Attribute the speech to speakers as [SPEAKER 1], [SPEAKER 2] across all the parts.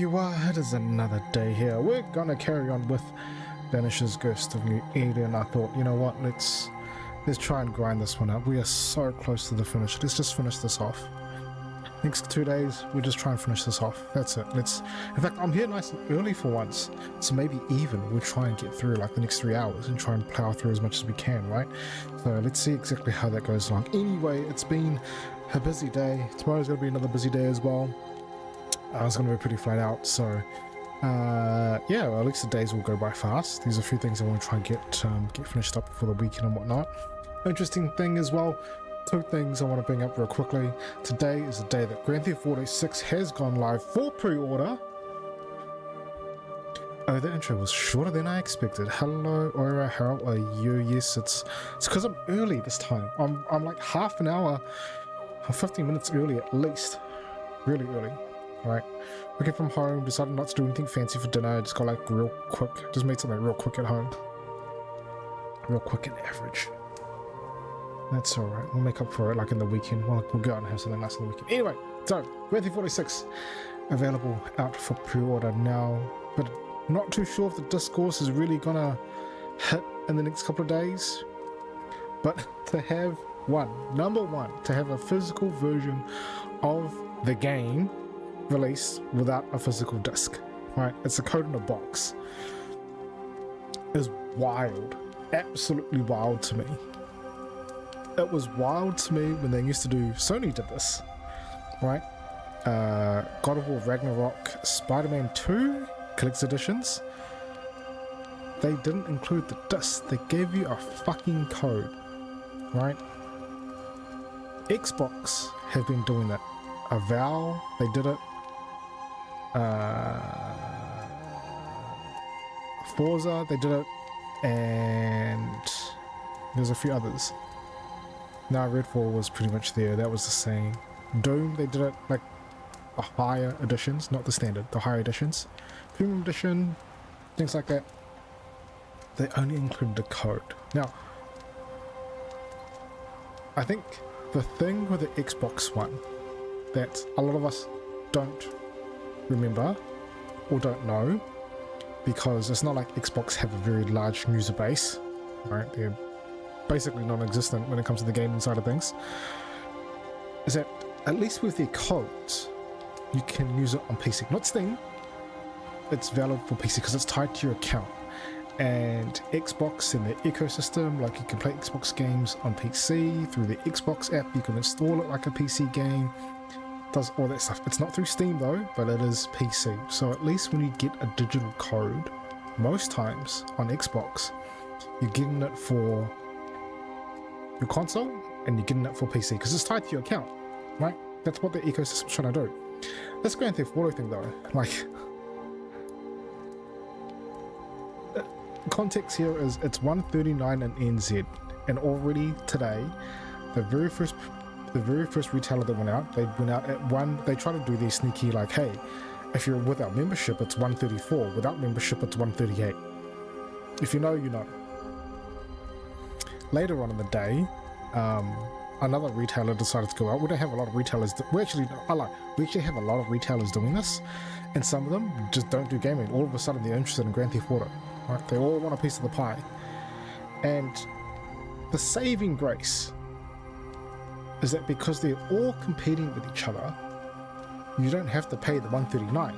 [SPEAKER 1] you are, it is another day here. We're gonna carry on with Vanisher's Ghost of New Eden. I thought, you know what, let's try and grind this one up. We are so close to the finish. Let's just finish this off. Next 2 days, we'll just try and finish this off. That's it. In fact, I'm here nice and early for once, so maybe even we'll try and get through like the next 3 hours and try and plow through as much as we can, right? So let's see exactly how that goes along. Anyway, it's been a busy day. Tomorrow's gonna be another busy day as well. It's going to be pretty flat out, so yeah, well, at least the days will go by fast. There's a few things I want to try and get finished up for the weekend and whatnot. Interesting thing as well, 2 things I want to bring up real quickly. Today is the day that Grand Theft Auto 6 has gone live for pre-order. Oh, the intro was shorter than I expected. Hello, Oira, how are you? Yes, it's because I'm early this time. I'm like half an hour or 15 minutes early at least. Really early. Right, working from home, decided not to do anything fancy for dinner, just got like real quick, just made something real quick at home. Real quick and average. That's alright, we'll make up for it like in the weekend. We'll go out and have something nice in the weekend. Anyway, so, Grand Theft Auto 46 available out for pre-order now, but not too sure if the discourse is really gonna hit in the next couple of days. But to have number one, to have a physical version of the game released without a physical disc, right? It's a code in a box. Is wild, absolutely wild to me. It was wild to me when they used to do, Sony did this, right? God of War Ragnarok, Spider-Man 2 collector's editions, they didn't include the disc. They gave you a fucking code, right? Xbox have been doing that. Avowed, they did it. Forza, they did it, and there's a few others. Now Redfall was pretty much there, that was the same. Doom, they did it like the higher editions, not the standard, the higher editions. Premium edition, things like that, they only included the code. Now, I think the thing with the Xbox One that a lot of us don't remember or don't know, because it's not like Xbox have a very large user base, right? They're basically non-existent when it comes to the gaming side of things, is that at least with their codes you can use it on PC, not Steam. It's valid for PC because it's tied to your account, and Xbox and their ecosystem, like you can play Xbox games on PC through the Xbox app, you can install it like a PC game, does all that stuff. It's not through Steam though, but it is PC. So at least when you get a digital code, most times on Xbox, you're getting it for your console and you're getting it for PC because it's tied to your account, right? That's what the ecosystem's trying to do. This Grand Theft Auto thing though, like, context here is it's 139 in NZ, and already today, the very first retailer that went out at 1, they try to do their sneaky like, hey, if you're without membership it's 134, without membership it's 138. If you know, you know. Later on in the day, another retailer decided to go out. We don't have a lot of retailers we actually have a lot of retailers doing this, and some of them just don't do gaming. All of a sudden they're interested in Grand Theft Auto, right? They all want a piece of the pie. And the saving grace is that because they're all competing with each other, you don't have to pay the 139.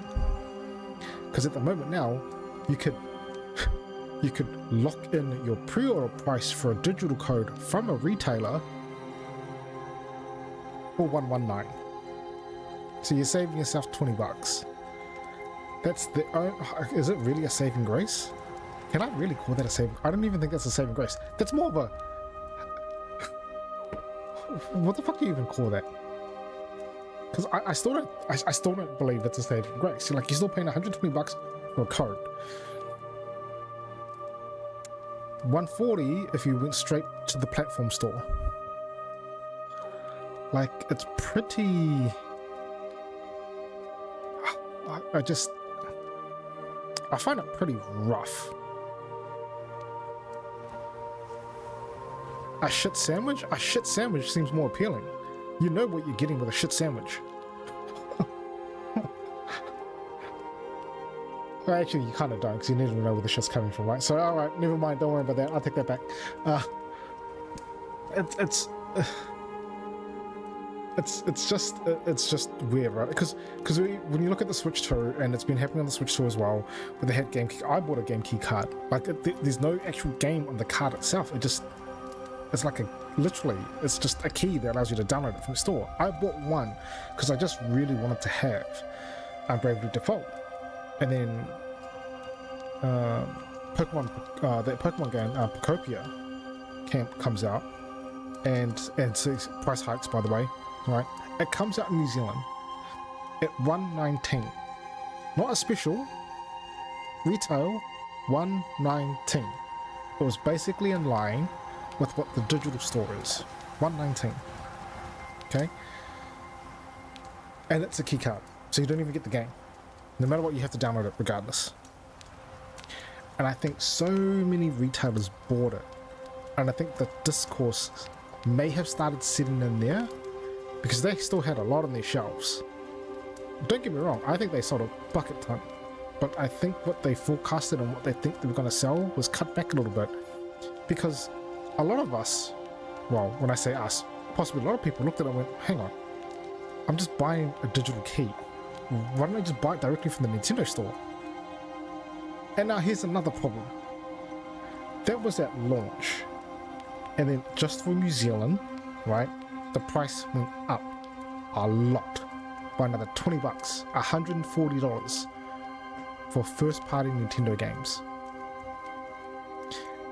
[SPEAKER 1] Because at the moment now, you could lock in your pre-order price for a digital code from a retailer for 119. So you're saving yourself $20. That's is it really a saving grace? Can I really call that a saving? I don't even think that's a saving grace. That's more of a, what the fuck do you even call that? Because I still don't believe that's a saving grace. You're still paying $120 for a code. 140 if you went straight to the platform store. Like, it's pretty, I find it pretty rough. A shit sandwich? A shit sandwich seems more appealing. You know what you're getting with a shit sandwich. Well, actually, you kind of don't, because you need to know where the shit's coming from, right? So, all right, never mind. Don't worry about that. I'll take that back. Uh, it's it's just weird, right? Because when you look at the Switch 2, and it's been happening on the Switch 2 as well, where they had game key. I bought a game key card. Like there's no actual game on the card itself. It's like literally, it's just a key that allows you to download it from the store. I bought one because I just really wanted to have Bravely Default, and then that Pokemon game Pocopia comes out, and so price hikes, by the way. Right, it comes out in New Zealand at $119, not a special, retail $119. It was basically in line with what the digital store is, $119. Okay, and it's a key card, so you don't even get the game. No matter what, you have to download it regardless. And I think so many retailers bought it, and I think the discourse may have started setting in there, because they still had a lot on their shelves. Don't get me wrong, I think they sold a bucket ton, but I think what they forecasted and what they think they were going to sell was cut back a little bit, because a lot of us, well, when I say us, possibly a lot of people looked at it and went, hang on, I'm just buying a digital key. Why don't I just buy it directly from the Nintendo store? And now here's another problem. That was at launch, and then just for New Zealand, right? The price went up a lot by another $20, $140 for first-party Nintendo games.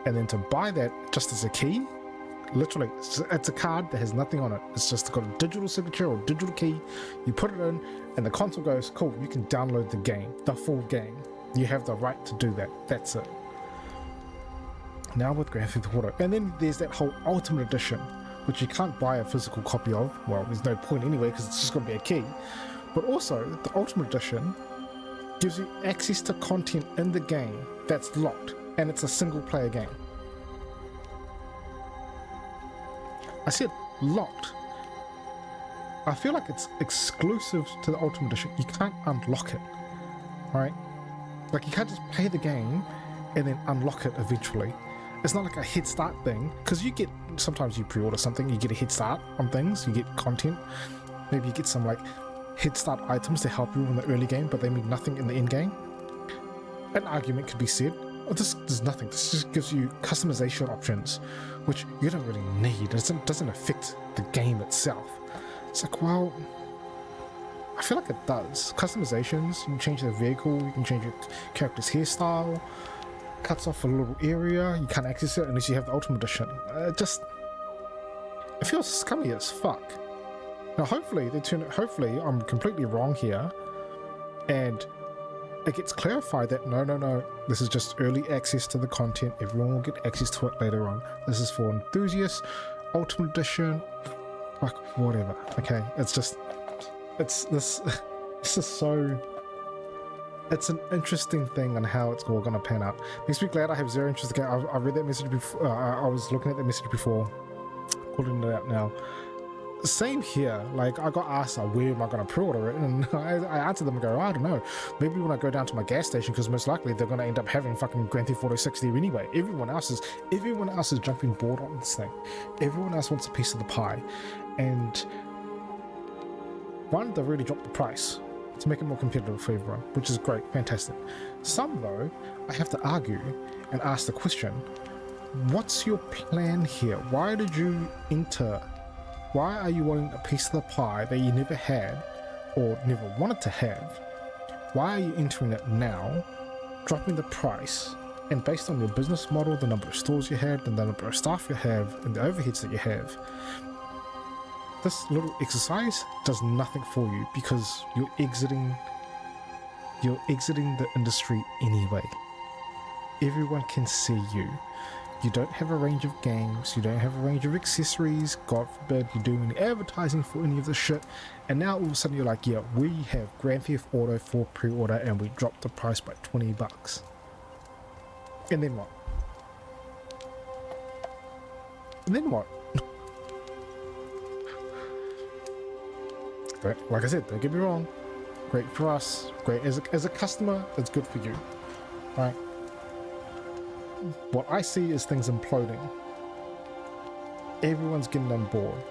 [SPEAKER 1] And then to buy that just as a key, literally, it's a card that has nothing on it. It's just got a digital signature or digital key. You put it in, and the console goes, cool, you can download the game, the full game. You have the right to do that. That's it. Now with Grand Theft Auto. And then there's that whole Ultimate Edition, which you can't buy a physical copy of. Well, there's no point anyway, because it's just going to be a key. But also, the Ultimate Edition gives you access to content in the game that's locked, and it's a single player game. I said locked. I feel like it's exclusive to the Ultimate Edition. You can't unlock it, right? Like, you can't just play the game and then unlock it eventually. It's not like a head start thing, because you get, sometimes you pre-order something, you get a head start on things, you get content, maybe you get some like head start items to help you in the early game, but they mean nothing in the end game. An argument could be said, oh, this does nothing, this just gives you customization options, which you don't really need. It doesn't affect the game itself. It's like, well, I feel like it does. Customizations, you can change the vehicle, you can change your character's hairstyle, cuts off a little area, you can't access it unless you have the Ultimate Edition. It feels scummy as fuck. Now hopefully hopefully I'm completely wrong here, and it gets clarified that no, this is just early access to the content, everyone will get access to it later on. This is for enthusiasts, Ultimate Edition, like whatever, okay? It's this is so... It's an interesting thing on how it's all going to pan out. Makes me glad I have zero interest in the game. I read that message before. I was looking at that message before, pulling it out now. Same here. Like, I got asked, where am I going to pre-order it? And I answered them and go, I don't know. Maybe when I go down to my gas station, because most likely they're going to end up having fucking Grand Theft Auto 6 there anyway. Everyone else is jumping board on this thing. Everyone else wants a piece of the pie. And one, they've really dropped the price to make it more competitive for everyone, which is great, fantastic. Some, though, I have to argue and ask the question, what's your plan here? Why did you enter? Why are you wanting a piece of the pie that you never had or never wanted to have? Why are you entering it now, dropping the price, and based on your business model, the number of stores you have, and the number of staff you have, and the overheads that you have, this little exercise does nothing for you, because you're exiting the industry anyway. Everyone can see you. You don't have a range of games, you don't have a range of accessories, God forbid you do any advertising for any of this shit, and now all of a sudden you're like, yeah, we have Grand Theft Auto for pre-order and we dropped the price by $20. And then what? And then what? But like I said, don't get me wrong, great for us, great as a customer, it's good for you, right? What I see is things imploding. Everyone's getting on board.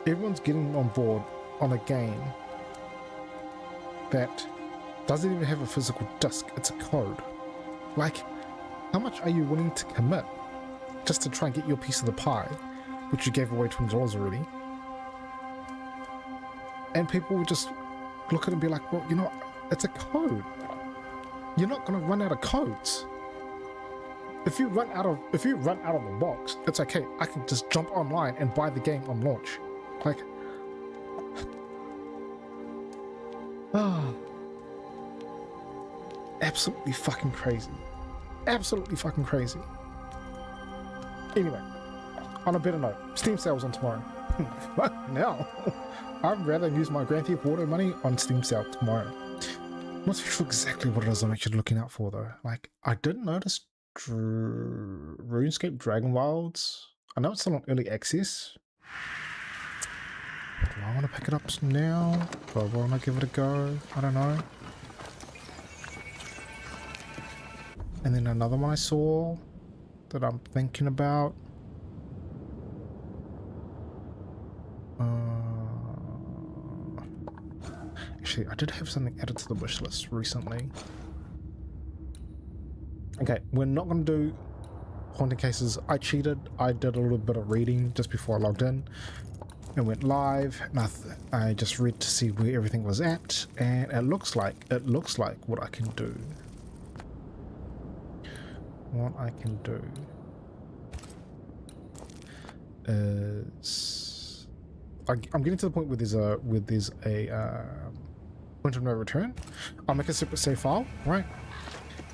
[SPEAKER 1] Everyone's getting on board on a game that doesn't even have a physical disc, it's a code. Like, how much are you willing to commit just to try and get your piece of the pie, which you gave away $20 already? And people would just look at it and be like, well, you know, it's a code. You're not going to run out of codes. If you run out of the box, it's okay. I can just jump online and buy the game on launch. Like, absolutely fucking crazy. Absolutely fucking crazy. Anyway, on a better note, Steam sales on tomorrow. Fuck now. I'd rather use my Grand Theft Auto money on Steam sale tomorrow. I'm not too sure exactly what it is I'm actually looking out for though. Like, I did notice RuneScape Dragon Wilds. I know it's still on early access. Do I want to pick it up now? Do I want to give it a go? I don't know. And then another one I saw that I'm thinking about. Actually, I did have something added to the wish list recently. Okay, we're not going to do haunting cases. I cheated. I did a little bit of reading just before I logged in and went live, and I just read to see where everything was at, and it looks like what I can do. What I can do is I'm getting to the point where there's a point of no return. I'll make a separate save file, right?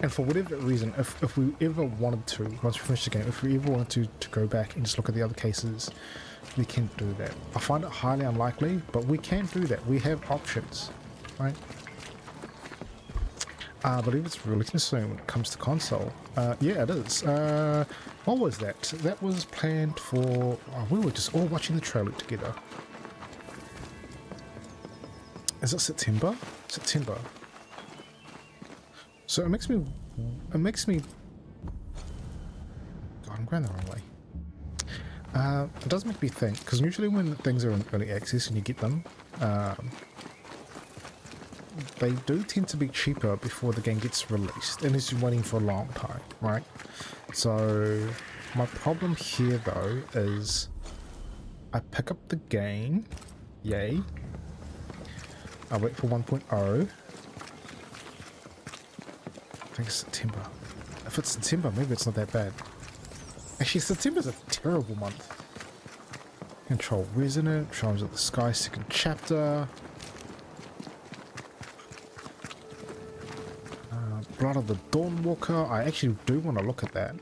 [SPEAKER 1] And for whatever reason, if we ever wanted to, once we finish the game, if we ever wanted to go back and just look at the other cases, we can do that. I find it highly unlikely, but we can do that. We have options, right? I believe it's releasing soon when it comes to console. Yeah, it is. What was that? That was planned for... Oh, we were just all watching the trailer together. Is it September? September. So it makes me... God, I'm going the wrong way. It does make me think, because usually when things are in early access and you get them, they do tend to be cheaper before the game gets released, unless you're waiting for a long time, right? So my problem here though is I pick up the game, yay, I wait for 1.0, I think it's September. If it's September, maybe it's not that bad. Actually, September's a terrible month. Control Resonant, Trials of the Sky, second chapter. Blood of the Dawnwalker. I actually do want to look at that.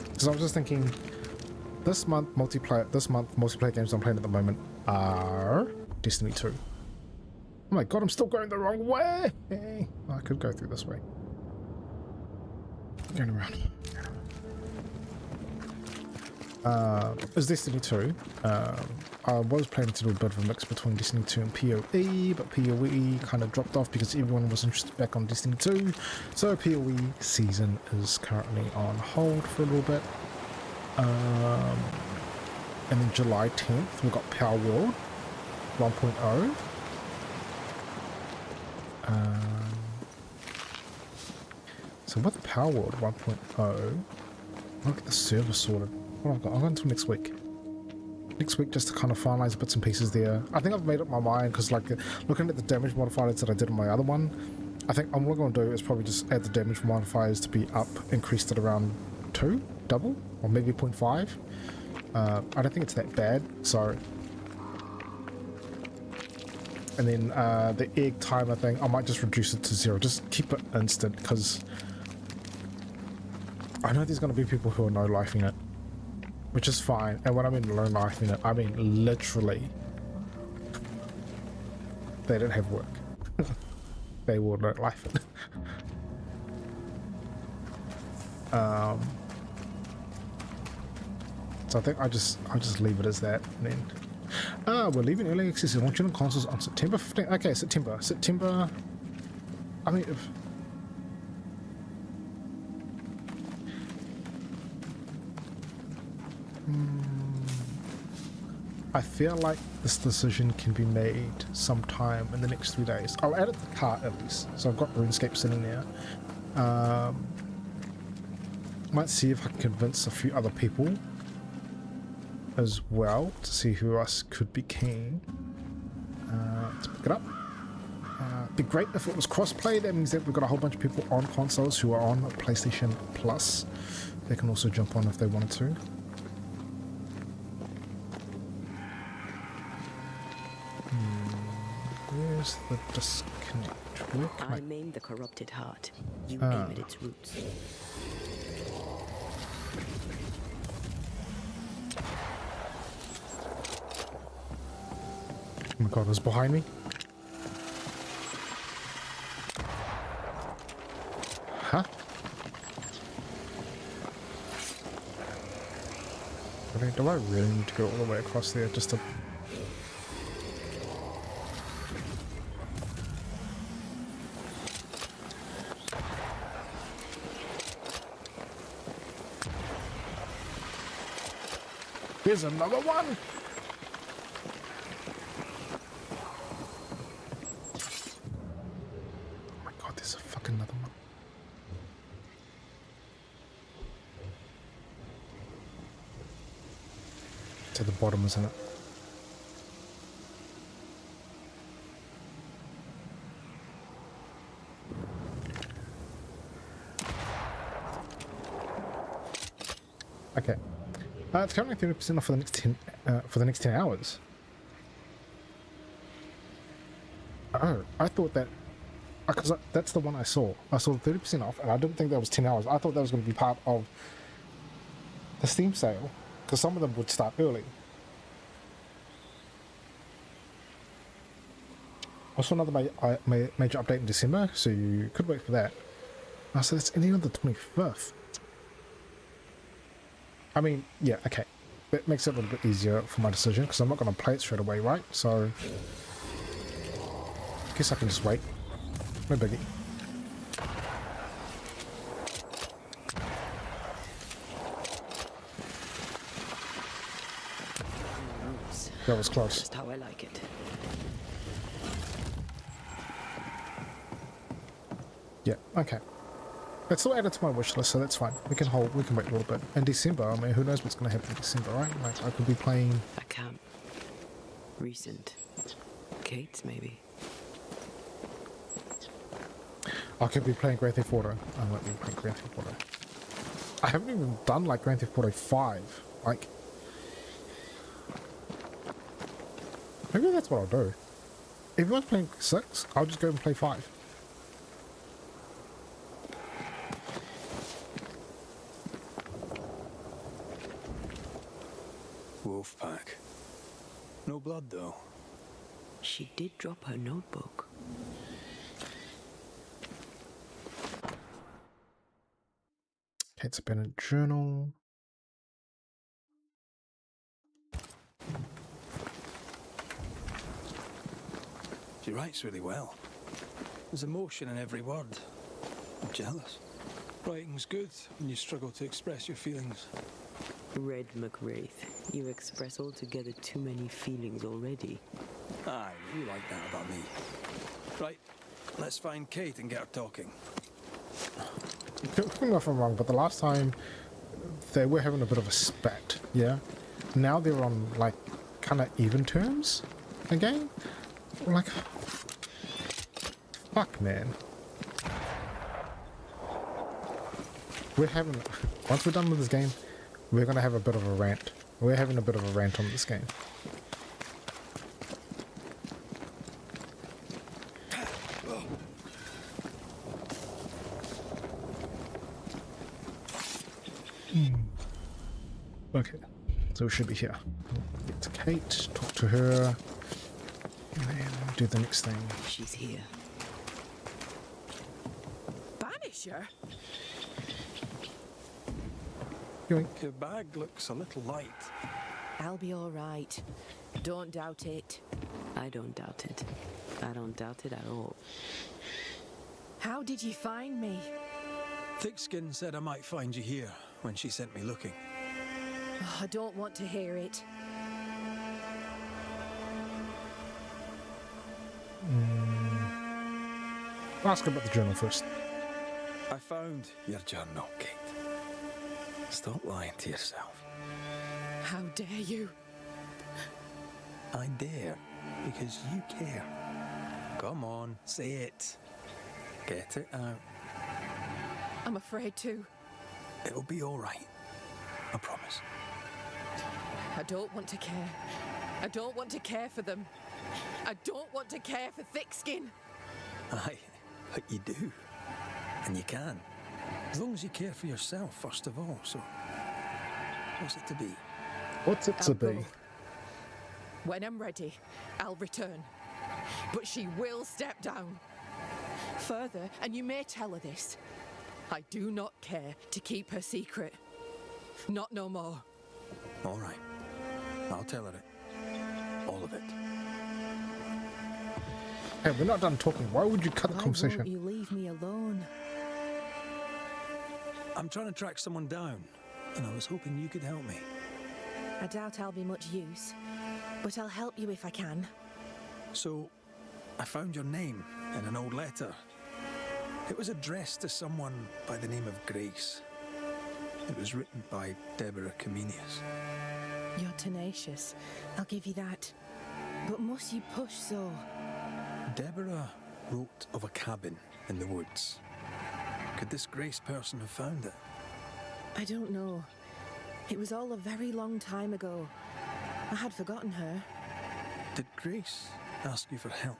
[SPEAKER 1] Because I was just thinking, this month multiplayer games I'm playing at the moment are Destiny 2. Oh my god, I'm still going the wrong way! I could go through this way. Going around. It's Destiny 2. I was planning to do a bit of a mix between Destiny 2 and PoE, but PoE kind of dropped off because everyone was interested back on Destiny 2. So PoE season is currently on hold for a little bit. And then July 10th, we've got Power World 1.0. So with Power World 1.0, I'll get the server sorted. What I've got until next week. Next week, just to kind of finalize bits and pieces there. I think I've made up my mind because, like, looking at the damage modifiers that I did on my other one, I think what I'm going to do is probably just add the damage modifiers to be up, increased at around 2, double, or maybe 0.5. I don't think it's that bad, so. And then the egg timer thing, I might just reduce it to 0. Just keep it instant, because I know there's going to be people who are no-lifing it, which is fine. And when I mean no-lifing it, I mean literally they don't have work. They will no-life it. So I think I'll just leave it as that. And then We're leaving early access and launching on consoles on September 15th. Okay, September. I mean, if, I feel like this decision can be made sometime in the next 3 days. I'll add it to the cart at least, so I've got RuneScape sitting there. Might see if I can convince a few other people as well to see who else could be keen to pick it up. It'd be great if it was crossplay. That means that we've got a whole bunch of people on consoles who are on PlayStation Plus. They can also jump on if they wanted to. Where's the disconnect?
[SPEAKER 2] I maim the corrupted heart. You aim at its roots.
[SPEAKER 1] Oh my god, it's behind me. Huh? Okay, do I really need to go all the way across there just to... Here's another one! Oh my god, there's a fucking another one. To the bottom, isn't it? Okay. It's currently 30% off for the next 10 hours. Oh, I thought that because that's the one I saw. I saw 30% off, and I didn't think that was 10 hours. I thought that was going to be part of the Steam sale, because some of them would start early. Also, another major update in December, so you could wait for that. Oh, so that's ending on the 25th. I mean, yeah, okay. That makes it a little bit easier for my decision, because I'm not going to play it straight away, right? So, I guess I can just wait. No biggie. That was close.
[SPEAKER 2] Just how I like it.
[SPEAKER 1] Yeah, okay. It's still added to my wish list, so that's fine. We can wait a little bit. In December, I mean, who knows what's going to happen in December, right? Like, I could be playing...
[SPEAKER 2] A camp. Recent. Kate's, maybe.
[SPEAKER 1] I could be playing Grand Theft Auto. I might be playing Grand Theft Auto. I haven't even done, like, Grand Theft Auto 5. Like... Maybe that's what I'll do. If everyone's playing 6, I'll just go and play 5.
[SPEAKER 3] Wolfpack. No blood, though.
[SPEAKER 2] She did drop her notebook.
[SPEAKER 1] Kate's abandoned journal.
[SPEAKER 3] She writes really well. There's emotion in every word. I'm jealous. Writing's good when you struggle to express your feelings.
[SPEAKER 2] Red McWraith, you express altogether too many feelings already.
[SPEAKER 3] Aye, you like that about me. Right, let's find Kate and get her talking.
[SPEAKER 1] Correct me if I'm wrong, but the last time they were having a bit of a spat, yeah? Now they're on, like, kind of even terms again? Like, fuck, man. We're having, once we're done with this game, we're going to have a bit of a rant. We're having a bit of a rant on this game. Okay, so we should be here. Get to Kate, talk to her, and then do the next thing.
[SPEAKER 2] She's here.
[SPEAKER 4] Banisher?
[SPEAKER 3] Your bag looks a little light.
[SPEAKER 4] I'll be all right. Don't doubt it.
[SPEAKER 2] I don't doubt it. I don't doubt it at all.
[SPEAKER 4] How did you find me?
[SPEAKER 3] Thickskin said I might find you here when she sent me looking.
[SPEAKER 4] Oh, I don't want to hear it.
[SPEAKER 1] Ask about the journal first.
[SPEAKER 3] I found your journal, Kate. Stop lying to yourself.
[SPEAKER 4] How dare you?
[SPEAKER 3] I dare, because you care. Come on, say it. Get it out.
[SPEAKER 4] I'm afraid to.
[SPEAKER 3] It'll be all right. I promise.
[SPEAKER 4] I don't want to care. I don't want to care for them. I don't want to care for Thickskin.
[SPEAKER 3] Aye, but you do. And you can. As long as you care for yourself, first of all, so... What's it to be?
[SPEAKER 1] What's it to
[SPEAKER 4] I'll
[SPEAKER 1] be?
[SPEAKER 4] go. When I'm ready, I'll return. But she will step down. Further, and you may tell her this, I do not care to keep her secret. Not no more.
[SPEAKER 3] All right. I'll tell her it. All of it.
[SPEAKER 1] Hey, we're not done talking. Why would you cut the
[SPEAKER 4] Why
[SPEAKER 1] conversation?
[SPEAKER 4] won't you leave me alone?
[SPEAKER 3] I'm trying to track someone down, and I was hoping you could help me.
[SPEAKER 4] I doubt I'll be much use, but I'll help you if I can.
[SPEAKER 3] So, I found your name in an old letter. It was addressed to someone by the name of Grace. It was written by Deborah Comenius.
[SPEAKER 4] You're tenacious, I'll give you that. But must you push so?
[SPEAKER 3] Deborah wrote of a cabin in the woods. Could this Grace person have found it?
[SPEAKER 4] I don't know. It was all a very long time ago. I had forgotten her.
[SPEAKER 3] Did Grace ask you for help?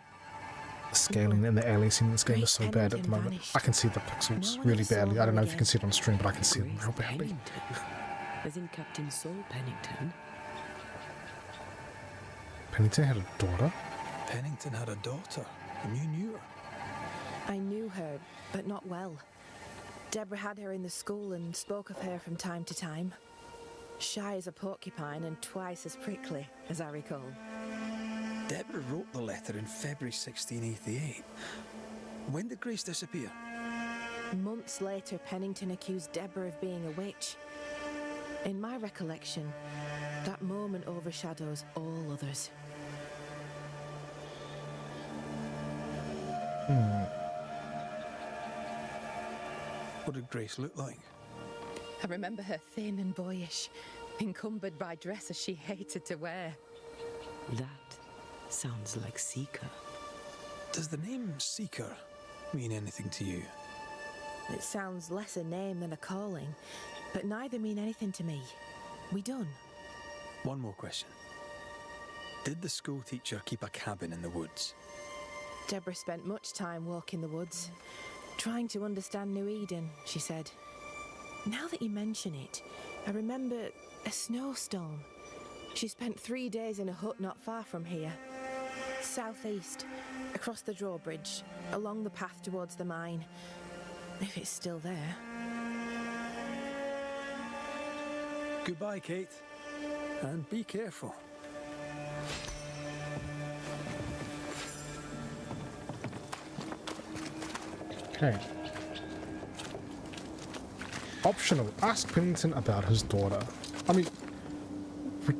[SPEAKER 1] The scaling and the aliasing in this game is so
[SPEAKER 4] Grace
[SPEAKER 1] bad at the
[SPEAKER 4] Pennington
[SPEAKER 1] moment.
[SPEAKER 4] vanished.
[SPEAKER 1] I can see the pixels
[SPEAKER 4] No one
[SPEAKER 1] really
[SPEAKER 4] ever saw
[SPEAKER 1] badly. I don't know
[SPEAKER 4] her
[SPEAKER 1] if you can see it on stream, but I can see them
[SPEAKER 2] Grace
[SPEAKER 1] real badly.
[SPEAKER 2] Pennington. As in Captain Saul Pennington.
[SPEAKER 1] Pennington had a daughter?
[SPEAKER 3] Pennington had a daughter, and you knew her.
[SPEAKER 4] I knew her, but not well. Deborah had her in the school and spoke of her from time to time. Shy as a porcupine and twice as prickly, as I recall.
[SPEAKER 3] Deborah wrote the letter in February 1688. When did Grace disappear?
[SPEAKER 4] Months later, Pennington accused Deborah of being a witch. In my recollection, that moment overshadows all others.
[SPEAKER 3] What did Grace look like?
[SPEAKER 4] I remember her thin and boyish, encumbered by dresses she hated to wear.
[SPEAKER 2] That sounds like Seeker.
[SPEAKER 3] Does the name Seeker mean anything to you?
[SPEAKER 4] It sounds less a name than a calling, but neither mean anything to me. We done.
[SPEAKER 3] One more question. Did the school teacher keep a cabin in the woods?
[SPEAKER 4] Deborah spent much time walking the woods, trying to understand New Eden, she said. Now that you mention it, I remember a snowstorm. She spent 3 days in a hut not far from here. Southeast, across the drawbridge, along the path towards the mine. If it's still there.
[SPEAKER 3] Goodbye, Kate. And be careful.
[SPEAKER 1] Okay. Optional. Ask Pennington about his daughter. I mean, we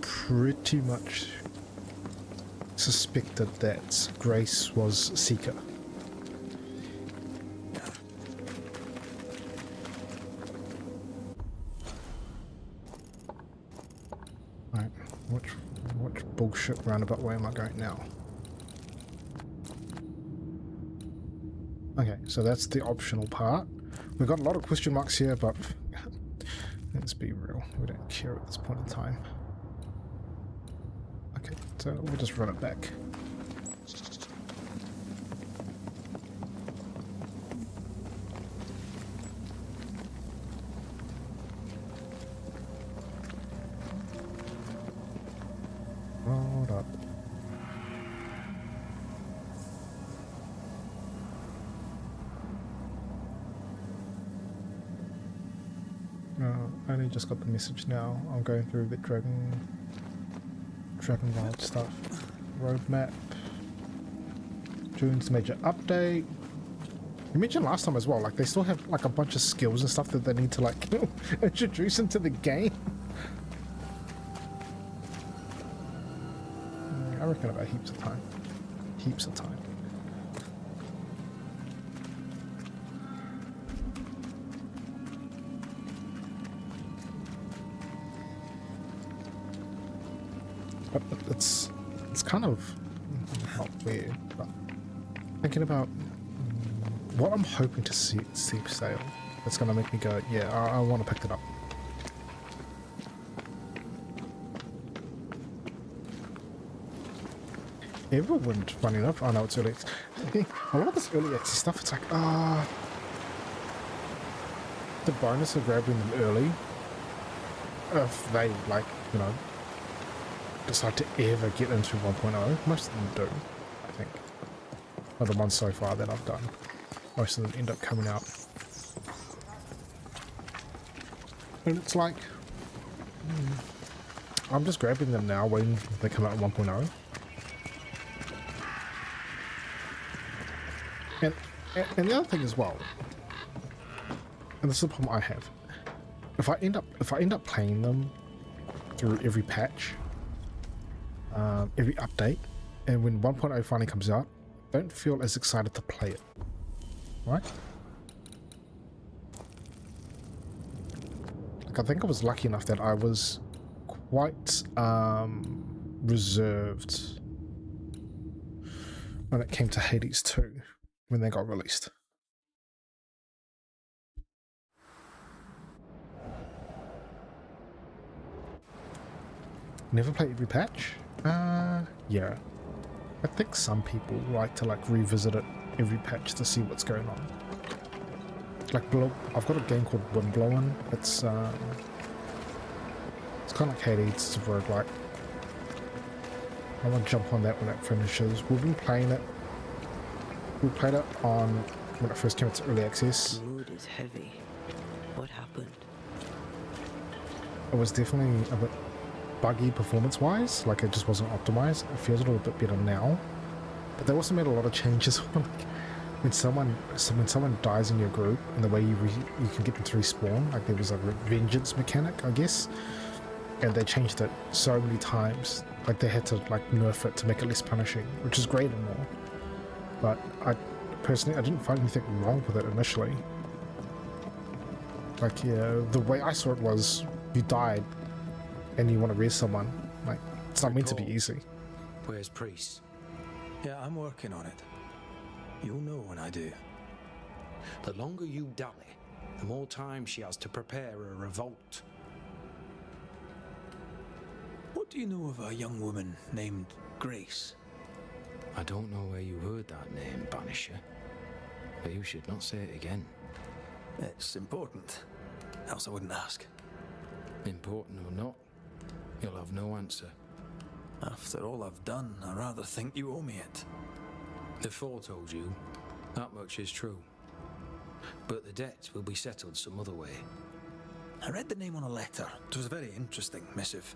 [SPEAKER 1] pretty much suspected that Grace was Seeker. Right, which bullshit roundabout way am I going now? Okay, so that's the optional part. We've got a lot of question marks here, but let's be real, we don't care at this point in time. Okay, so we'll just run it back. Hold up. I only just got the message now. I'm going through the dragon. Dragon Wild stuff. Roadmap. June's major update. You mentioned last time as well, like they still have like a bunch of skills and stuff that they need to like introduce into the game. I reckon about heaps of time. Heaps of time. But it's kind of not weird, but thinking about what I'm hoping to see sale, that's gonna make me go, yeah, I want to pick it up. Everyone, funny enough, I know it's early access. A lot of this early access stuff, it's like, the bonus of grabbing them early, if they, like, you know, decide to ever get into 1.0, most of them do, I think. Or the ones so far that I've done. Most of them end up coming out. And it's like, I'm just grabbing them now when they come out in 1.0. And the other thing as well, and this is the problem I have, if I end up playing them through every patch, every update, and when 1.0 finally comes out, I don't feel as excited to play it, right? Like I think I was lucky enough that I was quite reserved when it came to Hades 2 when they got released. Never play every patch? Yeah. I think some people like to like revisit it every patch to see what's going on. Like I've got a game called Windblowing. It's kind of like Hades, it's a roguelike. I want to jump on that when it finishes. We've been playing it. We played it on when it first came into early access.
[SPEAKER 2] The mood is heavy. What happened?
[SPEAKER 1] It was definitely a bit buggy performance-wise, like it just wasn't optimized. It feels a little bit better now, but they also made a lot of changes. Like when someone dies in your group, and the way you can get them to respawn, like there was a vengeance mechanic, I guess, and they changed it so many times. Like they had to like nerf it to make it less punishing, which is great and all. But I personally, I didn't find anything wrong with it initially. Like yeah, the way I saw it was you died and you want to raise someone, like it's not meant to be easy.
[SPEAKER 5] Where's Priest?
[SPEAKER 3] Yeah, I'm working on it. You'll know when I do.
[SPEAKER 5] The longer you dally, the more time she has to prepare a revolt.
[SPEAKER 3] What do you know of a young woman named Grace?
[SPEAKER 5] I don't know where you heard that name, Banisher, but you should not say it again.
[SPEAKER 3] It's important, else I wouldn't ask.
[SPEAKER 5] Important or not, you'll have no answer.
[SPEAKER 3] After all I've done, I rather think you owe me it.
[SPEAKER 5] The Four told you, that much is true. But the debt will be settled some other way.
[SPEAKER 3] I read the name on a letter. It was a very interesting missive.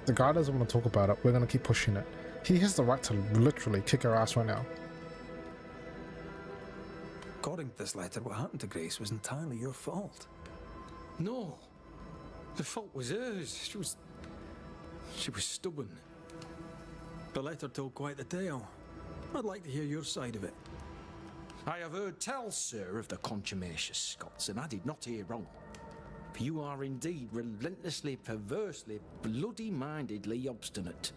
[SPEAKER 1] The guy doesn't want to talk about it. We're going to keep pushing it. He has the right to literally kick our ass right now.
[SPEAKER 3] According to this letter, what happened to Grace was entirely your fault.
[SPEAKER 5] No, the fault was hers. She was stubborn.
[SPEAKER 3] The letter told quite the tale. I'd like to hear your side of it.
[SPEAKER 5] I have heard tell, sir, of the contumacious Scots, and I did not hear wrong. For you are indeed relentlessly, perversely, bloody-mindedly obstinate.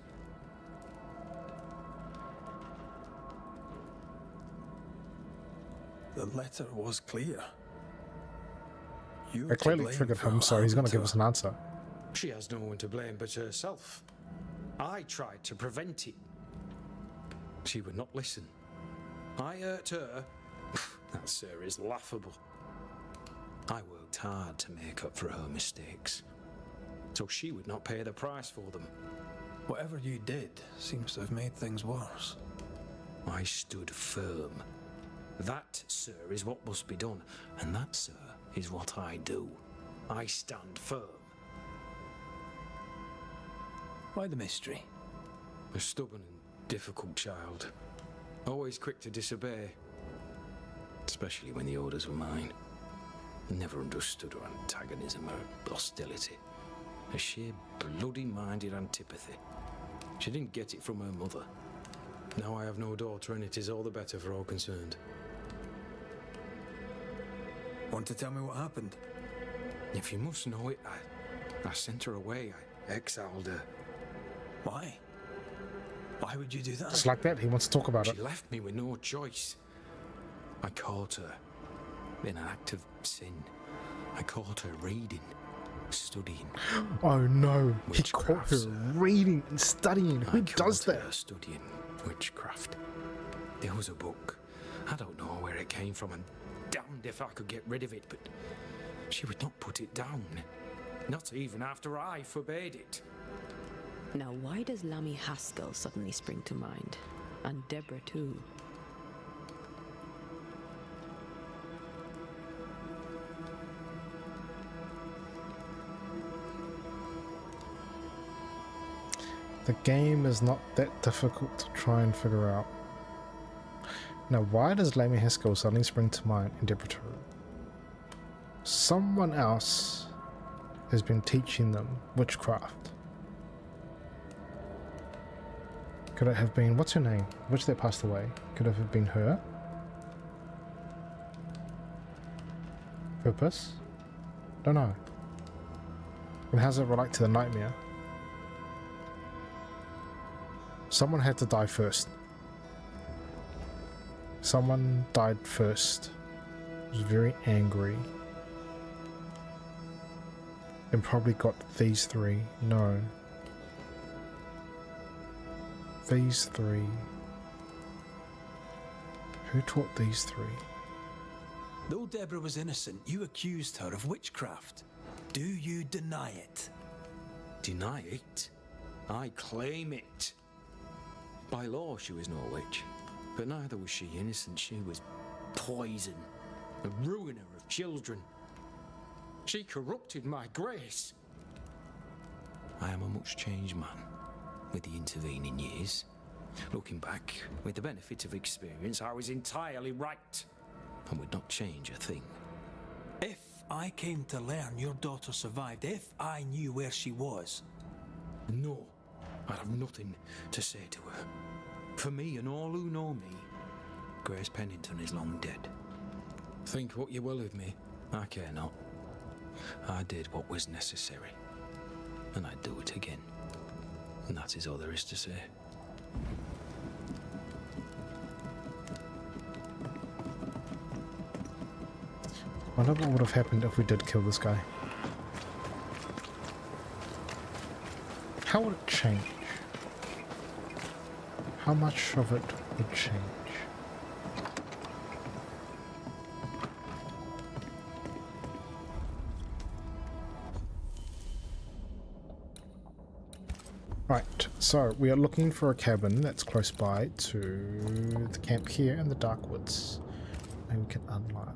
[SPEAKER 3] The letter was clear. You
[SPEAKER 1] It clearly triggered him, so he's going to give us an answer.
[SPEAKER 5] She has no one to blame but herself. I tried to prevent it. She would not listen. I hurt her. That, sir, is laughable. I worked hard to make up for her mistakes, so she would not pay the price for them.
[SPEAKER 3] Whatever you did seems to have made things worse.
[SPEAKER 5] I stood firm. That, sir, is what must be done, and that, sir, is what I do. I stand firm.
[SPEAKER 3] Why the mystery?
[SPEAKER 5] A stubborn and difficult child. Always quick to disobey. Especially when the orders were mine. Never understood her antagonism or hostility. A sheer bloody-minded antipathy. She didn't get it from her mother. Now I have no daughter, and it is all the better for all concerned.
[SPEAKER 3] Want to tell me what happened?
[SPEAKER 5] If you must know it, I sent her away. I exiled her.
[SPEAKER 3] Why? Why would you do that?
[SPEAKER 1] Just like that, he wants to talk about
[SPEAKER 5] She
[SPEAKER 1] it.
[SPEAKER 5] left me with no choice. I caught her in an act of sin. I caught her reading, studying.
[SPEAKER 1] Oh no, he caught
[SPEAKER 5] Witchcraft,
[SPEAKER 1] her
[SPEAKER 5] sir.
[SPEAKER 1] reading and studying. Who
[SPEAKER 5] I
[SPEAKER 1] does
[SPEAKER 5] caught her
[SPEAKER 1] that?
[SPEAKER 5] studying witchcraft. There was a book. I don't know where it came from, and damned if I could get rid of it, but she would not put it down. Not even after I forbade it.
[SPEAKER 2] Now, why does Lammy Haskell suddenly spring to mind? And Deborah, too.
[SPEAKER 1] The game is not that difficult to try and figure out. Now, why does Lammy Haskell suddenly spring to mind in Deborah? Someone else has been teaching them witchcraft. Could it have been, what's her name? Witch that passed away. Could it have been her? Purpose? Don't know. And how does it relate to the nightmare? Someone had to die first. Someone died first. Was very angry. And probably got these three. No. These three. Who taught these three?
[SPEAKER 3] Though Deborah was innocent, you accused her of witchcraft. Do you deny it?
[SPEAKER 5] Deny it? I claim it. By law, she was no witch. But neither was she innocent. She was poison. A ruiner of children. She corrupted my grace. I am a much changed man with the intervening years. Looking back, with the benefit of experience, I was entirely right and would not change a thing.
[SPEAKER 3] If I came to learn your daughter survived, if I knew where she was,
[SPEAKER 5] No, I have nothing to say to her. For me and all who know me, Grace Pennington is long dead. Think what you will of me, I care not. I did what was necessary, and I'd do it again. And that is all there is to say.
[SPEAKER 1] I wonder what would have happened if we did kill this guy. How would it change? How much of it would change? Right, so we are looking for a cabin that's close by to the camp here in the Dark Woods. Maybe we can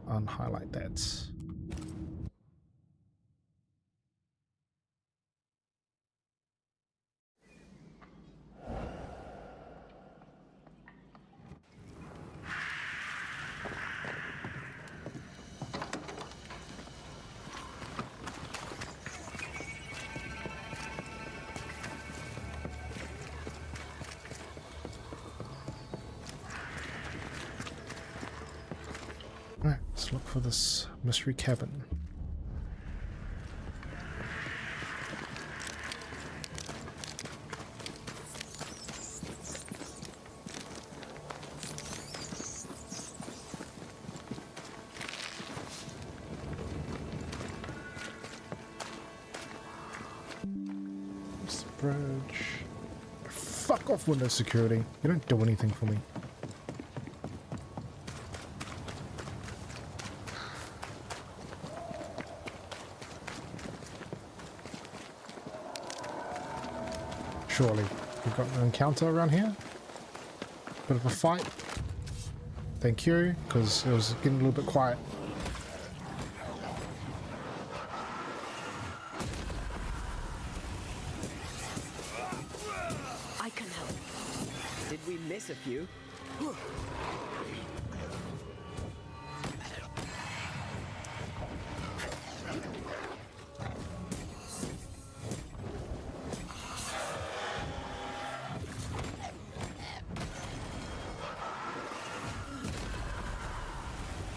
[SPEAKER 1] unhighlight that. Alright, let's look for this mystery cabin. This bridge. Fuck off, Windows security. You don't do anything for me. Surely. We've got an encounter around here. Bit of a fight. Thank you, because it was getting a little bit quiet.
[SPEAKER 2] you.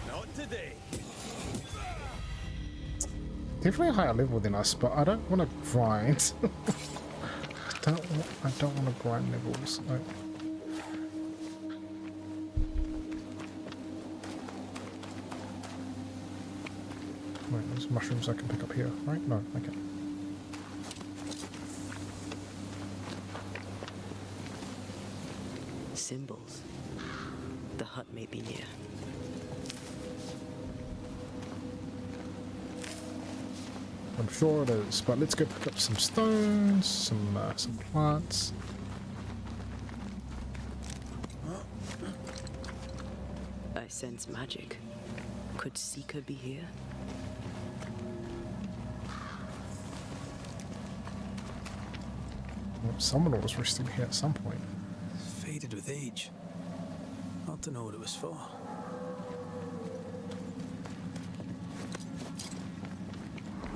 [SPEAKER 3] Not today.
[SPEAKER 1] Definitely a higher level than us, but I don't want to grind. I don't want to grind levels. Wait, there's mushrooms I can pick up here, right? No, okay.
[SPEAKER 2] Symbols. The hut may be near.
[SPEAKER 1] I'm sure it is, but let's go pick up some stones, some plants.
[SPEAKER 2] I sense magic. Could Seeker be here?
[SPEAKER 1] Well, someone was resting here at some point.
[SPEAKER 3] Faded with age. Not to know what it was for.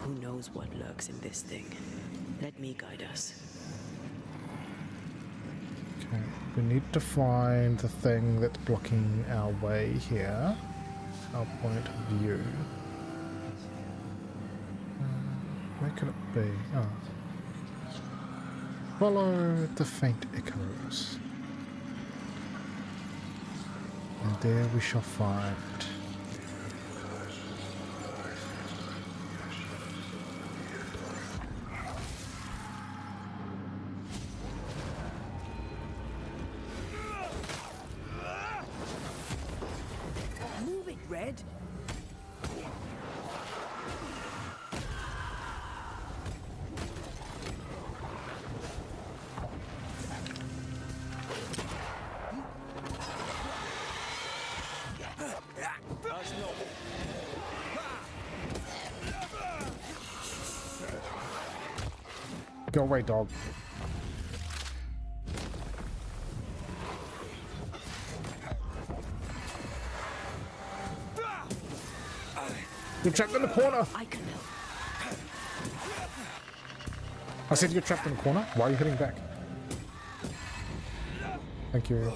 [SPEAKER 2] Who knows what lurks in this thing? Let me guide us.
[SPEAKER 1] Okay, we need to find the thing that's blocking our way here. Our point of view. Where could it be? Oh. Follow the faint echoes. And there we shall find.
[SPEAKER 2] Move it, Red!
[SPEAKER 1] Go away, dog. You're trapped in the corner.
[SPEAKER 2] I can help.
[SPEAKER 1] I said you're trapped in the corner. Why are you hitting back? Thank you.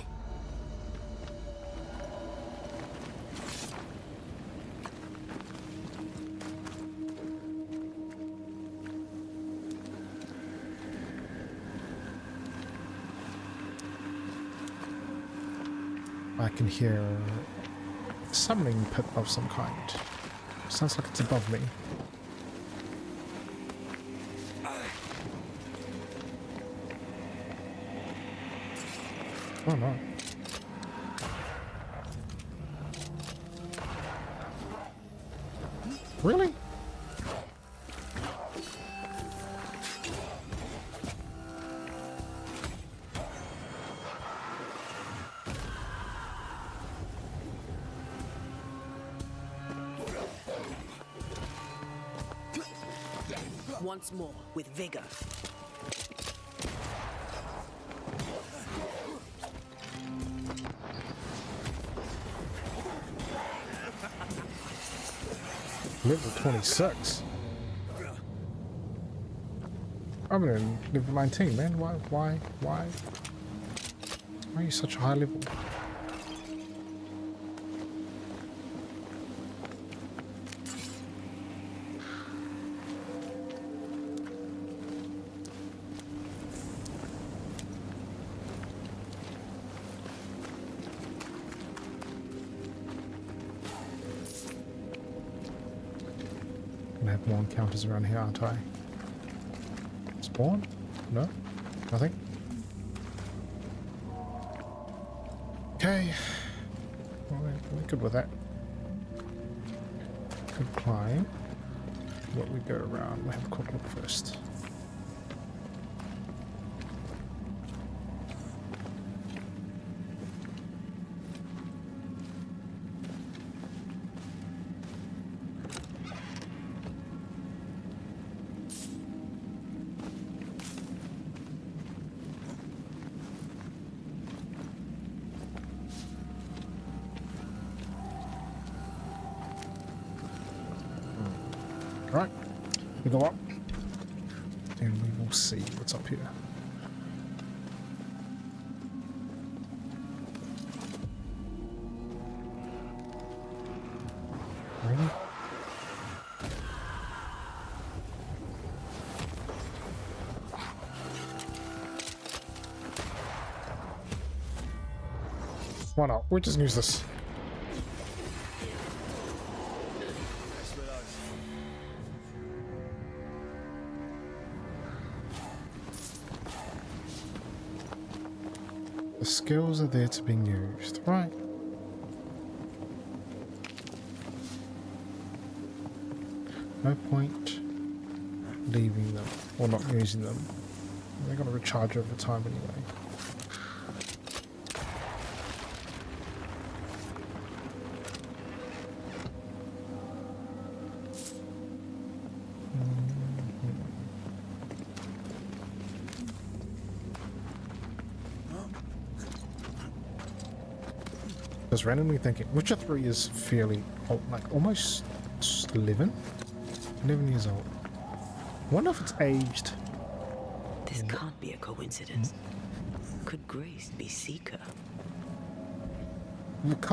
[SPEAKER 1] I can hear a summoning pit of some kind. Sounds like it's above me. Oh no. Really?
[SPEAKER 2] Once more, with vigor.
[SPEAKER 1] Level 26. I'm in level 19, man. Why are you such a high level? Gonna have more encounters around here, aren't I? Spawn? No? Nothing? Okay. Well, we're good with that. Could climb. What we go around, we'll have a quick look first. Right, we go up, and we will see what's up here. Really? Why not? We'll just use this. The skills are there to be used, right? No point leaving them or not using them. They're gonna recharge over time anyway. Just randomly thinking, Witcher 3 is fairly old, like almost 11 years old. Wonder if it's aged.
[SPEAKER 2] This can't be a coincidence. Could Grace be Seeker?
[SPEAKER 1] We've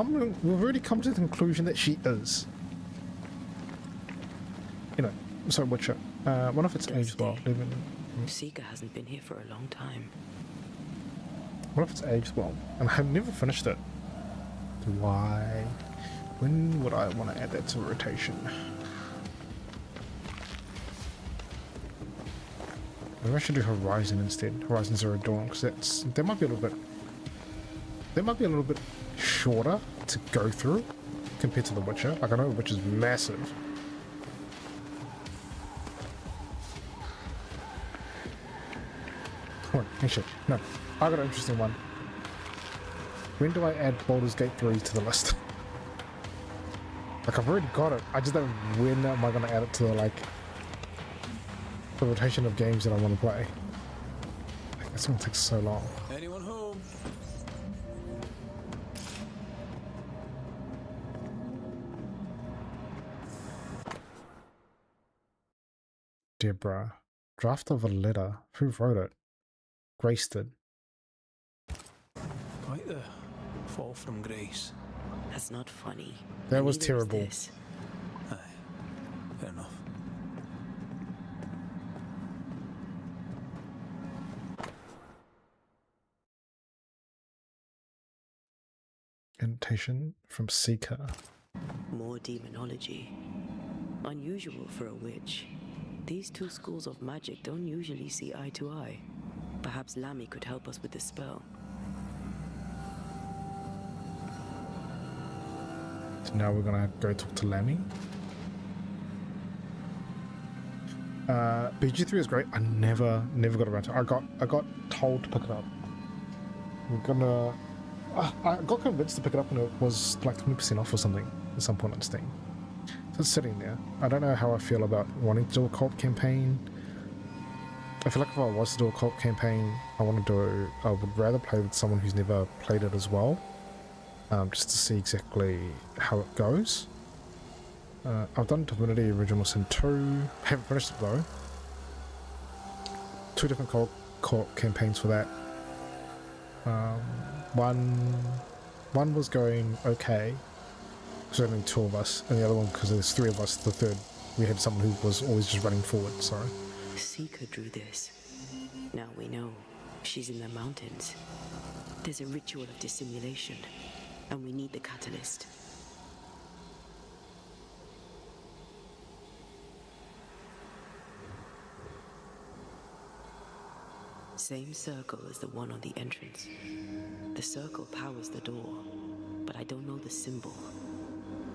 [SPEAKER 1] already come to the conclusion that she is. You know, so Witcher. Wonder if it's aged well.
[SPEAKER 2] Seeker hasn't been here for a long time.
[SPEAKER 1] What if it's aged well? And I've never finished it. Why? When would I want to add that to rotation? Maybe I should do Horizon instead. Horizon Zero Dawn, because that might be a little bit shorter to go through compared to The Witcher. Like I know The Witcher's massive. Come on, actually, no. I got an interesting one. When do I add Baldur's Gate 3 to the list? Like I've already got it. I just don't know when am I gonna add it to the rotation of games that I want to play. Like, it's gonna take so long.
[SPEAKER 3] Anyone home?
[SPEAKER 1] Deborah. Draft of a letter. Who wrote it? Grace did.
[SPEAKER 3] Quite the fall from grace.
[SPEAKER 2] That's not funny.
[SPEAKER 1] That was
[SPEAKER 2] Neither is
[SPEAKER 1] terrible.
[SPEAKER 2] this.
[SPEAKER 3] Aye, fair enough.
[SPEAKER 1] Invitation from Seeker.
[SPEAKER 2] More demonology. Unusual for a witch. These two schools of magic don't usually see eye to eye. Perhaps Lammy could help us with the spell.
[SPEAKER 1] So now we're gonna go talk to Lammy. BG3 is great. I never got around to it. I got told to pick it up. We're gonna. I got convinced to pick it up when it was like 20% off or something at some point on Steam. So it's sitting there. I don't know how I feel about wanting to do a co-op campaign. I feel like if I was to do a co-op campaign, I would rather play with someone who's never played it as well. Just to see exactly how it goes. I've done Divinity Original Sin 2. Haven't finished it though. 2 different co-op campaigns for that. One was going okay. There's only 2 of us, and the other one, because there's 3 of us, the third, we had someone who was always just running forward, sorry.
[SPEAKER 2] Seeker drew this. Now we know. She's in the mountains. There's a ritual of dissimulation, and we need the catalyst. Same circle as the one on the entrance. The circle powers the door, but I don't know the symbol.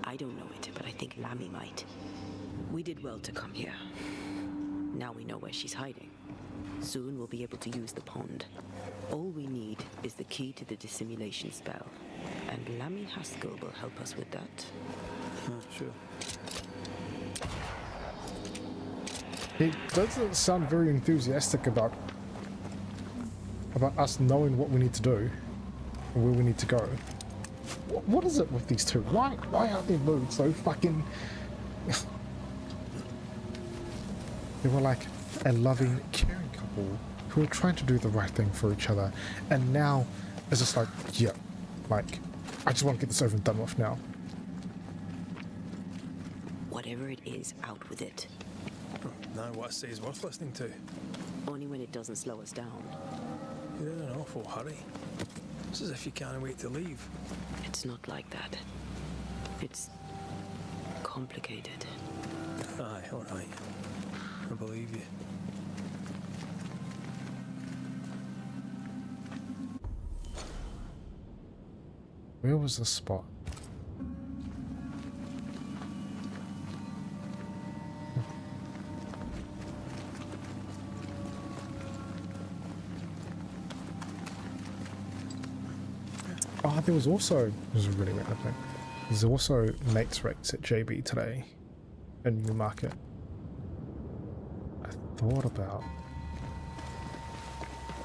[SPEAKER 2] I don't know it, but I think Lammy might. We did well to come here. Now we know where she's hiding. Soon we'll be able to use the pond. All we need is the key to the dissimulation spell, and Lammy Haskell will help us with that.
[SPEAKER 3] Sure.
[SPEAKER 1] He doesn't sound very enthusiastic about us knowing what we need to do, and where we need to go. What is it with these two? Why aren't they moved so fucking... They were like a loving, caring couple who were trying to do the right thing for each other. And now it's just like, yeah, like, I just want to get this over and done with now.
[SPEAKER 2] Whatever it is, out with it.
[SPEAKER 3] Now what I say is worth listening to.
[SPEAKER 2] Only when it doesn't slow us down.
[SPEAKER 3] You're in an awful hurry. It's as if you can't wait to leave.
[SPEAKER 2] It's not like that. It's complicated.
[SPEAKER 3] Aye, all right. I believe you.
[SPEAKER 1] Where was the spot? Oh, there was also, this is a really random thing. There's also mates rates at JB today in Newmarket. I thought about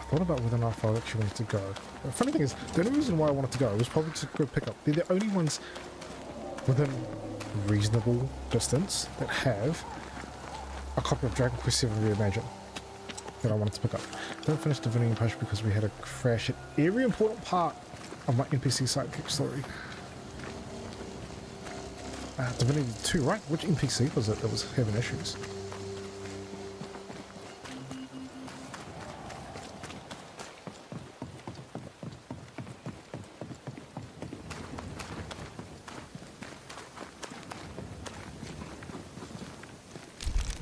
[SPEAKER 1] whether or not I actually wanted to go. The funny thing is, the only reason why I wanted to go was probably to go pick up. They're the only ones within reasonable distance that have a copy of Dragon Quest VII Reimagined that I wanted to pick up. I didn't finish Divinity Push because we had a crash at every important part of my NPC sidekick story. Divinity 2, right? Which NPC was it that was having issues?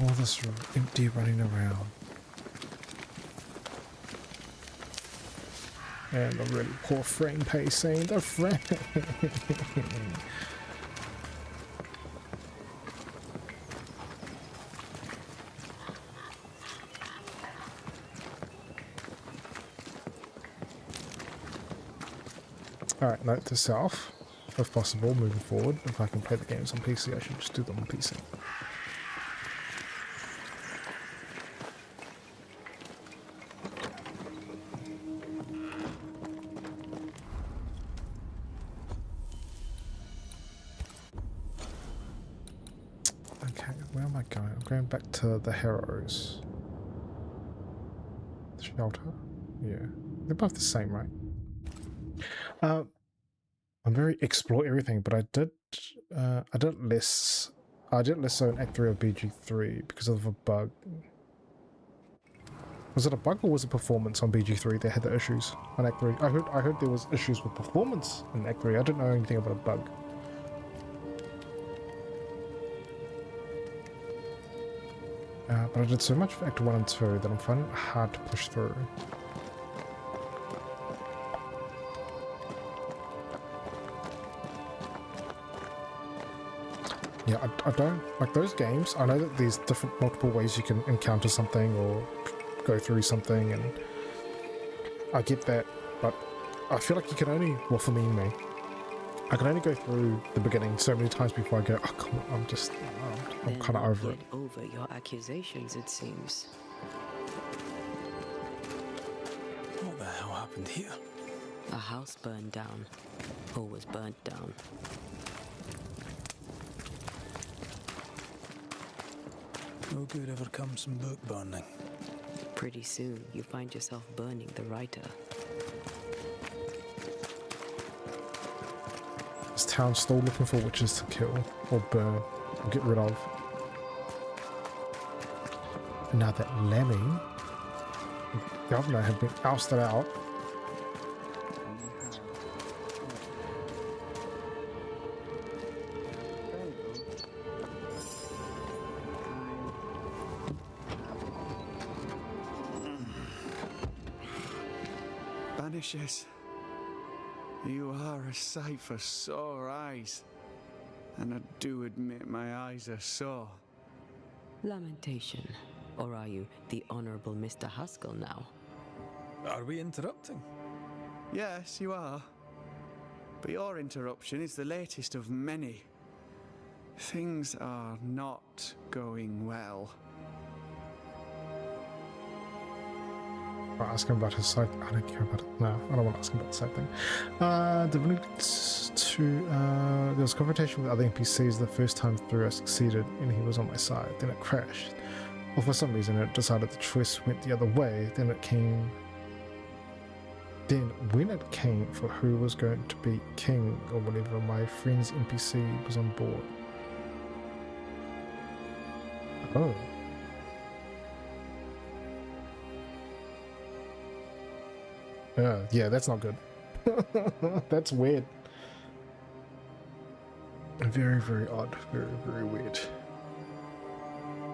[SPEAKER 1] All this empty running around. And a really poor frame pacing. The frame. Alright, note to self. If possible, moving forward, if I can play the games on PC, I should just do them on PC. Okay, where am I going? I'm going back to the Harrows. The shelter? Yeah. They're both the same, right? I'm very explore everything, but I did less so in Act 3 of BG3 because of a bug. Was it a bug or was it performance on BG3 that had the issues on Act 3? I heard there was issues with performance in Act 3. I didn't know anything about a bug. But I did so much for Act 1 and 2 that I'm finding it hard to push through. Yeah, I don't like those games. I know that there's multiple ways you can encounter something or go through something, and I get that, but I feel like you can only, well, for me, I can only go through the beginning so many times before I go, oh, come on, I'm kind of over it.
[SPEAKER 2] Over your accusations, it seems.
[SPEAKER 3] What the hell happened here?
[SPEAKER 2] A house burned down, or was burnt down.
[SPEAKER 3] No good ever comes from book burning.
[SPEAKER 2] Pretty soon, you find yourself burning the writer.
[SPEAKER 1] This town's still looking for witches to kill or burn or get rid of. And now that Lemmy, the governor, had been ousted out.
[SPEAKER 6] Vanishes. You are a sight for sore eyes, and I do admit my eyes are sore.
[SPEAKER 2] Lamentation. Or are you the Honorable Mr. Haskell now?
[SPEAKER 3] Are we interrupting?
[SPEAKER 6] Yes, you are. But your interruption is the latest of many. Things are not going well.
[SPEAKER 1] I'll ask him about his side. I don't care about it. No, I don't want to ask him about the side thing. There was confrontation with other NPCs the first time through. I succeeded and he was on my side. Then it crashed. Or for some reason it decided the choice went the other way, then when it came for who was going to be king or whatever, my friend's NPC was on board. Oh. Yeah, that's not good. That's weird. Very, very odd. Very, very weird.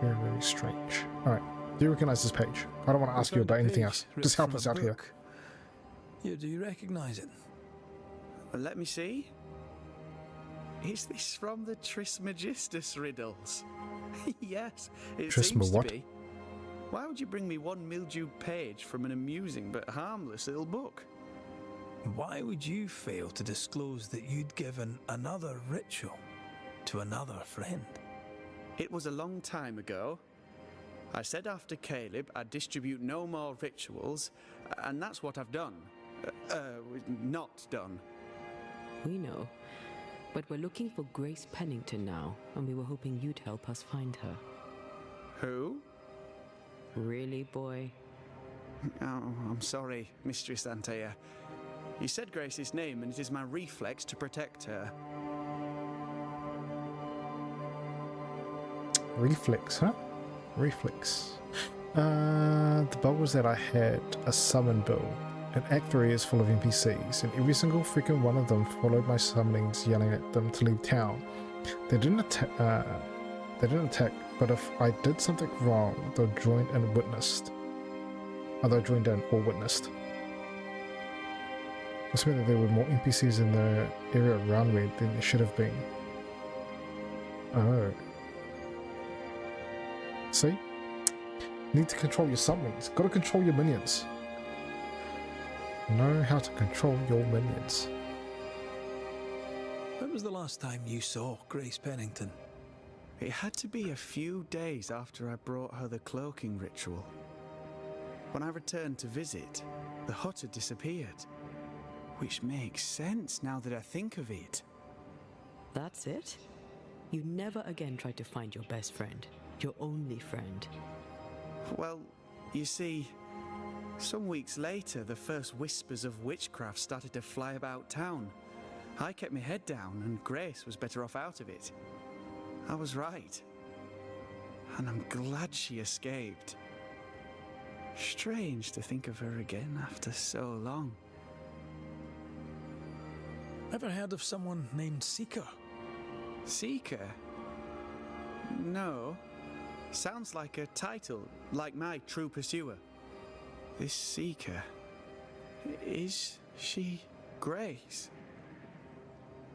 [SPEAKER 1] Very, very strange. Alright, do you recognize this page? I don't want to ask you about anything else. Just help us out here.
[SPEAKER 3] Yeah, do you recognize it?
[SPEAKER 6] Let me see. Is this from the Trismegistus riddles? Yes, it seems to be. Why would you bring me one mildewed page from an amusing but harmless little book?
[SPEAKER 3] Why would you fail to disclose that you'd given another ritual to another friend?
[SPEAKER 6] It was a long time ago. I said after Caleb I'd distribute no more rituals, and that's what I've done. Not done.
[SPEAKER 2] We know. But we're looking for Grace Pennington now, and we were hoping you'd help us find her.
[SPEAKER 6] Who?
[SPEAKER 2] Really, boy?
[SPEAKER 6] Oh, I'm sorry, Mistress Antea. You said Grace's name, and it is my reflex to protect her.
[SPEAKER 1] Reflex, huh? Reflex. The bug was that I had a summon bill. And Act 3 is full of NPCs, and every single freaking one of them followed my summonings, yelling at them to leave town. They didn't attack, but if I did something wrong, they'll join and witnessed. They joined in or witnessed. This meant that there were more NPCs in the area around me than there should have been. Oh. See? Need to control your summonings. Gotta control your minions. Know how to control your minions.
[SPEAKER 3] When was the last time you saw Grace Pennington?
[SPEAKER 6] It had to be a few days after I brought her the cloaking ritual. When I returned to visit, the hut had disappeared. Which makes sense now that I think of it.
[SPEAKER 2] That's it? You never again tried to find your best friend, your only friend.
[SPEAKER 6] Well, you see, some weeks later, the first whispers of witchcraft started to fly about town. I kept my head down, and Grace was better off out of it. I was right. And I'm glad she escaped. Strange to think of her again after so long.
[SPEAKER 3] Ever heard of someone named Seeker?
[SPEAKER 6] Seeker? No. Sounds like a title, like my True Pursuer. This Seeker... Is she Grace?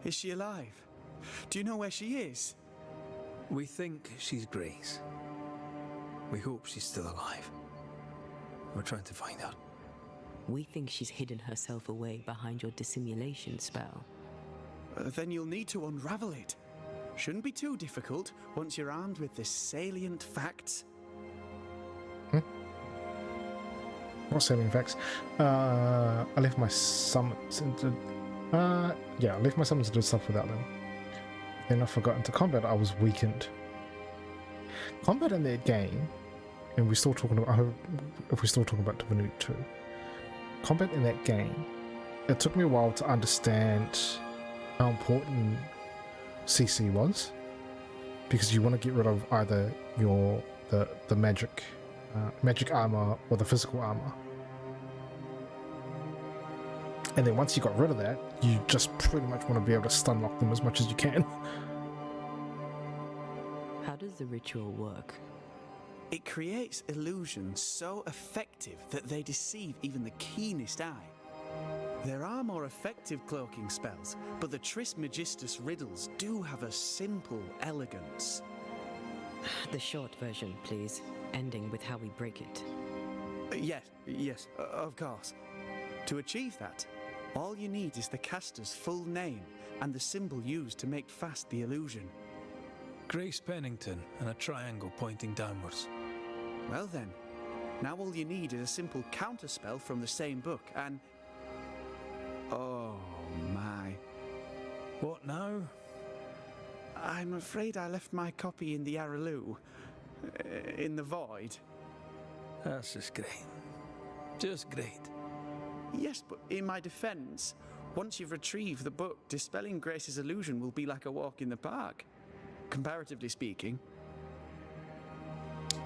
[SPEAKER 6] Is she alive? Do you know where she is?
[SPEAKER 3] We think she's Grace. We hope she's still alive. We're trying to find out.
[SPEAKER 2] We think she's hidden herself away behind your dissimulation spell.
[SPEAKER 6] Then you'll need to unravel it. Shouldn't be too difficult once you're armed with the salient facts.
[SPEAKER 1] What salient facts? I left my summons and did... yeah, I left my summons and did stuff without them. Then I forgot into combat, I was weakened. Combat in that game, and we're still talking about... I hope if we're still talking about Divinity 2. Combat in that game, it took me a while to understand how important CC was, because you want to get rid of either the magic armor or the physical armor, and then once you got rid of that, you just pretty much want to be able to stun lock them as much as you can.
[SPEAKER 2] How does the ritual work?
[SPEAKER 6] It creates illusions so effective that they deceive even the keenest eye. There are more effective cloaking spells, but the Trismegistus riddles do have a simple elegance.
[SPEAKER 2] The short version, please, ending with how we break it.
[SPEAKER 6] Yes, of course. To achieve that, all you need is the caster's full name and the symbol used to make fast the illusion.
[SPEAKER 3] Grace Pennington and a triangle pointing downwards.
[SPEAKER 6] Well then, now all you need is a simple counterspell from the same book and... Oh my.
[SPEAKER 3] What now?
[SPEAKER 6] I'm afraid I left my copy in the Araloo. In the void?
[SPEAKER 3] That's just great. Just great.
[SPEAKER 6] Yes, but in my defense, once you've retrieved the book, dispelling Grace's illusion will be like a walk in the park. Comparatively speaking.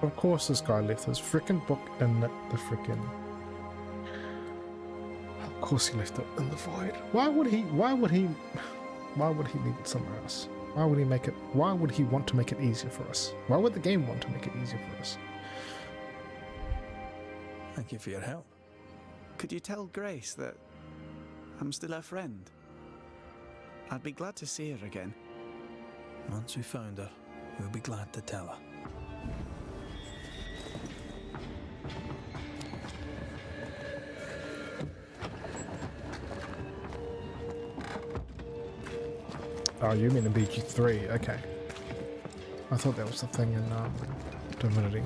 [SPEAKER 1] Of course this guy left his frickin' book in the frickin'... Of course he left it in the void. Why would he leave it somewhere else? Why would he want to make it easier for us? Why would the game want to make it easier for us?
[SPEAKER 3] Thank you for your help.
[SPEAKER 6] Could you tell Grace that I'm still her friend? I'd be glad to see her again.
[SPEAKER 3] Once we found her, we'll be glad to tell her.
[SPEAKER 1] Oh, you mean in BG3? Okay. I thought that was the thing in Divinity.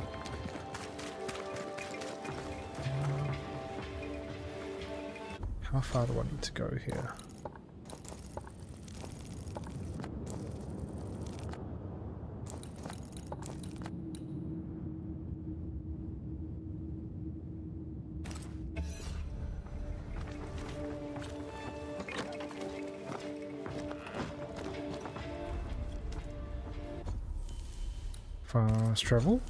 [SPEAKER 1] How far do I need to go here? Fast travel.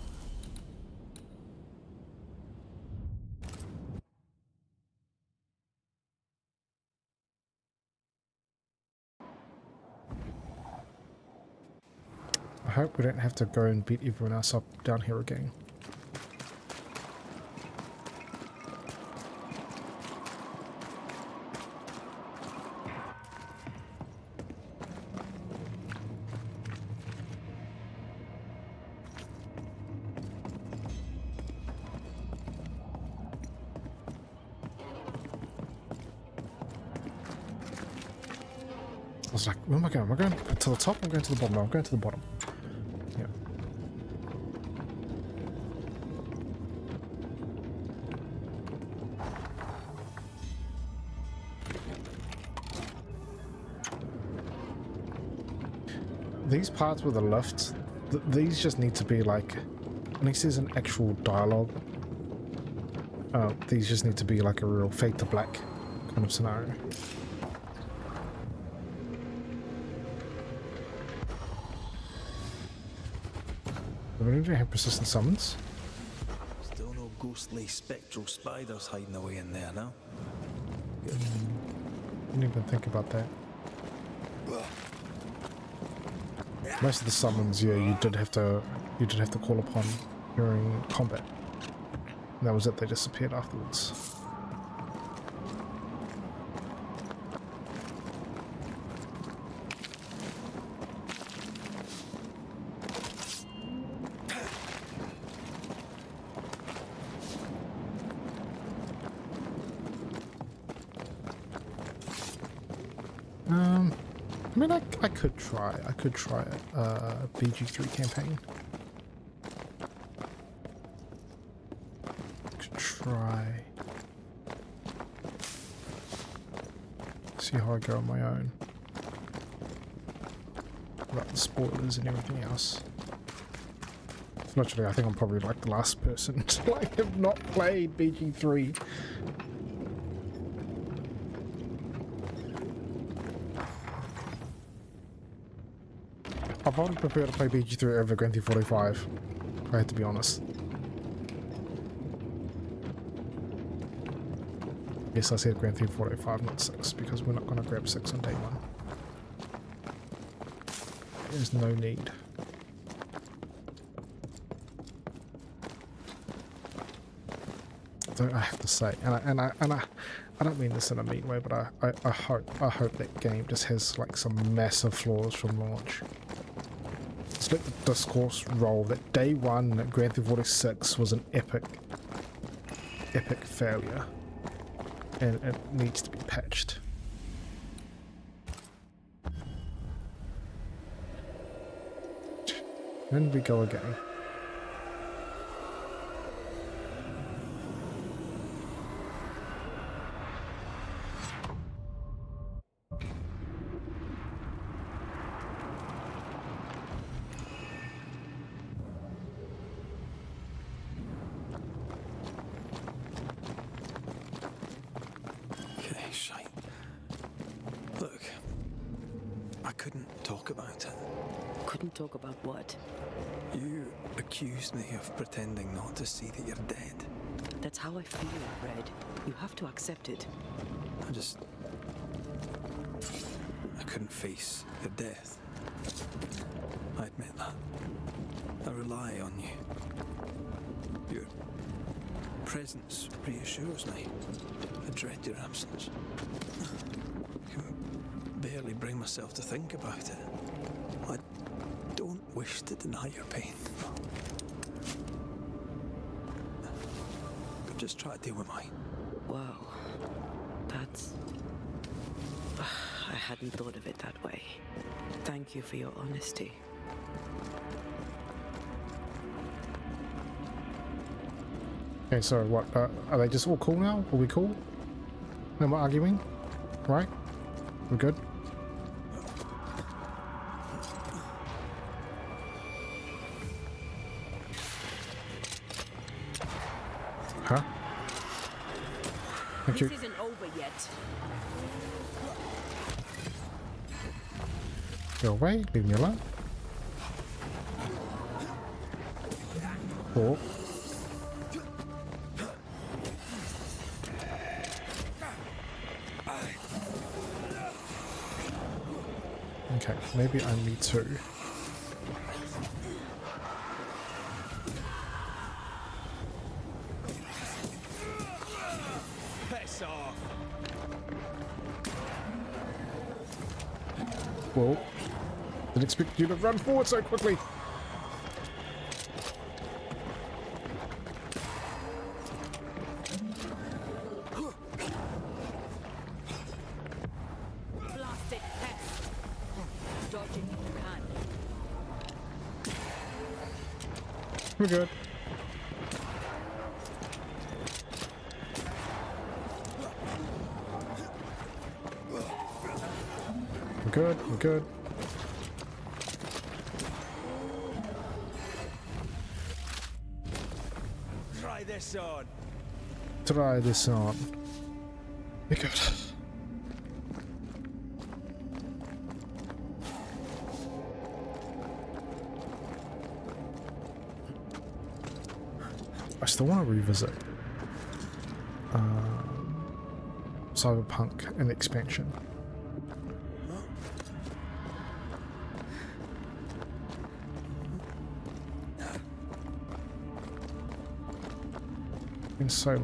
[SPEAKER 1] I hope we don't have to go and beat everyone else up down here again. I was like, where am I going? Am I going to the top? I'm going to the bottom. I'm going to the bottom. Yeah. These parts with the lift, these just need to be like, unless there's an actual dialogue, these just need to be like a real fade to black kind of scenario. Do we need to have persistent summons?
[SPEAKER 3] Still no ghostly spectral spiders hiding away in there, no?
[SPEAKER 1] Didn't even think about that. Most of the summons, yeah, you did have to call upon during combat. And that was it, they disappeared afterwards. I mean, I could try a BG3 campaign. Could try. See how I go on my own. About the spoilers and everything else. Literally, I think I'm probably like the last person to like have not played BG3. I'd probably prefer to play BG3 over Grand Theft Auto 5, if I had to be honest. Yes, I said Grand Theft Auto 5, not 6, because we're not going to grab 6 on day 1. There's no need. Though I have to say, and I don't mean this in a mean way, but I hope that game just has like some massive flaws from launch. Just let the discourse roll that day 1 Grand Theft Auto 6 was an epic failure, and it needs to be patched. Then we go again.
[SPEAKER 3] couldn't talk about it.
[SPEAKER 2] Couldn't talk about what?
[SPEAKER 3] You accused me of pretending not to see that you're dead.
[SPEAKER 2] That's how I feel, Red. You have to accept it.
[SPEAKER 3] I couldn't face your death. I admit that. I rely on you. Your presence reassures me. I dread your absence. I can barely bring myself to think about it. I don't wish to deny your pain. But just try to deal with mine.
[SPEAKER 2] Wow. That's... I hadn't thought of it that way. Thank you for your honesty.
[SPEAKER 1] Okay, so what? Are they just all cool now? Are we cool? No more arguing? Right? We're good? Huh? Thank you.
[SPEAKER 2] This isn't over yet.
[SPEAKER 1] Go away, leave me alone. Oh. Okay, maybe I need to.
[SPEAKER 3] Piss off!
[SPEAKER 1] Whoa. Didn't expect you to run forward so quickly.
[SPEAKER 2] Blast it, pest! Dodge it if you can.
[SPEAKER 1] We're good. We're good, we're good.
[SPEAKER 3] Try this on.
[SPEAKER 1] Try this on. We're good. I still want to revisit Cyberpunk and expansion. Been so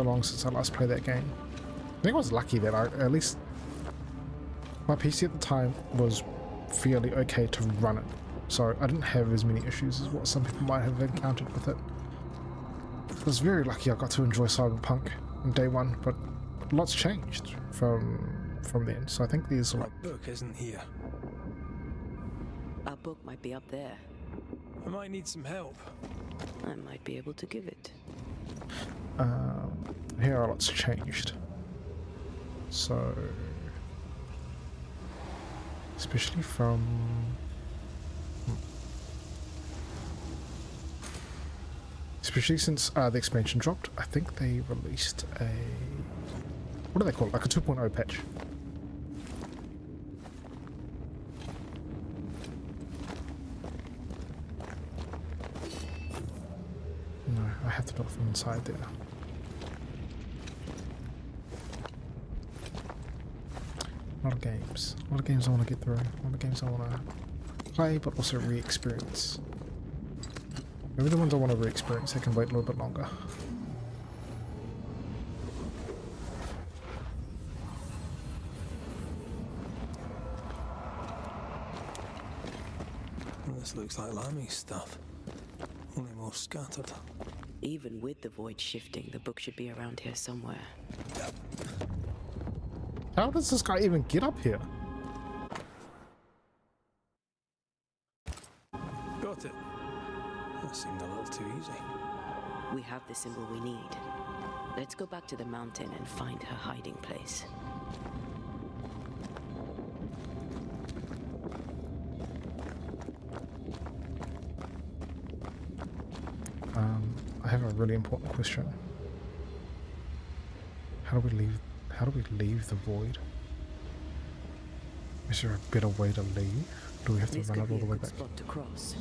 [SPEAKER 1] long since I last played that game. I think I was lucky that at least my PC at the time was fairly okay to run it, so I didn't have as many issues as what some people might have encountered with it. I was very lucky I got to enjoy Cyberpunk on day one, but lots changed from then. So I think there's
[SPEAKER 3] My
[SPEAKER 1] like
[SPEAKER 3] book isn't here.
[SPEAKER 2] Our book might be up there.
[SPEAKER 3] I might need some help.
[SPEAKER 2] I might be able to give it.
[SPEAKER 1] here are lots changed. So especially from especially since the expansion dropped, I think they released a, what do they call it, like a 2.0 patch. No, I have to do it from inside there. A lot of games. A lot of games I want to get through. A lot of games I want to play, but also re-experience. Maybe the ones I want to re-experience, they can wait a little bit longer.
[SPEAKER 3] This looks like Lami's stuff. Only more scattered.
[SPEAKER 2] Even with the void shifting, the book should be around here somewhere.
[SPEAKER 1] How does this guy even get up here?
[SPEAKER 3] Got it. That seemed a little too easy.
[SPEAKER 2] We have the symbol we need. Let's go back to the mountain and find her hiding place.
[SPEAKER 1] I have a really important question. How do we leave the void? Is there a better way to leave? Do we have to
[SPEAKER 2] This
[SPEAKER 1] run
[SPEAKER 2] could
[SPEAKER 1] it
[SPEAKER 2] be
[SPEAKER 1] all
[SPEAKER 2] a
[SPEAKER 1] the way
[SPEAKER 2] good
[SPEAKER 1] back?
[SPEAKER 2] spot to cross.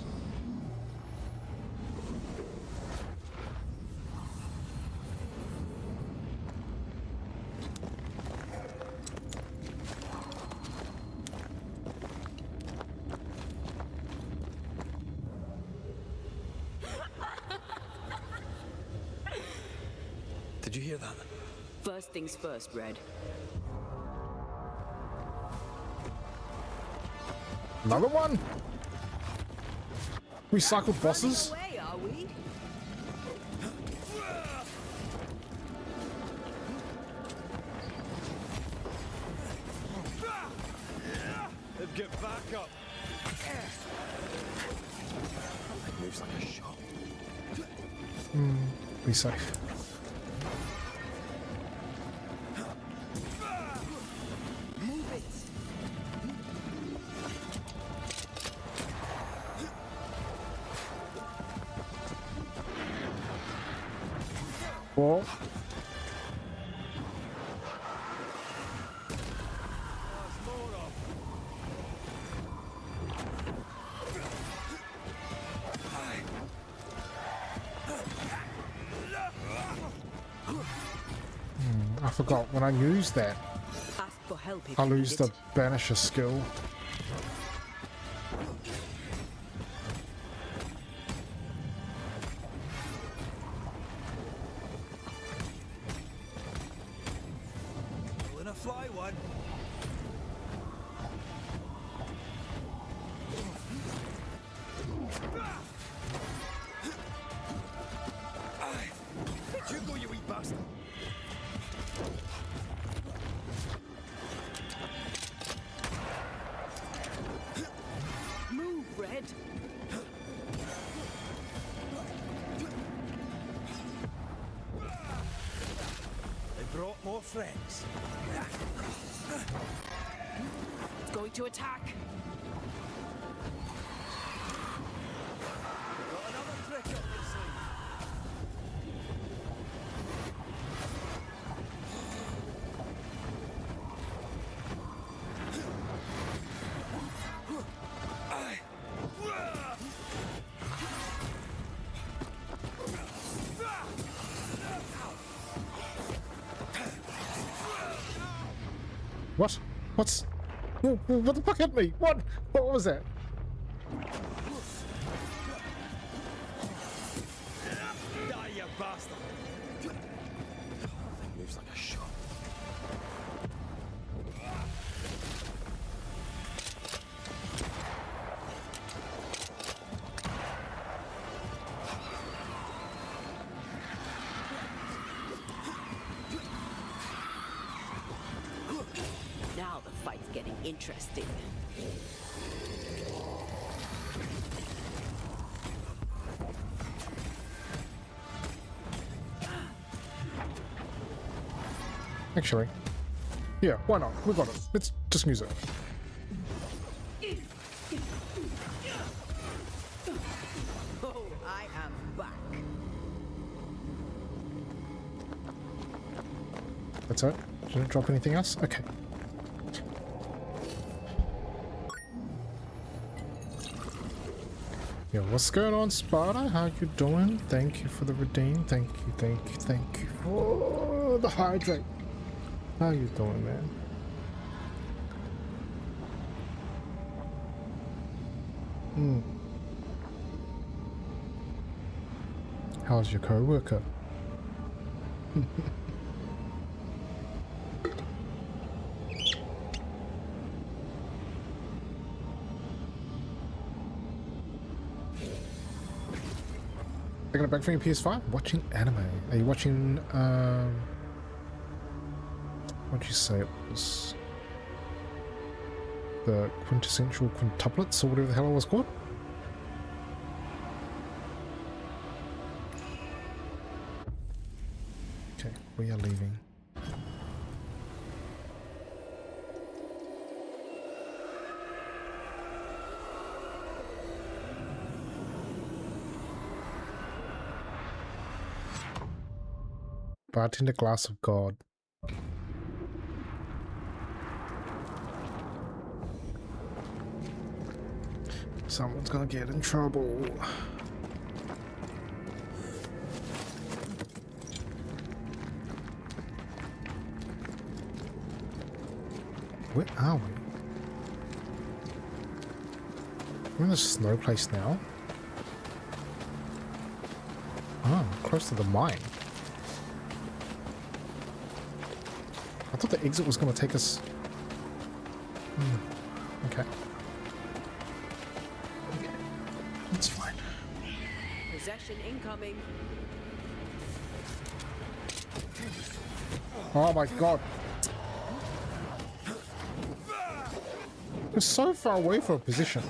[SPEAKER 3] Did you hear that?
[SPEAKER 2] First things first, Red.
[SPEAKER 1] Another one? Recycled bosses?
[SPEAKER 2] Away, are we?
[SPEAKER 3] Get back up. It moves like a shot.
[SPEAKER 1] Be safe.
[SPEAKER 2] Move it.
[SPEAKER 1] Whoa. I forgot when I use that,
[SPEAKER 2] Ask for help if
[SPEAKER 1] I
[SPEAKER 2] you
[SPEAKER 1] lose
[SPEAKER 2] need
[SPEAKER 1] the
[SPEAKER 2] it.
[SPEAKER 1] banisher skill.
[SPEAKER 3] Pulling a fly one. You go, you wee bastard.
[SPEAKER 2] Move, Red.
[SPEAKER 3] They brought more friends.
[SPEAKER 2] It's going to attack.
[SPEAKER 3] Got another trick up their sleeve.
[SPEAKER 1] What? What's... What the fuck hit me? What? What was that?
[SPEAKER 3] Die, you bastard. Thing moves like a shot.
[SPEAKER 2] Now the fight's getting interesting.
[SPEAKER 1] Actually, yeah, why not? We got it. Let's just use it.
[SPEAKER 2] Oh, I am back.
[SPEAKER 1] That's it. Didn't drop anything else? Okay. Yeah, what's going on, Sparta? How you doing? Thank you for the redeem. Thank you, thank you, thank you for the hydrate. How you doing, man? How's your co-worker? Taking it back from your PS5? Watching anime. Are you watching, what'd you say it was? The quintessential quintuplets, or whatever the hell it was called? Okay, we are leaving. Bartender glass of God. Someone's gonna get in trouble. Where are we? We're in the snow place now. Oh, close to the mine. I thought the exit was going to take us... Okay. Okay. That's fine.
[SPEAKER 2] Possession incoming.
[SPEAKER 1] Oh my god. We're so far away from a position.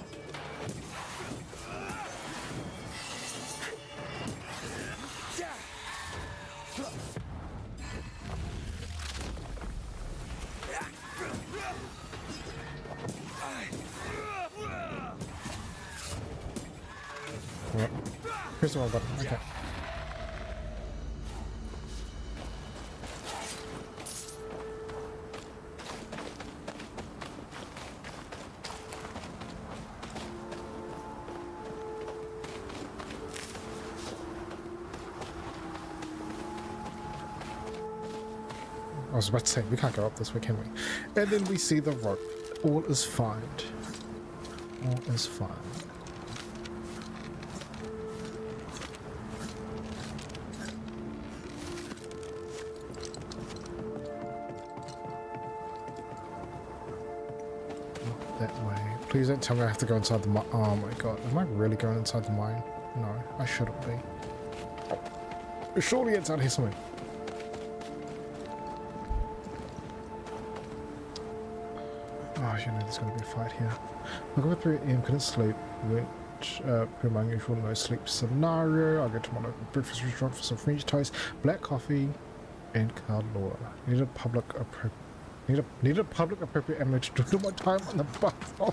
[SPEAKER 1] Yep. Here's the one button. Okay. I was about to say, we can't go up this way, can we? And then we see the rope. All is fine. All is fine. That way. Please don't tell me I have to go inside the mine. Oh my god. Am I really going inside the mine? No, I shouldn't be. Surely it's out here somewhere. Oh, you know there's going to be a fight here. Look over 3 AM, couldn't sleep, which, per my usual no sleep scenario. I'll go to my local breakfast restaurant for some French toast, black coffee, and Carloa. Needed public appropriate anime to do my time on the bus. Oh.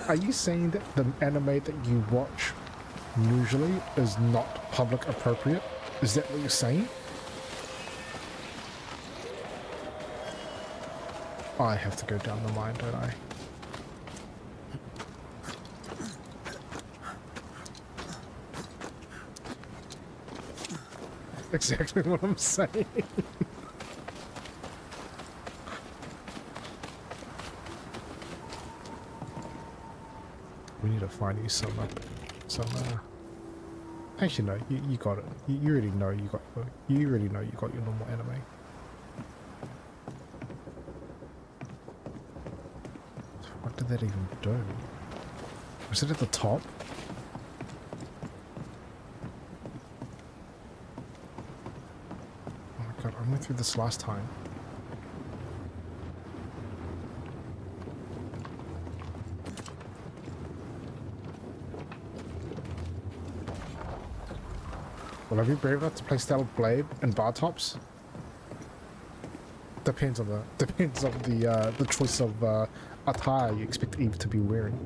[SPEAKER 1] Are you saying that the anime that you watch usually is not public appropriate? Is that what you're saying? I have to go down the mine, don't I? Exactly what I'm saying. We need to find you some actually no, you got it. You already know you got your normal anime. What did that even do? Was it at the top? Oh my god, I went through this last time. Will I be brave enough to play Stella Blade and bar tops? Depends on the choice of attire you expect Eve to be wearing.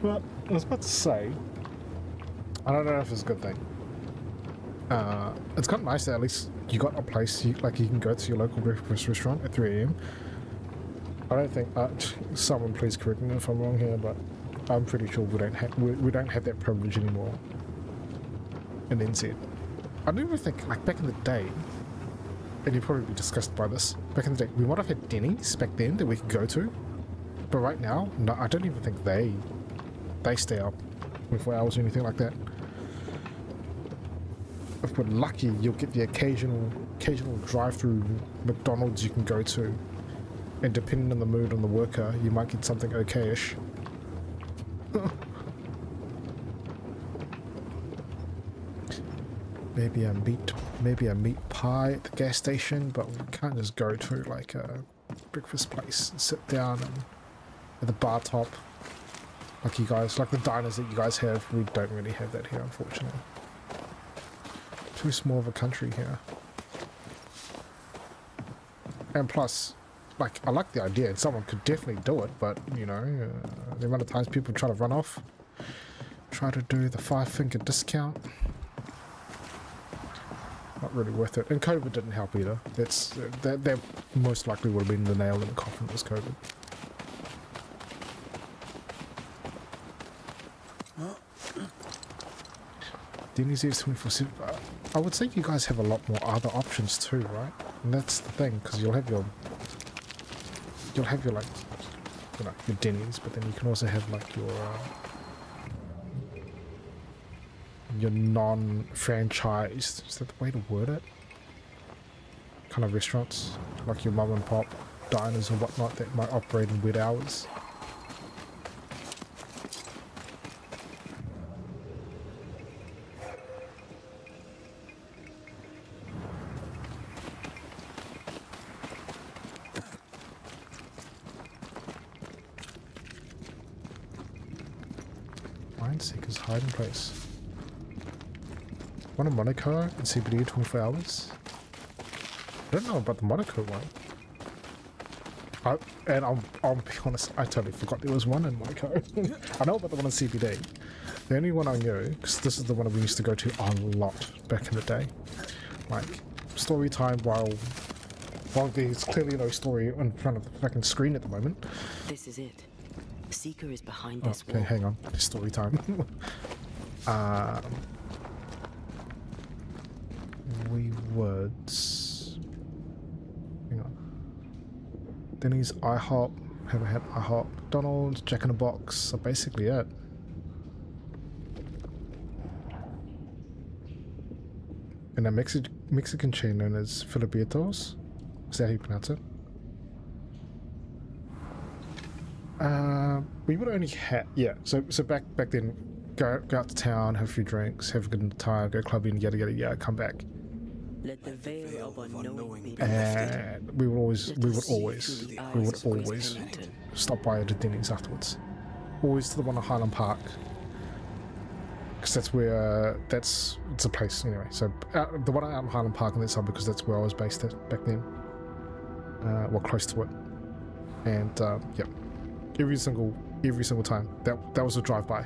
[SPEAKER 1] But I was about to say, I don't know if it's a good thing. It's kind of nice that at least you got a place you can go to your local breakfast restaurant at 3 AM. I don't think someone please correct me if I'm wrong here, but I'm pretty sure we don't have that privilege anymore in NZ. I don't even think, like, back in the day, and you'd probably be disgusted by this, back in the day we might have had Denny's back then that we could go to, but right now, no, I don't even think they stay up 24 hours or anything like that. If we're lucky, you'll get the occasional drive-through McDonald's you can go to. And depending on the mood on the worker, you might get something okay-ish. Maybe a meat pie at the gas station, but we can't just go to like a breakfast place and sit down and at the bar top like the diners that you guys have. We don't really have that here, unfortunately. Too small of a country here. And plus, like, I like the idea, and someone could definitely do it, but, you know, the amount of times people try to run off, try to do the 5-finger discount. not really worth it. And COVID didn't help either. That most likely would have been the nail in the coffin, was COVID. Denny's is 24/7. I would say you guys have a lot more other options too, right? And that's the thing, because you'll have your like, you know, your Denny's, but then you can also have like your non-franchised, is that the way to word it? Kind of restaurants, like your mum and pop diners and whatnot that might operate in weird hours. Seeker's hiding place. One in Monaco and CBD 24 hours. I don't know about the Monaco one. I'll be honest, I totally forgot there was one in Monaco. I know about the one in CBD. The only one I knew, because this is the one we used to go to a lot back in the day. Like, story time while there's clearly no story in front of the fucking screen at the moment.
[SPEAKER 2] This is it. Seeker is behind this
[SPEAKER 1] Okay,
[SPEAKER 2] wall.
[SPEAKER 1] hang on. Story time. We would... Hang on. Denny's, IHOP. Haven't had IHOP. McDonald's, Jack in the Box. Are basically it. And a Mexican chain known as Filipitos. Is that how you pronounce it? We would only have, yeah, so back then, go out to town, have a few drinks, have a good time, go clubbing, yada yada yada, come back.
[SPEAKER 2] Let the veil of unknowing be lifted.
[SPEAKER 1] And we would always
[SPEAKER 2] Pennington.
[SPEAKER 1] stop by at the Denny's afterwards. Always to the one at Highland Park. Because that's where, it's a place anyway. So the one out in Highland Park on that side, because that's where I was based at back then. Well, close to it. And, yep. Every single time. That was a drive-by.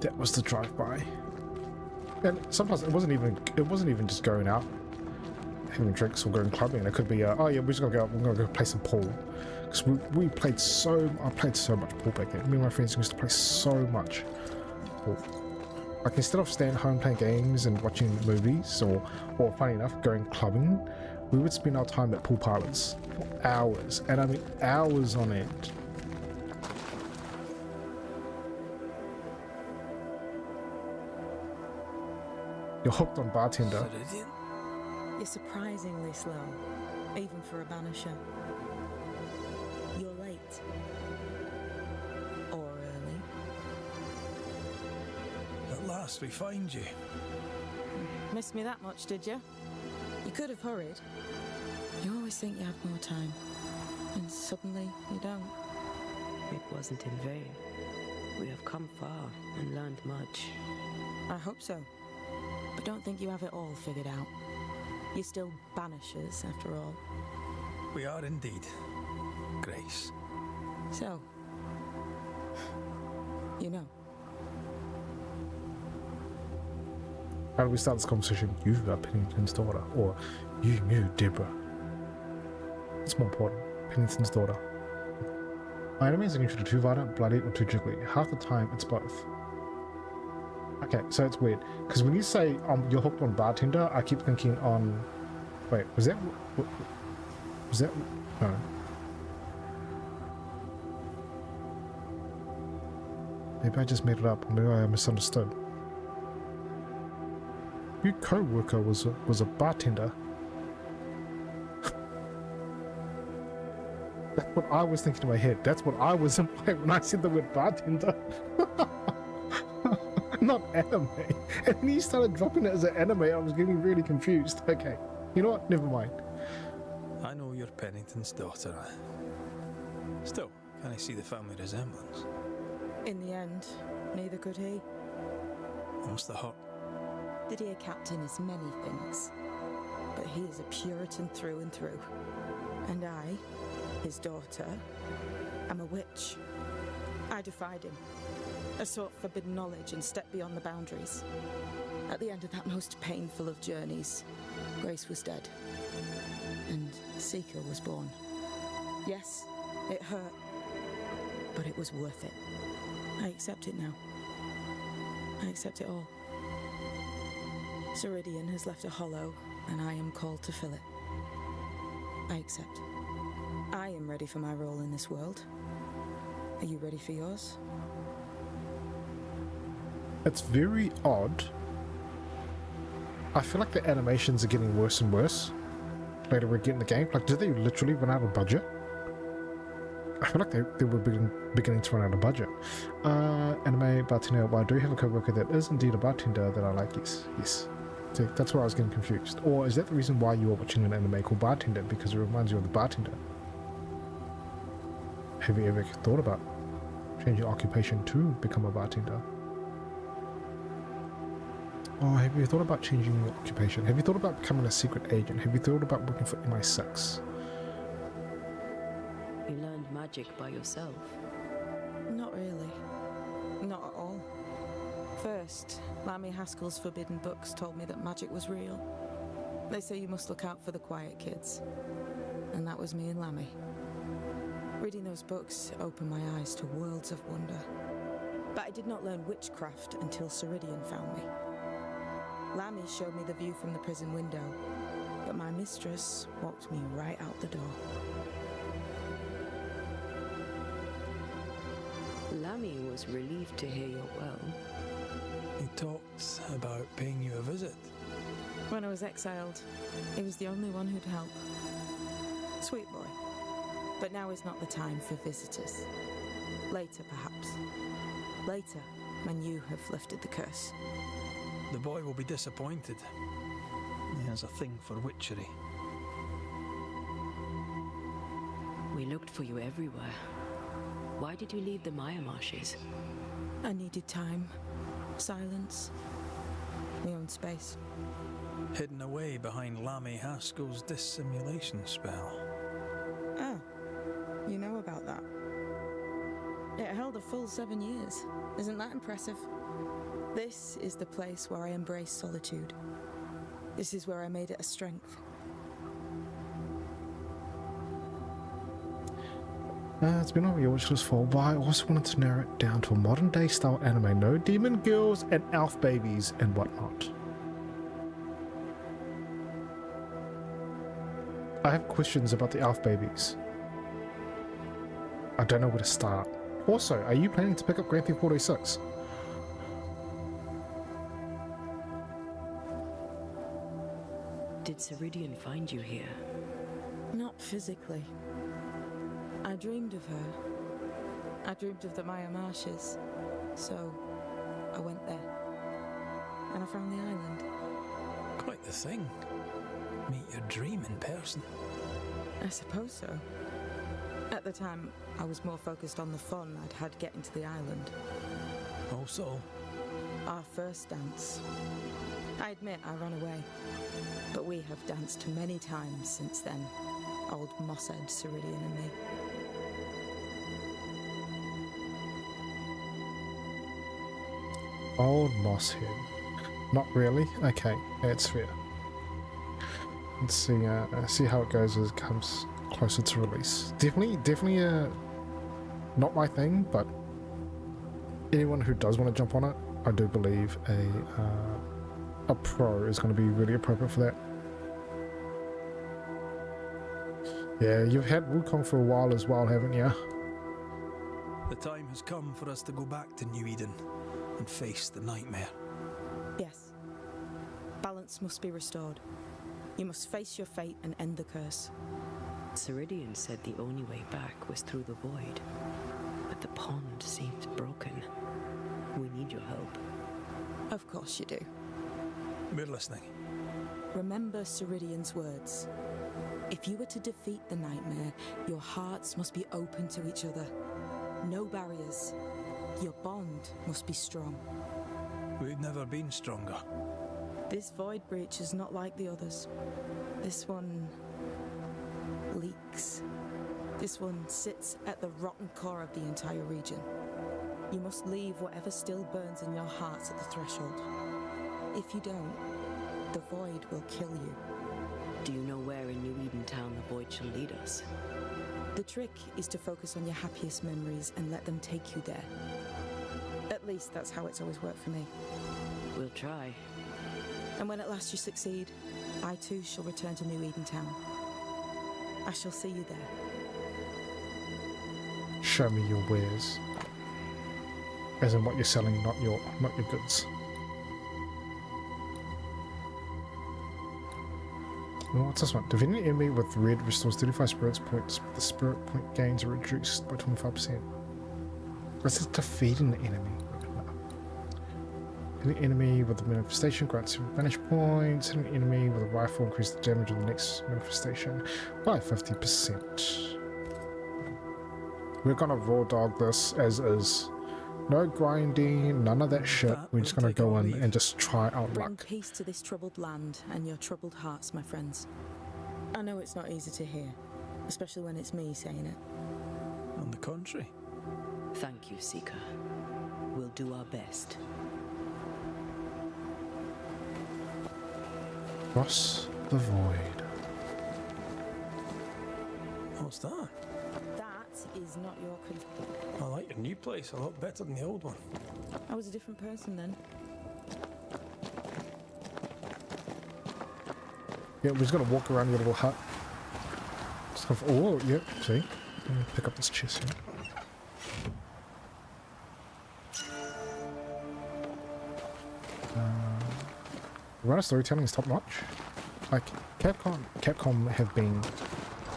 [SPEAKER 1] That was the drive-by. And sometimes it wasn't even just going out, having drinks or going clubbing. It could be, oh yeah, we're just gonna go play some pool. Because I played so much pool back then. Me and my friends used to play so much pool. Like, instead of staying home playing games and watching movies, or funny enough, going clubbing, we would spend our time at pool parlors for hours, and I mean hours on end. You're hooked on bartender.
[SPEAKER 7] You're surprisingly slow, even for a banisher. You're late. Or early.
[SPEAKER 3] At last we find you.
[SPEAKER 7] Missed me that much, did you? You could have hurried. You always think you have more time, and suddenly you don't.
[SPEAKER 2] It wasn't in vain. We have come far and learned much.
[SPEAKER 7] I hope so. But don't think you have it all figured out. You're still banishers, after all.
[SPEAKER 3] We are indeed, Grace.
[SPEAKER 7] So, you know.
[SPEAKER 1] How do we start this conversation? You are Pennington's daughter, or you knew Deborah. It's more important. Pennington's daughter. My enemies are usually too violent, bloody, or too jiggly. Half the time, it's both. Okay, so it's weird. Because when you say you're hooked on bartender, I keep thinking on... Wait, was that... Was that... No. Maybe I just made it up. Maybe I misunderstood. Your co-worker was a bartender. That's what I was thinking in my head. That's what I was implying when I said the word bartender. Not anime. And then you started dropping it as an anime. I was getting really confused. Okay. You know what? Never mind.
[SPEAKER 3] I know you're Pennington's daughter. Still, can I see the family resemblance?
[SPEAKER 7] In the end, neither could he.
[SPEAKER 3] What's the hurt?
[SPEAKER 7] The dear captain is many things, but he is a Puritan through and through. And I, his daughter, am a witch. I defied him. I sought forbidden knowledge and stepped beyond the boundaries. At the end of that most painful of journeys, Grace was dead. And Seeker was born. Yes, it hurt. But it was worth it. I accept it now. I accept it all. Ceridian has left a hollow, and I am called to fill it. I accept. I am ready for my role in this world. Are you ready for yours?
[SPEAKER 1] It's very odd. I feel like the animations are getting worse and worse later we get in the game. Like, did they literally run out of budget? I feel like they were beginning to run out of budget. Anime bartender, well, I do have a co-worker that is indeed a bartender that I like. Yes. See, that's where I was getting confused. Or is that the reason why you are watching an anime called Bartender? Because it reminds you of the bartender. Have you ever thought about changing your occupation to become a bartender? Or have you thought about changing your occupation? Have you thought about becoming a secret agent? Have you thought about working for MI6?
[SPEAKER 2] You learned magic by yourself.
[SPEAKER 7] Not really. Not at all. First, Lammy Haskell's forbidden books told me that magic was real. They say you must look out for the quiet kids. And that was me and Lammy. Reading those books opened my eyes to worlds of wonder. But I did not learn witchcraft until Ceridian found me. Lammy showed me the view from the prison window, but my mistress walked me right out the door.
[SPEAKER 2] Lammy was relieved to hear you're well.
[SPEAKER 3] He talked about paying you a visit.
[SPEAKER 7] When I was exiled, he was the only one who'd help. Sweet boy. But now is not the time for visitors. Later, perhaps. Later, when you have lifted the curse.
[SPEAKER 3] The boy will be disappointed. He has a thing for witchery.
[SPEAKER 2] We looked for you everywhere. Why did you leave the Maya Marshes?
[SPEAKER 7] I needed time, silence, my own space.
[SPEAKER 3] Hidden away behind Lammy Haskell's dissimulation spell.
[SPEAKER 7] Oh, you know about that? It held a full 7 years. Isn't that impressive? This is the place where I embrace solitude. This is where I made it a strength.
[SPEAKER 1] It's been on your wish list for a while. I also wanted to narrow it down to a modern day style anime. No demon girls and elf babies and whatnot. I have questions about the elf babies. I don't know where to start. Also, are you planning to pick up Grand Theft Auto 6?
[SPEAKER 2] Did Ceridian find you here?
[SPEAKER 7] Not physically. I dreamed of her. I dreamed of the Maya Marshes. So, I went there. And I found the island.
[SPEAKER 3] Quite the thing. Meet your dream in person.
[SPEAKER 7] I suppose so. At the time, I was more focused on the fun I'd had getting to the island.
[SPEAKER 3] Also,
[SPEAKER 7] Our first dance. I admit I ran away. But we have danced many times since then. Old Mosshead, Ceridian and me.
[SPEAKER 1] Old Mosshead. Not really? Okay, it's fair. Let's see how it goes as it comes closer to release. Definitely not my thing, but anyone who does want to jump on it, I do believe a pro is going to be really appropriate for that. Yeah, you've had Wukong for a while as well, haven't you?
[SPEAKER 3] the time has come for us to go back to New Eden and face the nightmare.
[SPEAKER 7] Yes. Balance must be restored. You must face your fate and end the curse.
[SPEAKER 2] Ceridian said the only way back was through the void. But the pond seems broken. We need your help.
[SPEAKER 7] Of course you do.
[SPEAKER 3] We're listening.
[SPEAKER 7] Remember Ceridian's words. If you were to defeat the nightmare, your hearts must be open to each other. No barriers. Your bond must be strong.
[SPEAKER 3] We've never been stronger.
[SPEAKER 7] This void breach is not like the others. This one leaks. This one sits at the rotten core of the entire region. You must leave whatever still burns in your hearts at the threshold. If you don't, the void will kill you.
[SPEAKER 2] Do you know where in New Eden Town the void shall lead us?
[SPEAKER 7] The trick is to focus on your happiest memories and let them take you there. At least that's how it's always worked for me.
[SPEAKER 2] We'll try.
[SPEAKER 7] And when at last you succeed, I too shall return to New Eden Town. I shall see you there.
[SPEAKER 1] Show me your wares. As in what you're selling, not your goods. Well, what's this one? Defeating an enemy with red restores 35 spirit points. The spirit point gains are reduced by 25%. This is defeating the enemy. Hitting an enemy with a manifestation grants 7 vanish points. Hitting an enemy with a rifle increases the damage of the next manifestation by 50%. We're gonna raw dog this as is. No grinding, none of that shit. We're just gonna go in and just try our
[SPEAKER 7] Bring
[SPEAKER 1] luck.
[SPEAKER 7] peace to this troubled land and your troubled hearts, my friends. I know it's not easy to hear, especially when it's me saying it.
[SPEAKER 3] On the contrary.
[SPEAKER 2] Thank you, Seeker. We'll do our best.
[SPEAKER 1] Cross the void.
[SPEAKER 3] What's that?
[SPEAKER 7] That is not your concern.
[SPEAKER 3] I like your new place a lot better than the old one.
[SPEAKER 7] I was a different person then.
[SPEAKER 1] Yeah, we're just gonna walk around your little hut. Just kind of, oh, yeah, see? Let me pick up this chest here. Runner storytelling is top notch. Like, Capcom have been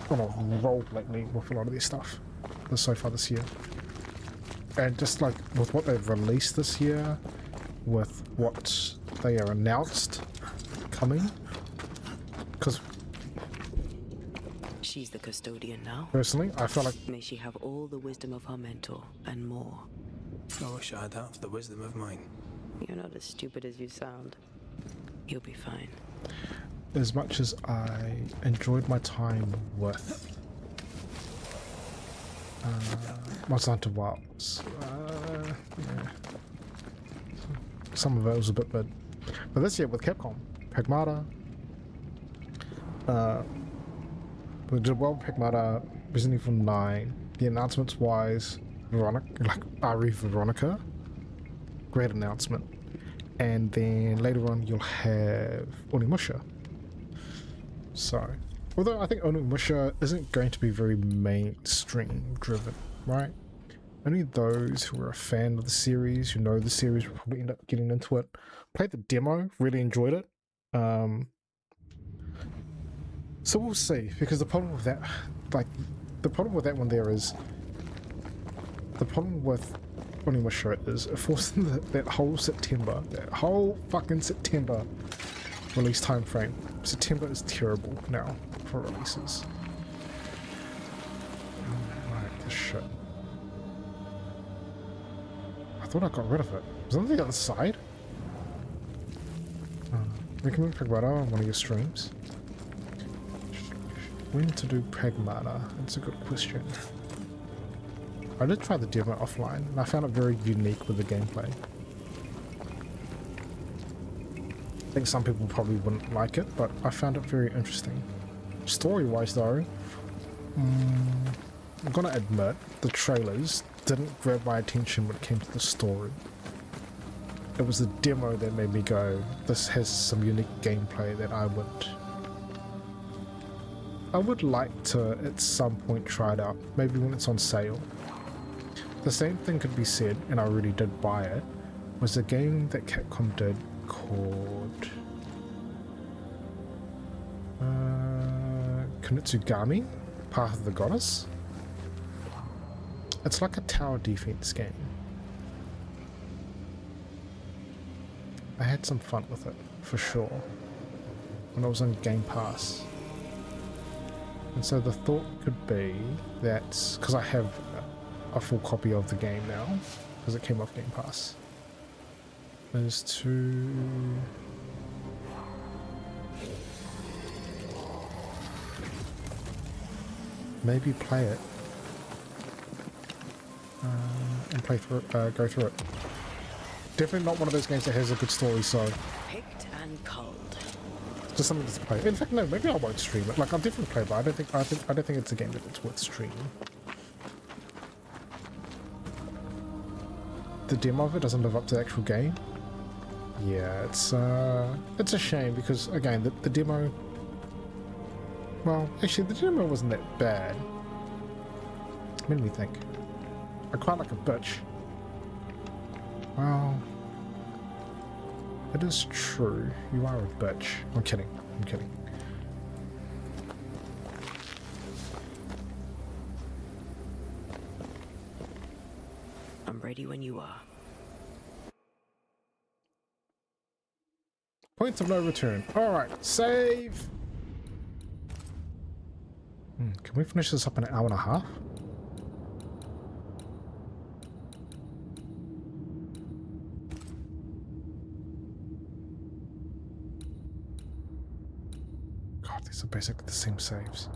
[SPEAKER 1] on a roll lately with a lot of their stuff so far this year. And just like with what they've released this year, with what they are announced coming, because
[SPEAKER 2] She's the custodian now.
[SPEAKER 1] personally, I feel like
[SPEAKER 2] May she have all the wisdom of her mentor and more.
[SPEAKER 3] I wish I had half the wisdom of mine.
[SPEAKER 2] You're not as stupid as you sound. You'll be fine.
[SPEAKER 1] as much as I enjoyed my time with Monster Hunter Wilds, yeah. Some of it was a bit bad. But this year with Capcom, Pragmata, we did well with Pragmata, Resident Evil 9, the announcements wise, Veronica, like Ari Veronica, great announcement. And then later on you'll have Onimusha. So, although I think Onimusha isn't going to be very mainstream driven, right? Only those who are a fan of the series, who know the series, will probably end up getting into it. Played the demo, really enjoyed it. So we'll see, because the problem with that, like, the problem with that one there is, the problem with Onimusha is it forced that whole September, that whole fucking September release time frame. September is terrible now for releases. Right, this shit. I thought I got rid of it. Was there on the other side? Recommend Pragmata on one of your streams. When to do Pragmata? That's a good question. I did try the demo offline, and I found it very unique with the gameplay. I think some people probably wouldn't like it, but I found it very interesting. Story-wise though, I'm gonna admit, the trailers didn't grab my attention when it came to the story. It was the demo that made me go, this has some unique gameplay that I would like to at some point try it out, maybe when it's on sale. The same thing could be said, and I really did buy it, was a game that Capcom did called Kunitsugami, Path of the Goddess. It's like a tower defense game. I had some fun with it, for sure, when I was on Game Pass. And so the thought could be that, because I have a full copy of the game now, because it came off Game Pass, is to maybe play it and play through, go through it. Definitely not one of those games that has a good story, so
[SPEAKER 2] Pick and cold.
[SPEAKER 1] Just something to play. In fact, no, maybe I won't stream it. Like, I'll definitely play, but I don't think it's a game that it's worth streaming. The demo of it doesn't live up to the actual game. Yeah, it's a shame because again, the demo. Well, actually, the demo wasn't that bad. Made me think. I quite like a bitch. Well, it is true. You are a bitch. I'm kidding. I'm kidding.
[SPEAKER 2] I'm ready when you are.
[SPEAKER 1] Point of no return. Alright, save! Can we finish this up in an hour and a half? God, these are basically the same saves.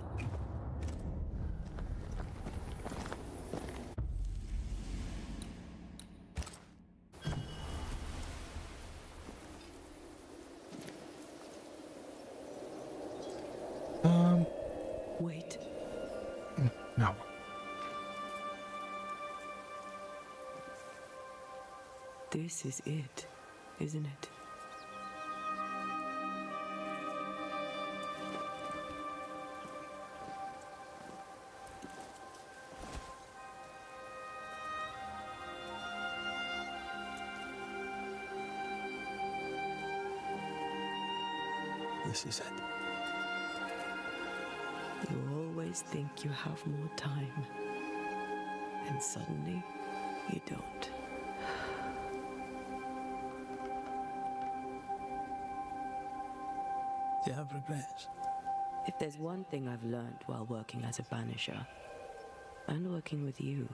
[SPEAKER 2] Wait.
[SPEAKER 1] No.
[SPEAKER 2] This is it, isn't it?
[SPEAKER 3] This is it.
[SPEAKER 2] You always think you have more time, and suddenly you don't.
[SPEAKER 3] Do you have regrets?
[SPEAKER 2] If there's one thing I've learned while working as a banisher, and working with you,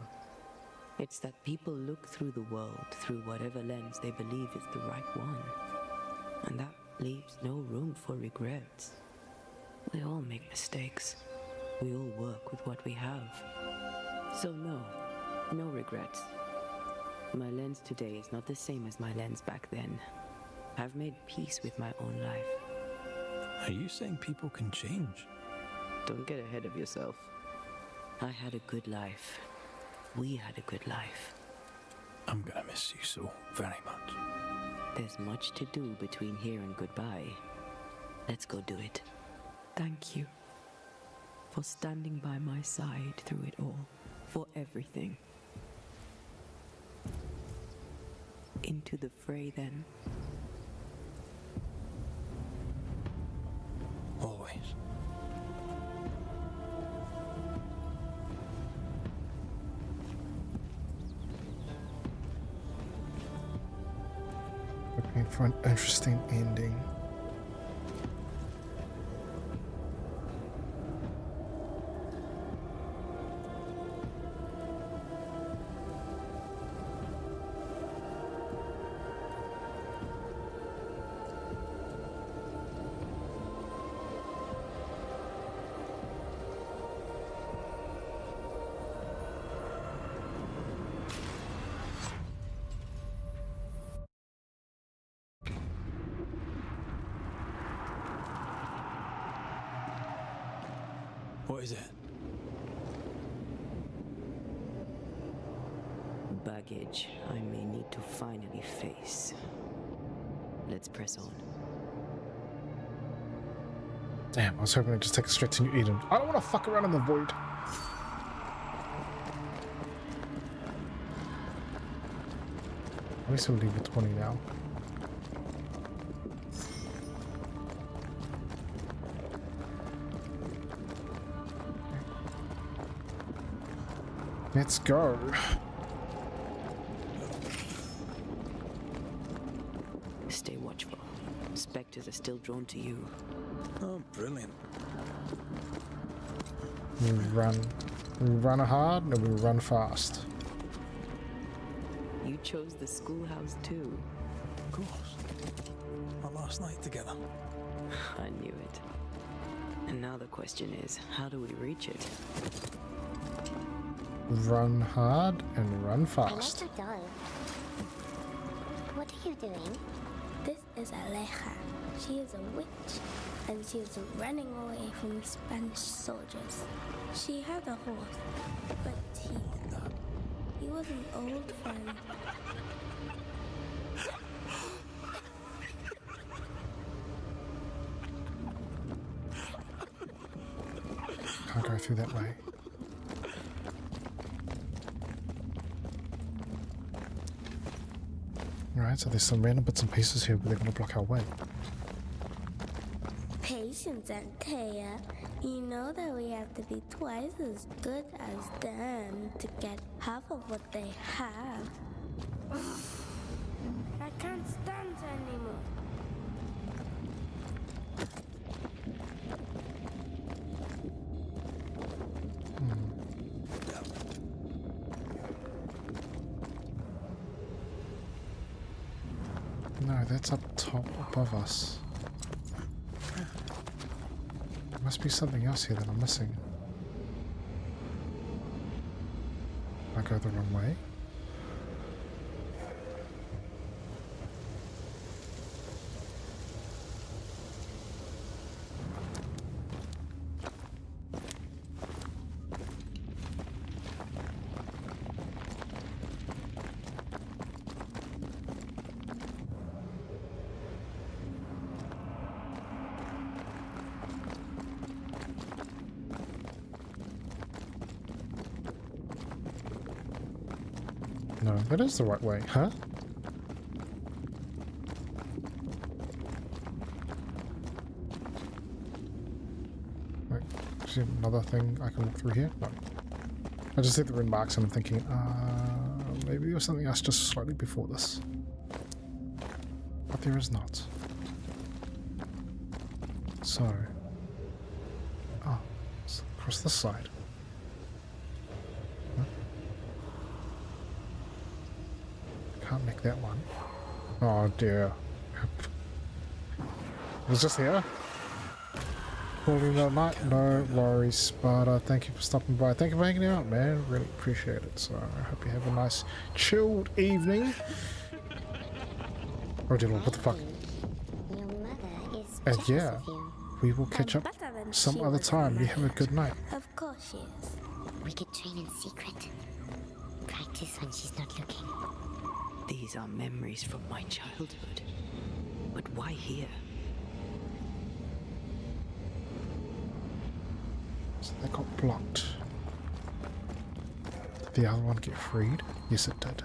[SPEAKER 2] it's that people look through the world through whatever lens they believe is the right one. And that leaves no room for regrets. We all make mistakes. We all work with what we have. So no regrets. My lens today is not the same as my lens back then. I've made peace with my own life.
[SPEAKER 3] Are you saying people can change?
[SPEAKER 2] Don't get ahead of yourself. I had a good life. We had a good life.
[SPEAKER 3] I'm gonna miss you so very much.
[SPEAKER 2] There's much to do between here and goodbye. Let's go do it. Thank you for standing by my side through it all, for everything. Into the fray then.
[SPEAKER 3] Always.
[SPEAKER 1] Looking for an interesting ending.
[SPEAKER 3] What is it?
[SPEAKER 2] Baggage I may need to finally face. Let's press on.
[SPEAKER 1] Damn, I was hoping to just take us straight to New Eden. I don't want to fuck around in the void. At least we'll leave it 20 now. Let's go.
[SPEAKER 2] Stay watchful. Spectres are still drawn to you.
[SPEAKER 3] Oh, brilliant.
[SPEAKER 1] We run hard and we run fast.
[SPEAKER 2] You chose the schoolhouse too.
[SPEAKER 3] Of course. Our last night together.
[SPEAKER 2] I knew it. And now the question is, how do we reach it?
[SPEAKER 1] Run hard and run fast.
[SPEAKER 8] I like your doll. What are you doing?
[SPEAKER 9] This is Aleja.
[SPEAKER 8] She is a witch, and she is running away from the Spanish soldiers. She had a horse, but he was an old friend.
[SPEAKER 1] Can't go through that way. Alright, so there's some random bits and pieces here where they're going to block our way.
[SPEAKER 8] Patience, Antea. You know that we have to be twice as good as them to get half of what they have. I can't stand anymore.
[SPEAKER 1] No, that's up top above us. There must be something else here that I'm missing. I go the wrong way. No, that is the right way, huh? Wait, is there another thing I can walk through here? No. I just hit the red marks and I'm thinking, maybe there was something else just slightly before this. But there is not. So... Oh, it's across this side. Can't make that one. Oh dear. It was just here. Calling that night. No worries, but thank you for stopping by. Thank you for hanging out, man. Really appreciate it. So I hope you have a nice chilled evening. Oh dear Lord, what the fuck?
[SPEAKER 8] Your mother is
[SPEAKER 1] And
[SPEAKER 8] jealous
[SPEAKER 1] yeah,
[SPEAKER 8] of you.
[SPEAKER 1] we will catch
[SPEAKER 8] And
[SPEAKER 1] up
[SPEAKER 8] better than
[SPEAKER 1] some
[SPEAKER 8] she
[SPEAKER 1] other
[SPEAKER 8] was
[SPEAKER 1] time. You have a
[SPEAKER 8] married.
[SPEAKER 1] good night.
[SPEAKER 8] Of course she is.
[SPEAKER 9] We could train in secret. Practice when she's not looking.
[SPEAKER 2] These are memories from my childhood. But why here?
[SPEAKER 1] So they got blocked. Did the other one get freed? Yes, it did.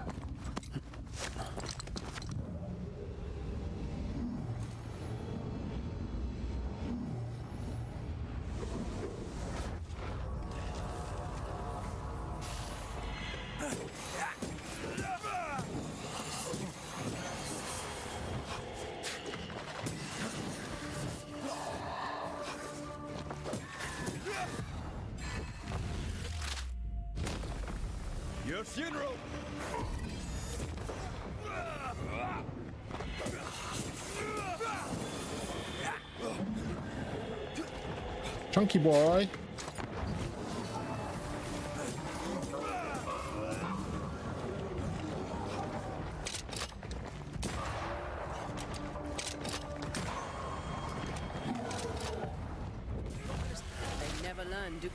[SPEAKER 10] Your funeral!
[SPEAKER 1] Chunky boy.
[SPEAKER 2] They never learn, do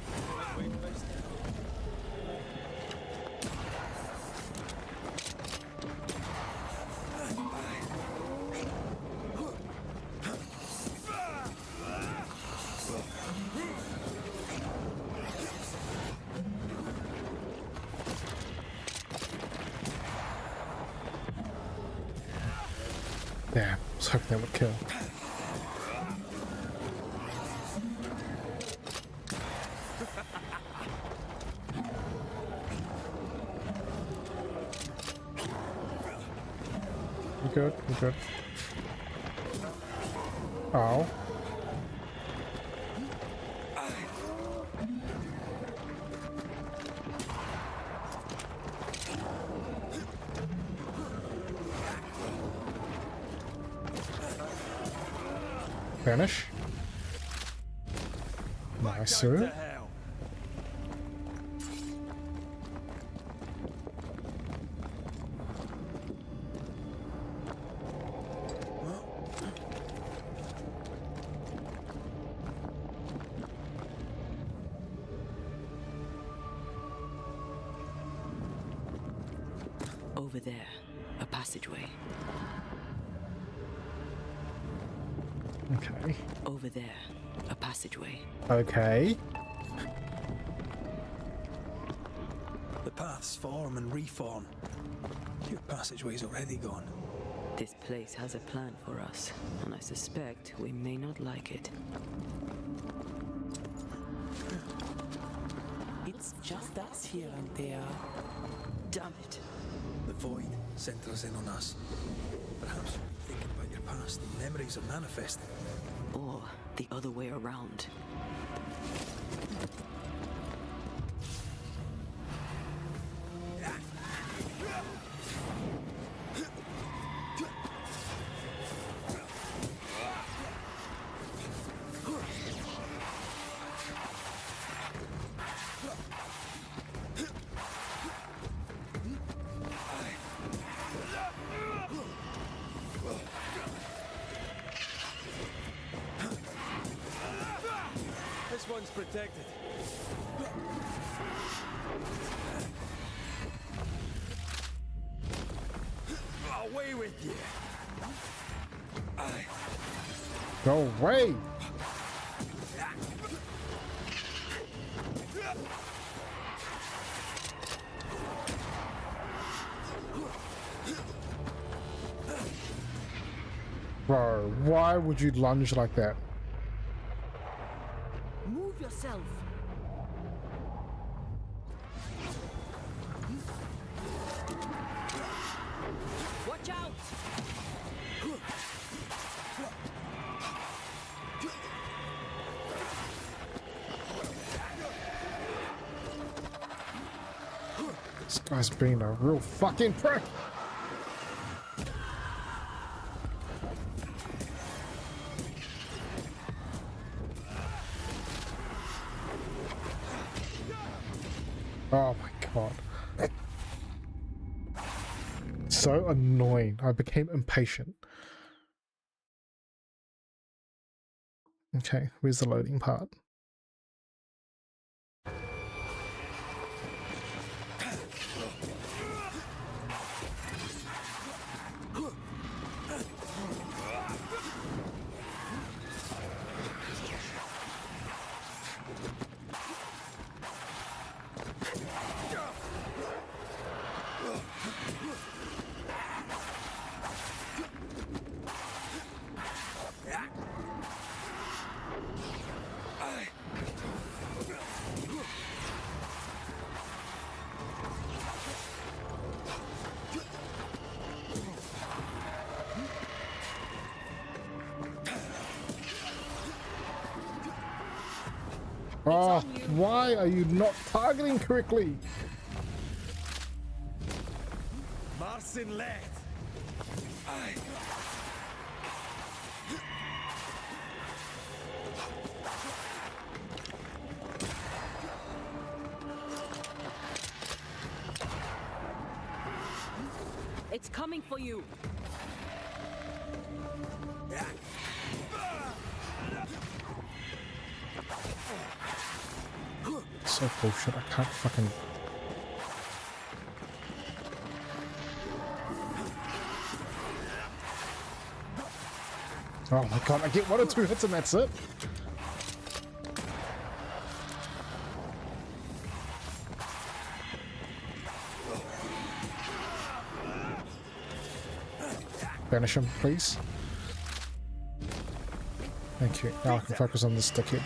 [SPEAKER 1] Yeah, I was hoping that would kill. You good? You good? Ow. Vanish. Nice, sir.
[SPEAKER 2] Over there, a passageway.
[SPEAKER 1] Okay.
[SPEAKER 2] Over there, a passageway.
[SPEAKER 1] Okay.
[SPEAKER 3] The paths form and reform. Your passageway's already gone.
[SPEAKER 2] This place has a plan for us, and I suspect we may not like it.
[SPEAKER 10] It's just us here and there.
[SPEAKER 2] Damn it.
[SPEAKER 3] The void centers in on us. Perhaps you're thinking about your past and memories are manifesting.
[SPEAKER 2] Or the other way around.
[SPEAKER 3] This one's protected. Away with you.
[SPEAKER 1] Go away. Bro, why would you lunge like that?
[SPEAKER 2] Move yourself. Watch out!
[SPEAKER 1] This guy's being a real fucking prick. Oh my god. So annoying. I became impatient. Okay, where's the loading part? Oh, why are you not targeting correctly?
[SPEAKER 3] Marcin led.
[SPEAKER 2] It's coming for you.
[SPEAKER 1] So bullshit, I can't fucking... Oh my god, I get 1 or 2 hits and that's it. Banish him, please. Thank you. Now I can focus on this dickhead.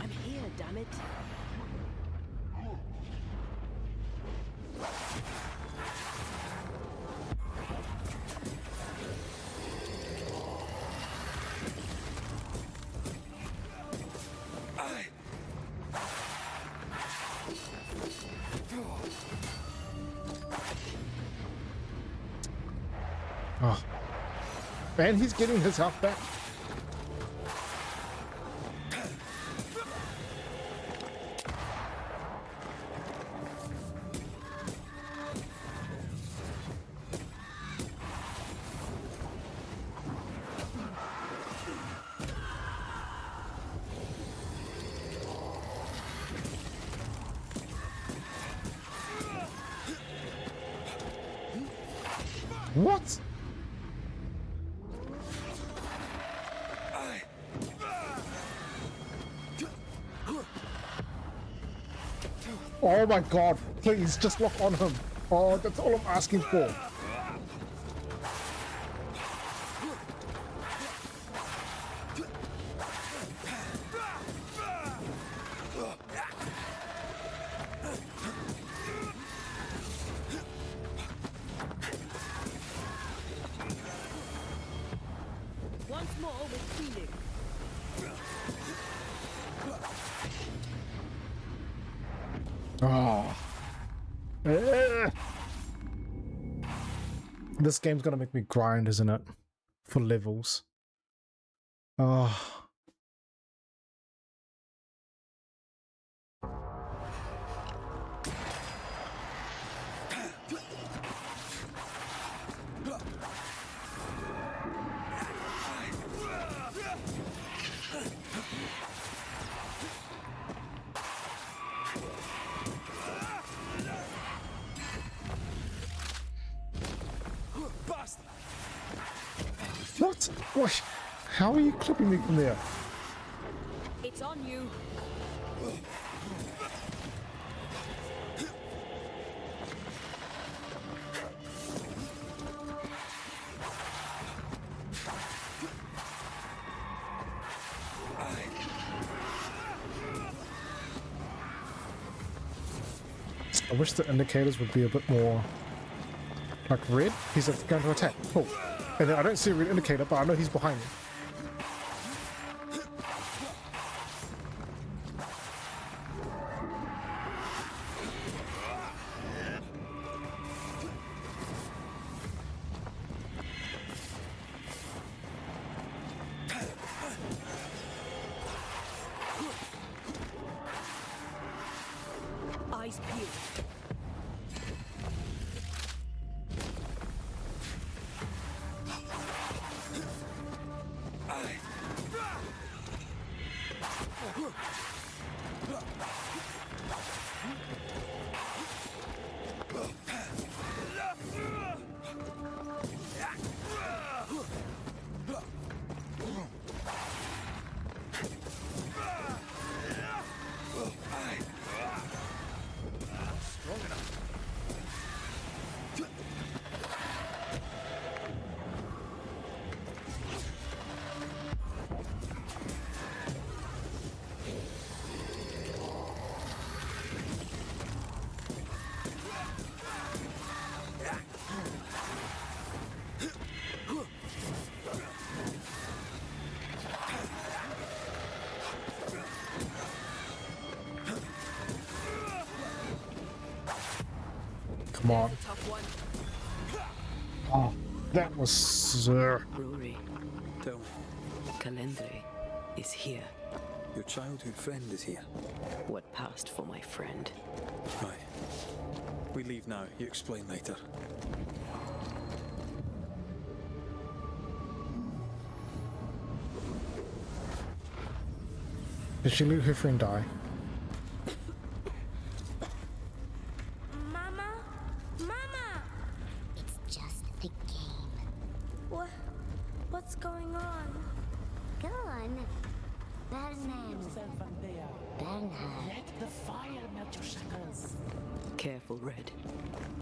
[SPEAKER 2] I'm here, damn it.
[SPEAKER 1] Oh. And he's getting his health back. What? Oh my god, please just lock on him. Oh, that's all I'm asking for.
[SPEAKER 2] Once more with feeling.
[SPEAKER 1] Oh. This game's gonna make me grind, isn't it? For levels. Oh. What? What? How are you clipping me from there?
[SPEAKER 2] It's on you.
[SPEAKER 1] I wish the indicators would be a bit more like red. He's going to attack. Cool. And then I don't see a red indicator, but I know he's behind me.
[SPEAKER 2] Eyes peeled.
[SPEAKER 1] Come on. Oh, that was...
[SPEAKER 2] Rory,
[SPEAKER 3] Tell me,
[SPEAKER 2] Calendre is here.
[SPEAKER 3] your childhood friend is here.
[SPEAKER 2] What passed for my friend?
[SPEAKER 3] Right. We leave now. You explain later.
[SPEAKER 1] Did she let her friend die?
[SPEAKER 8] Mama? Mama!
[SPEAKER 9] It's just a game.
[SPEAKER 8] What's going on?
[SPEAKER 9] Go on. Bernard. Bernard.
[SPEAKER 10] Let the fire melt your shackles.
[SPEAKER 2] Careful, Red.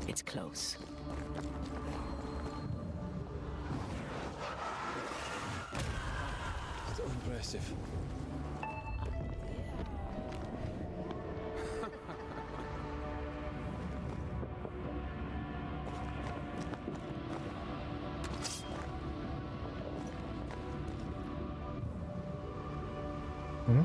[SPEAKER 2] It's close.
[SPEAKER 3] So impressive.
[SPEAKER 1] Hmm?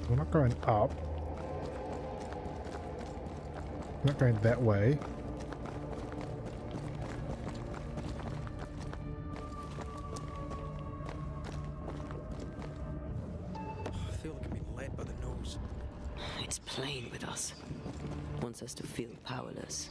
[SPEAKER 1] We're not going up. We're not going that way.
[SPEAKER 3] I feel like I'm being led by the nose.
[SPEAKER 2] It's playing with us. Wants us to feel powerless.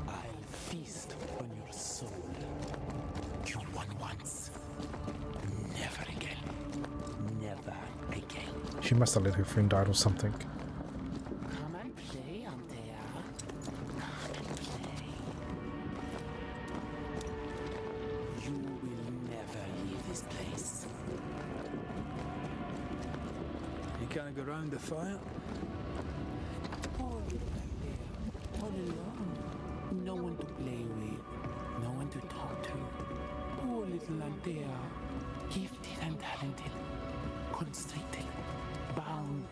[SPEAKER 10] I'll feast on your soul. You won once. Never again. Never again.
[SPEAKER 1] She must have let her friend die or something.
[SPEAKER 10] Come and play, Antea. Come and play. You will never leave this place.
[SPEAKER 3] You can't go round the fire?
[SPEAKER 10] Poor little Antea. All alone. No one to play with. No one to talk to. Poor little Antea. Gifted and talented. Constricted. Bound.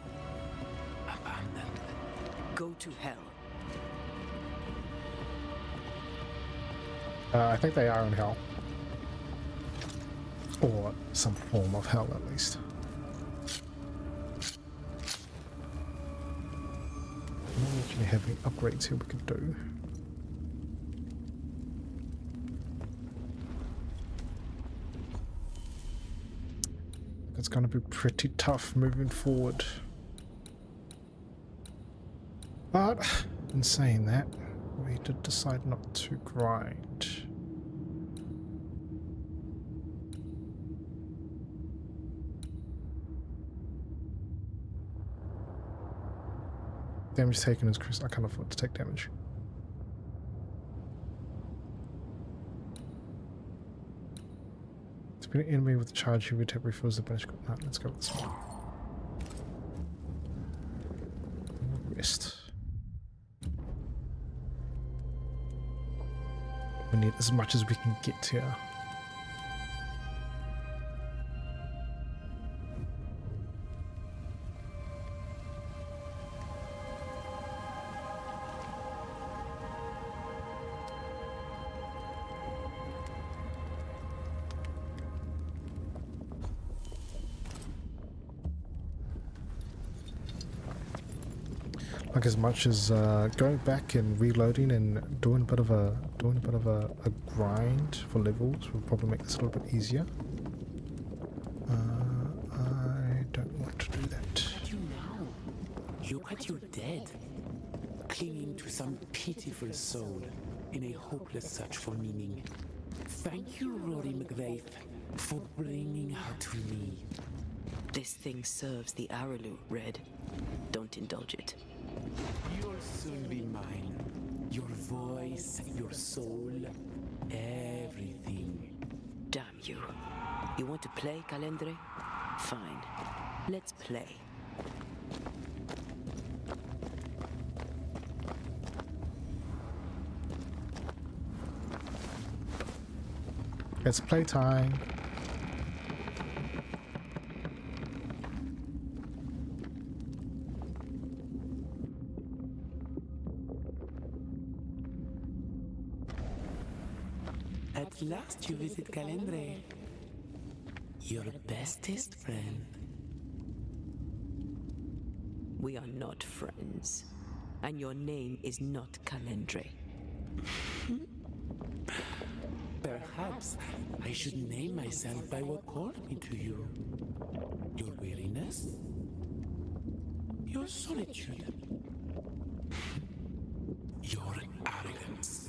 [SPEAKER 10] Abandoned.
[SPEAKER 2] Go to hell.
[SPEAKER 1] I think they are in hell. Or some form of hell, at least. I don't actually have any upgrades here we could do. It's going to be pretty tough moving forward. But, in saying that, we did decide not to grind. Damage taken is Chris. I can't afford to take damage. To be an enemy with a charge, you would tap refills the bench. No, let's go with this one. Rest. We need as much as we can get here. Like as much as going back and reloading and doing a bit of a grind for levels will probably make this a little bit easier. I don't want to do that.
[SPEAKER 10] Look at you now. Look at you dead. Clinging to some pitiful soul in a hopeless search for meaning. Thank you, Rory McGrath, for bringing her to me.
[SPEAKER 2] This thing serves the Aralu, Red. Don't indulge it.
[SPEAKER 10] You'll soon be mine. Your voice, your soul, everything.
[SPEAKER 2] Damn you. You want to play, Calendre? Fine. Let's play.
[SPEAKER 1] It's playtime.
[SPEAKER 10] At last you visit Calendre. Your bestest friend.
[SPEAKER 2] We are not friends. And your name is not Calendre.
[SPEAKER 10] Perhaps I should name myself by what called me to you. Your weariness? Your solitude? Your arrogance?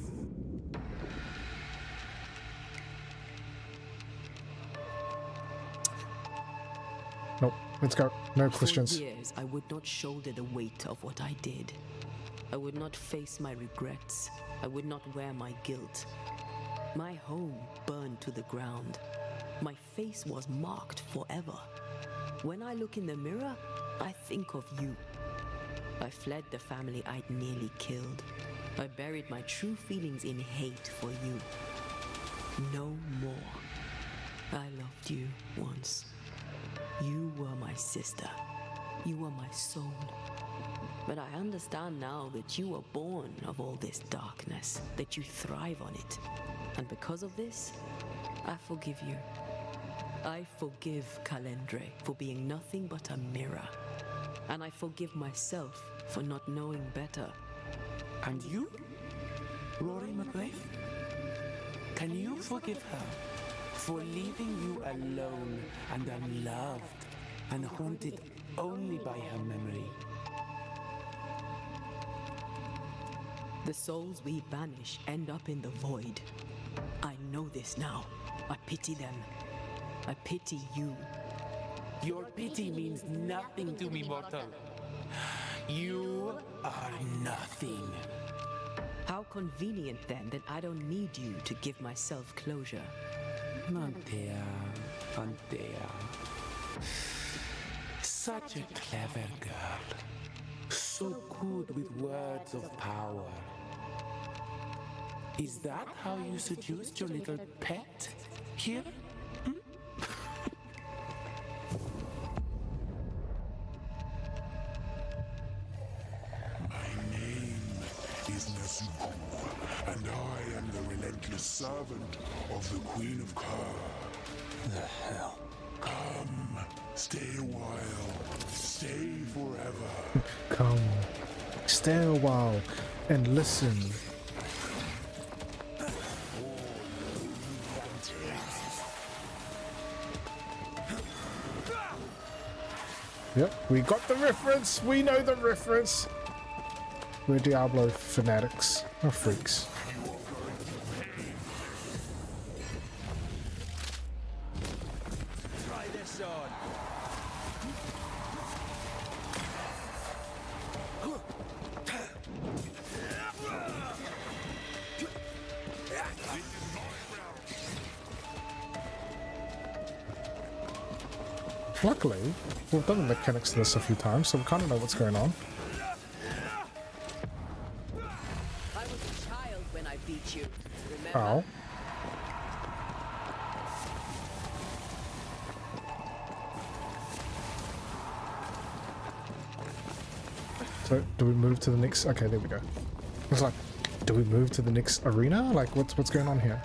[SPEAKER 1] Nope. Let's go. No questions.
[SPEAKER 2] For years, I would not shoulder the weight of what I did. I would not face my regrets. I would not wear my guilt. My home burned to the ground. My face was marked forever. When I look in the mirror, I think of you. I fled the family I'd nearly killed. I buried my true feelings in hate for you. No more. I loved you once. You were my sister. You were my soul. But I understand now that you were born of all this darkness, that you thrive on it. And because of this, I forgive you. I forgive Calendre for being nothing but a mirror. And I forgive myself for not knowing better.
[SPEAKER 10] And you? Rory McGrath? Can you forgive her for leaving you alone and unloved and haunted only by her memory?
[SPEAKER 2] The souls we banish end up in the void. I know this now. I pity them. I pity you.
[SPEAKER 10] Your pity means nothing to me, mortal. You are nothing.
[SPEAKER 2] How convenient then that I don't need you to give myself closure.
[SPEAKER 10] Antea. Such a clever girl. So good with words of power. Is that how you seduced your little pet here?
[SPEAKER 11] And I am the relentless servant of the Queen of Kerr.
[SPEAKER 3] The hell?
[SPEAKER 11] Come, stay a while, stay forever.
[SPEAKER 1] Come, stay a while and listen. Yep, we got the reference. We know the reference. We're Diablo fanatics, or freaks.
[SPEAKER 3] Try this on.
[SPEAKER 1] Luckily, we've done the mechanics to this a few times, so we kind of know what's going on.
[SPEAKER 2] I was a child when I beat you, remember?
[SPEAKER 1] Ow. So, do we move to the next... Okay, there we go. It's like, do we move to the next arena? Like, what's going on here?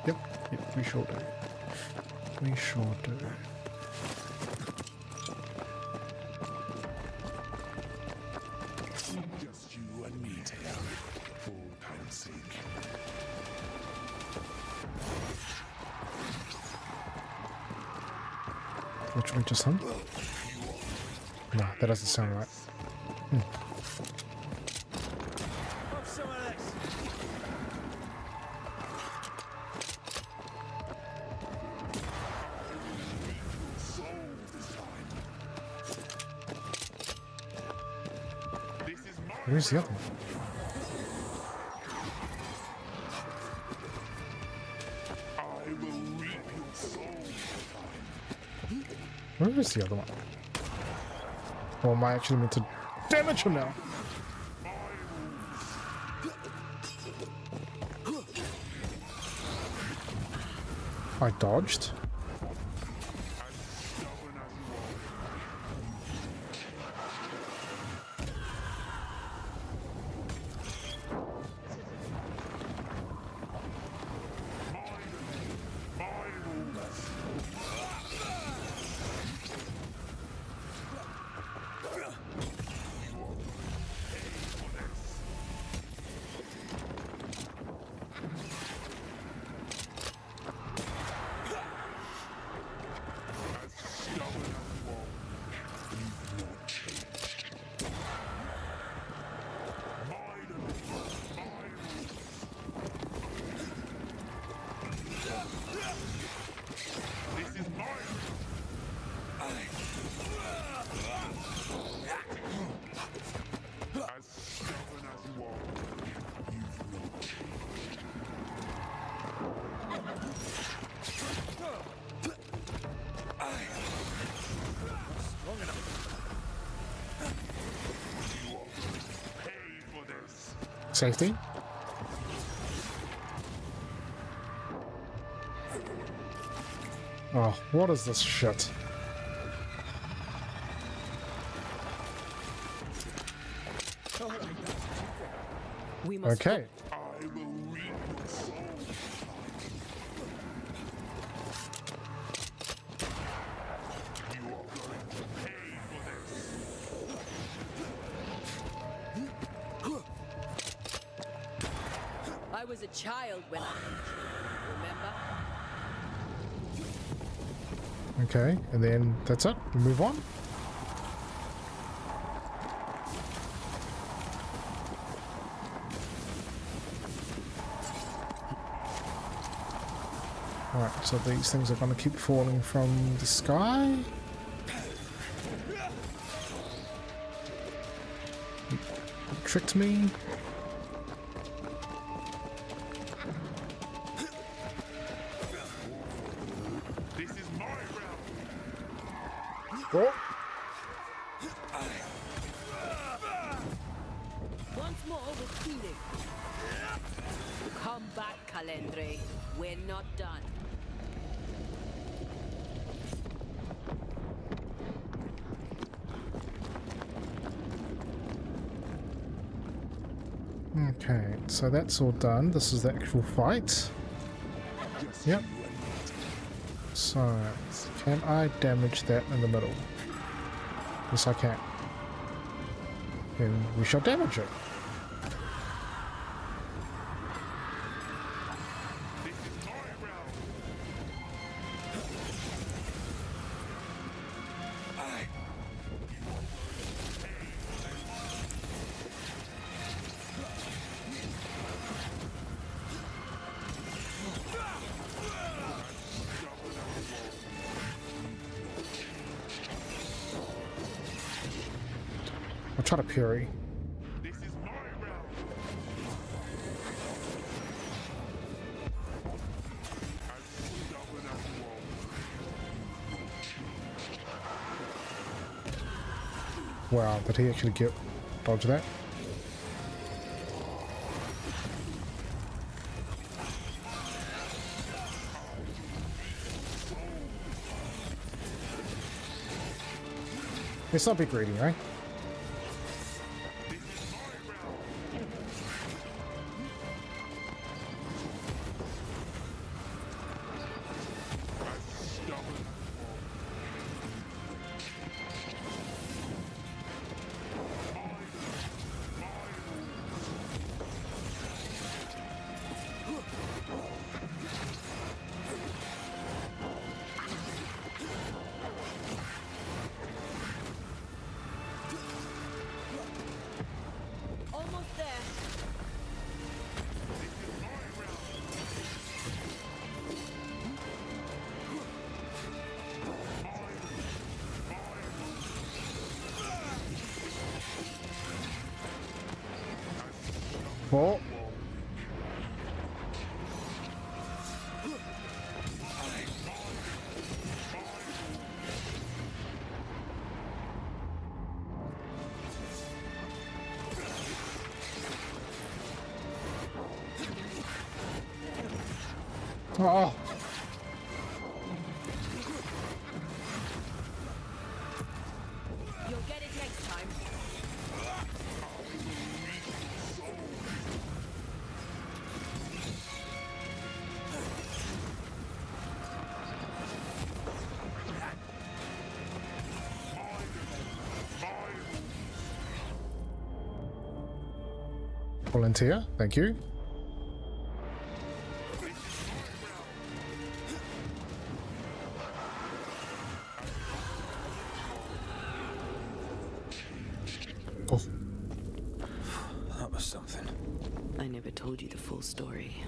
[SPEAKER 1] Yep, we sure do. We sure do.
[SPEAKER 11] Just you and me, Taylor, for time's sake.
[SPEAKER 1] Which one just him? No, that doesn't sound right.
[SPEAKER 3] Have some of this.
[SPEAKER 1] Where's the other one?
[SPEAKER 11] I will reap your soul.
[SPEAKER 1] Where is the other one? Or am I actually meant to damage him now? I dodged. Safety. Oh, what is this shit?
[SPEAKER 2] We must
[SPEAKER 1] Okay.
[SPEAKER 11] I will reap your soul. You are going to pay for this.
[SPEAKER 2] I was a child when I remember?
[SPEAKER 1] Okay, and then that's it. We move on. Alright, so these things are going to keep falling from the sky. You tricked me.
[SPEAKER 11] This is my realm.
[SPEAKER 1] Oh.
[SPEAKER 2] Once more with healing. Come back, Calendre. We're not done.
[SPEAKER 1] Okay, so that's all done. This is the actual fight. Yep. So, can I damage that in the middle? Yes, I can. Then we shall damage it.
[SPEAKER 11] This is my realm.
[SPEAKER 1] I'll try to parry.
[SPEAKER 11] This is my realm. As stubborn as you are.
[SPEAKER 1] Wow, did he actually get dodge that? Let's not be greedy, right?
[SPEAKER 2] Almost there.
[SPEAKER 1] Oh. Oh.
[SPEAKER 2] You'll get it next time.
[SPEAKER 1] Volunteer, thank you. Oh,
[SPEAKER 3] That was something.
[SPEAKER 2] I never told you the full story.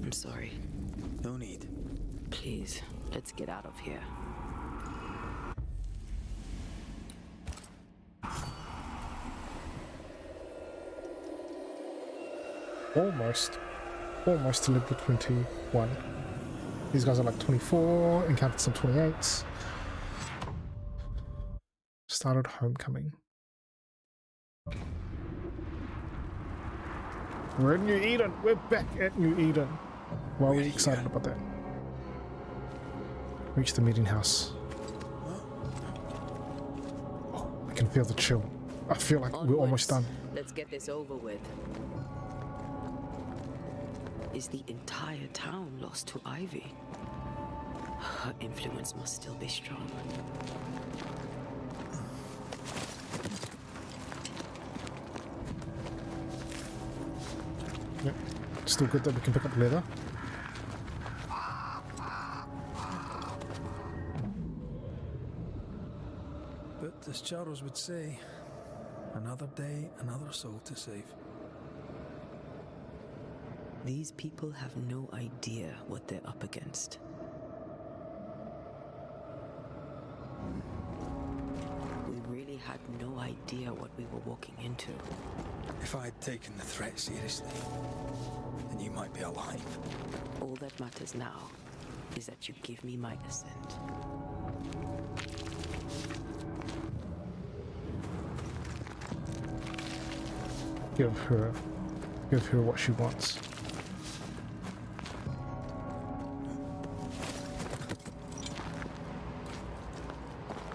[SPEAKER 2] I'm sorry.
[SPEAKER 3] No need.
[SPEAKER 2] Please, let's get out of here.
[SPEAKER 1] almost to level 21. These guys are like 24, encountered some 28s. Started homecoming. We're in New Eden. We're back at New Eden. Why are we excited about that? Reach the meeting house. Oh, I can feel the chill. I feel like we're almost done.
[SPEAKER 2] Let's get this over with. Is the entire town lost to Ivy? Her influence must still be strong.
[SPEAKER 1] Yep. Still good that we can pick up leather.
[SPEAKER 3] But as Charles would say, another day, another soul to save.
[SPEAKER 2] These people have no idea what they're up against. We really had no idea what we were walking into.
[SPEAKER 3] If I had taken the threat seriously, then you might be alive.
[SPEAKER 2] All that matters now is that you give me my assent.
[SPEAKER 1] Give her what she wants.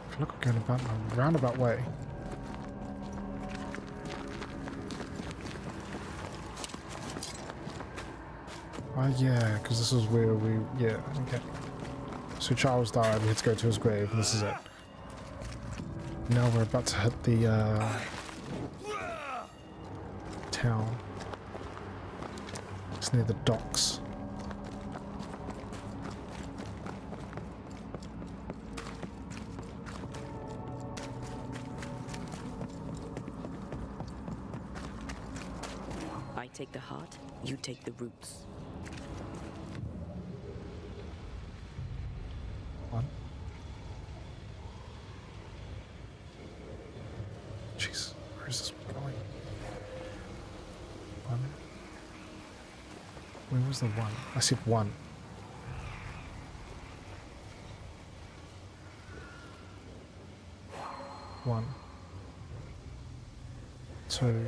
[SPEAKER 1] I feel like we're going about in a roundabout way. Oh yeah, because this is where we... yeah, okay. So Charles died, we had to go to his grave, and this is it. Now we're about to hit the town. It's near the docks.
[SPEAKER 2] I take the heart, you take the roots.
[SPEAKER 1] One. Jeez, where is this going? One. Where was the one? I said one. One. Two.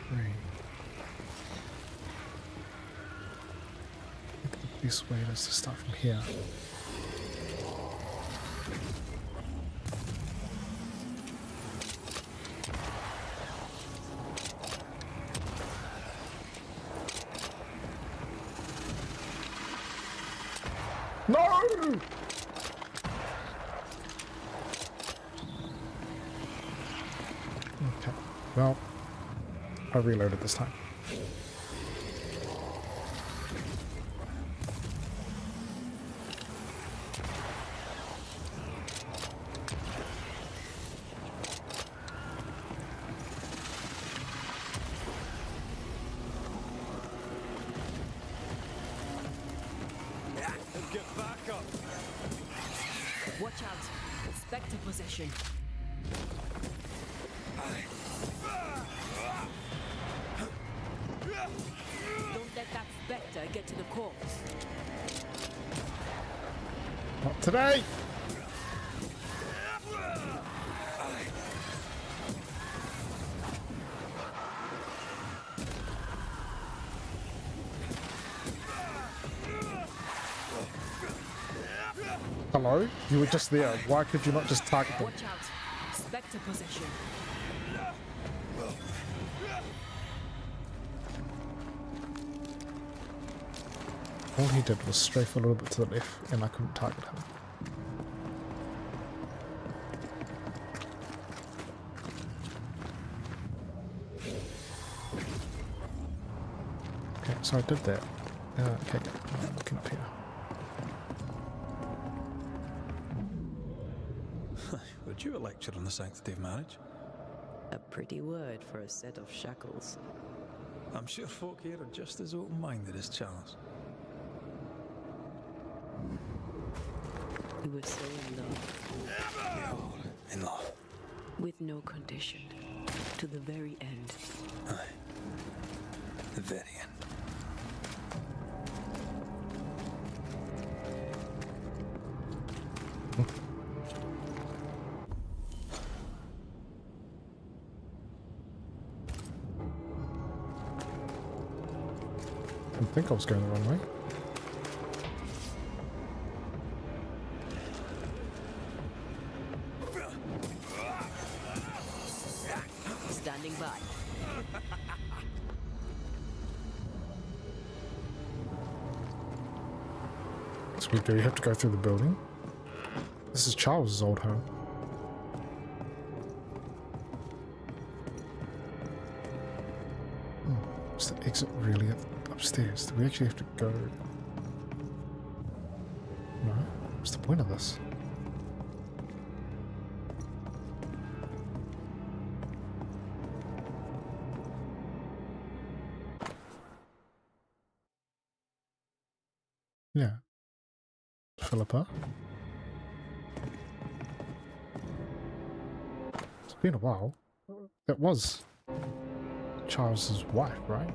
[SPEAKER 1] Three. I think the best way is to start from here. No! Okay, well, I reloaded this time.
[SPEAKER 5] Get back up!
[SPEAKER 2] Watch out! Spectre possession. Don't let that spectre get to the corpse.
[SPEAKER 1] Not today! Hello? You were just there. Why could you not just target them?
[SPEAKER 2] Watch out! Spectre possession.
[SPEAKER 1] All he did was strafe a little bit to the left, and I couldn't target him. Okay, so I did that. Okay, I'm looking up here.
[SPEAKER 3] Would you a lecture on the sanctity of marriage?
[SPEAKER 2] A pretty word for a set of shackles.
[SPEAKER 3] I'm sure folk here are just as open-minded as Charles.
[SPEAKER 2] We were so in love.
[SPEAKER 3] We're all in love.
[SPEAKER 2] With no condition. To the very end.
[SPEAKER 3] Aye. The very end.
[SPEAKER 1] I think I was going the wrong way. Do you have to go through the building? This is Charles's old home. Is the exit really upstairs? Do we actually have to go? No? What's the point of this? Yeah. Philippa? It's been a while. That was Charles's wife, right?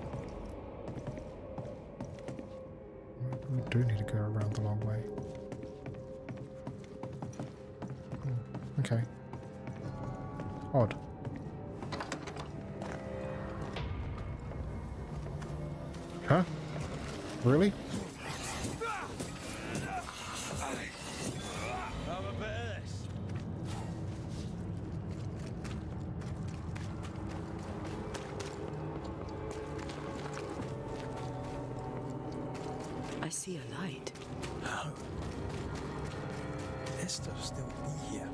[SPEAKER 1] We do need to go around the long way. Okay. Odd. Huh? Really?
[SPEAKER 2] I see a light.
[SPEAKER 3] How? Esther still be here?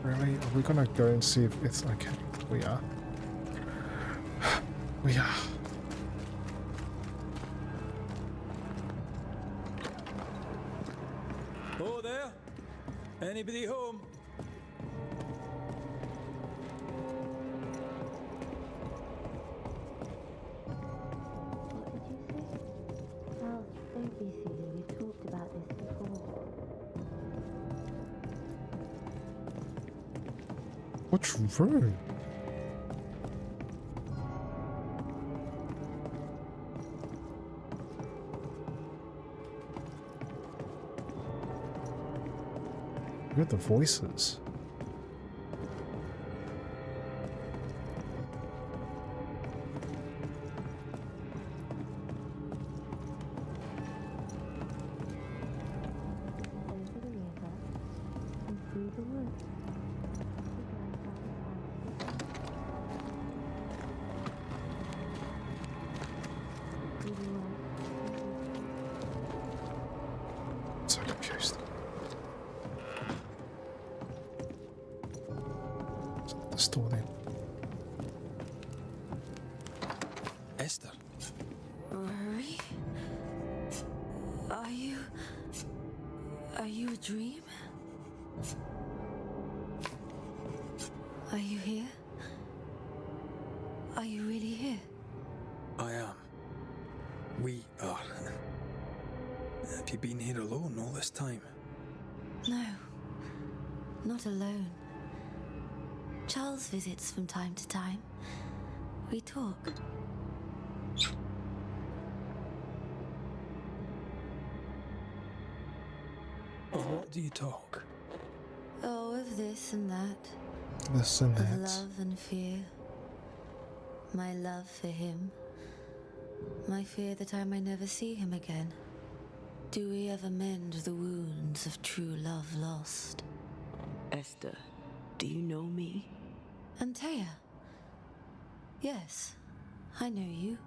[SPEAKER 1] Really? Are we gonna go and see if it's okay? We are. We are.
[SPEAKER 3] Oh, there? Anybody home?
[SPEAKER 9] Don't be silly. We've talked about this before.
[SPEAKER 1] What's wrong? Look at the voices.
[SPEAKER 9] Over the river and through the woods.
[SPEAKER 1] So confused. The store then.
[SPEAKER 3] Esther?
[SPEAKER 2] Rory? Are you a dream? Are you here? Are you really here?
[SPEAKER 3] I am. We are. Have you been here alone all this time?
[SPEAKER 2] No, not alone. Charles visits from time to time. We talk.
[SPEAKER 3] Of what do you talk?
[SPEAKER 2] Oh, of this and that.
[SPEAKER 1] This and
[SPEAKER 2] Of
[SPEAKER 1] that.
[SPEAKER 2] love and fear. My love for him. My fear that I may never see him again. Do we ever mend the wounds of true love lost? Esther, do you know me? Antea. Yes, I know you.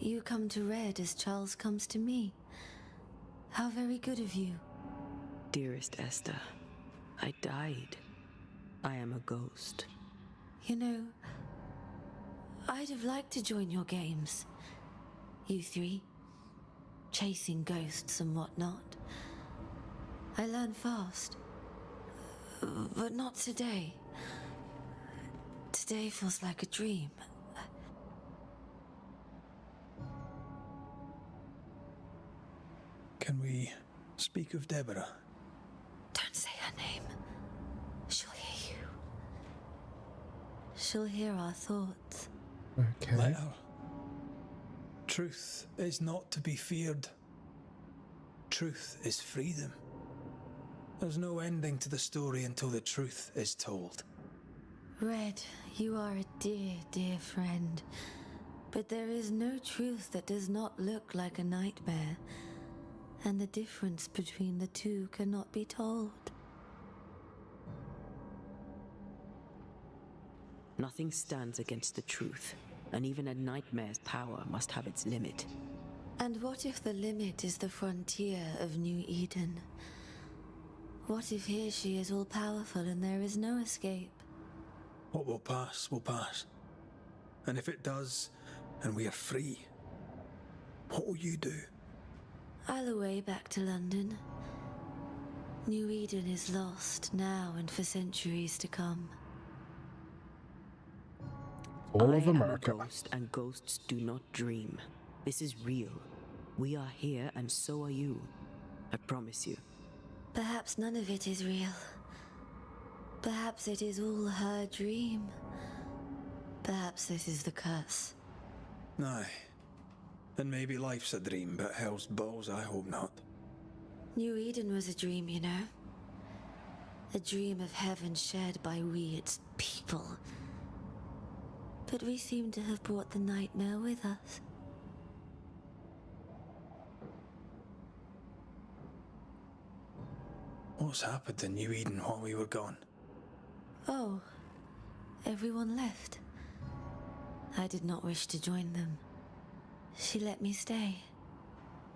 [SPEAKER 2] You come to Red as Charles comes to me. How very good of you. Dearest Esther, I died. I am a ghost. You know, I'd have liked to join your games. You three, chasing ghosts and whatnot. I learn fast. But not today. Today feels like a dream.
[SPEAKER 3] Can we speak of Deborah?
[SPEAKER 2] Don't say her name. She'll hear you. She'll hear our thoughts.
[SPEAKER 1] Okay.
[SPEAKER 3] Let her. Truth is not to be feared. Truth is freedom. There's no ending to the story until the truth is told.
[SPEAKER 2] Red, you are a dear, dear friend. But there is no truth that does not look like a nightmare. And the difference between the two cannot be told. Nothing stands against the truth, and even a nightmare's power must have its limit.
[SPEAKER 12] And what if the limit is the frontier of New Eden? What if here she is all powerful and there is no escape?
[SPEAKER 3] What will pass will pass. And if it does, and we are free, what will you do?
[SPEAKER 12] I'll away back to London. New Eden is lost now and for centuries to come.
[SPEAKER 1] All
[SPEAKER 2] I
[SPEAKER 1] of
[SPEAKER 2] am
[SPEAKER 1] America.
[SPEAKER 2] a ghost, and ghosts do not dream. This is real. We are here, and so are you. I promise you.
[SPEAKER 12] Perhaps none of it is real. Perhaps it is all her dream. Perhaps this is the curse.
[SPEAKER 3] Aye. And maybe life's a dream, but hell's balls, I hope not.
[SPEAKER 12] New Eden was a dream, you know. A dream of heaven shared by we, its people. But we seem to have brought the nightmare with us.
[SPEAKER 3] What's happened to New Eden while we were gone?
[SPEAKER 12] Oh, everyone left. I did not wish to join them. She let me stay.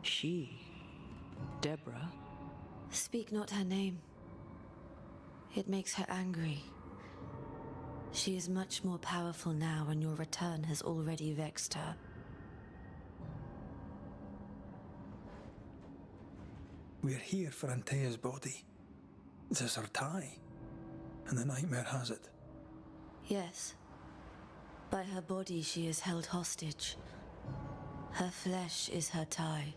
[SPEAKER 2] She? Deborah?
[SPEAKER 12] Speak not her name. It makes her angry. She is much more powerful now, and your return has already vexed her.
[SPEAKER 3] We're here for Antea's body. This is her tie. And the nightmare has it.
[SPEAKER 12] Yes. By her body she is held hostage. Her flesh is her tie.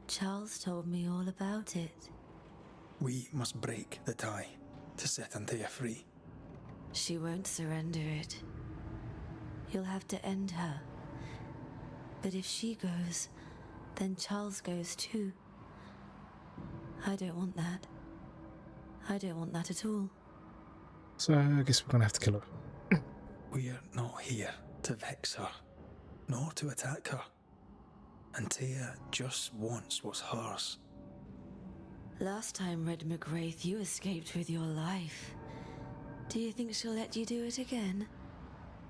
[SPEAKER 12] Charles told me all about it.
[SPEAKER 3] We must break the tie to set Antea free.
[SPEAKER 12] She won't surrender it. You'll have to end her. But if she goes, then Charles goes too. I don't want that. I don't want that at all.
[SPEAKER 1] So I guess we're gonna have to kill her.
[SPEAKER 3] We're not here to vex her, nor to attack her. Antea just wants what's hers.
[SPEAKER 12] Last time, Red McGrath, you escaped with your life. Do you think she'll let you do it again?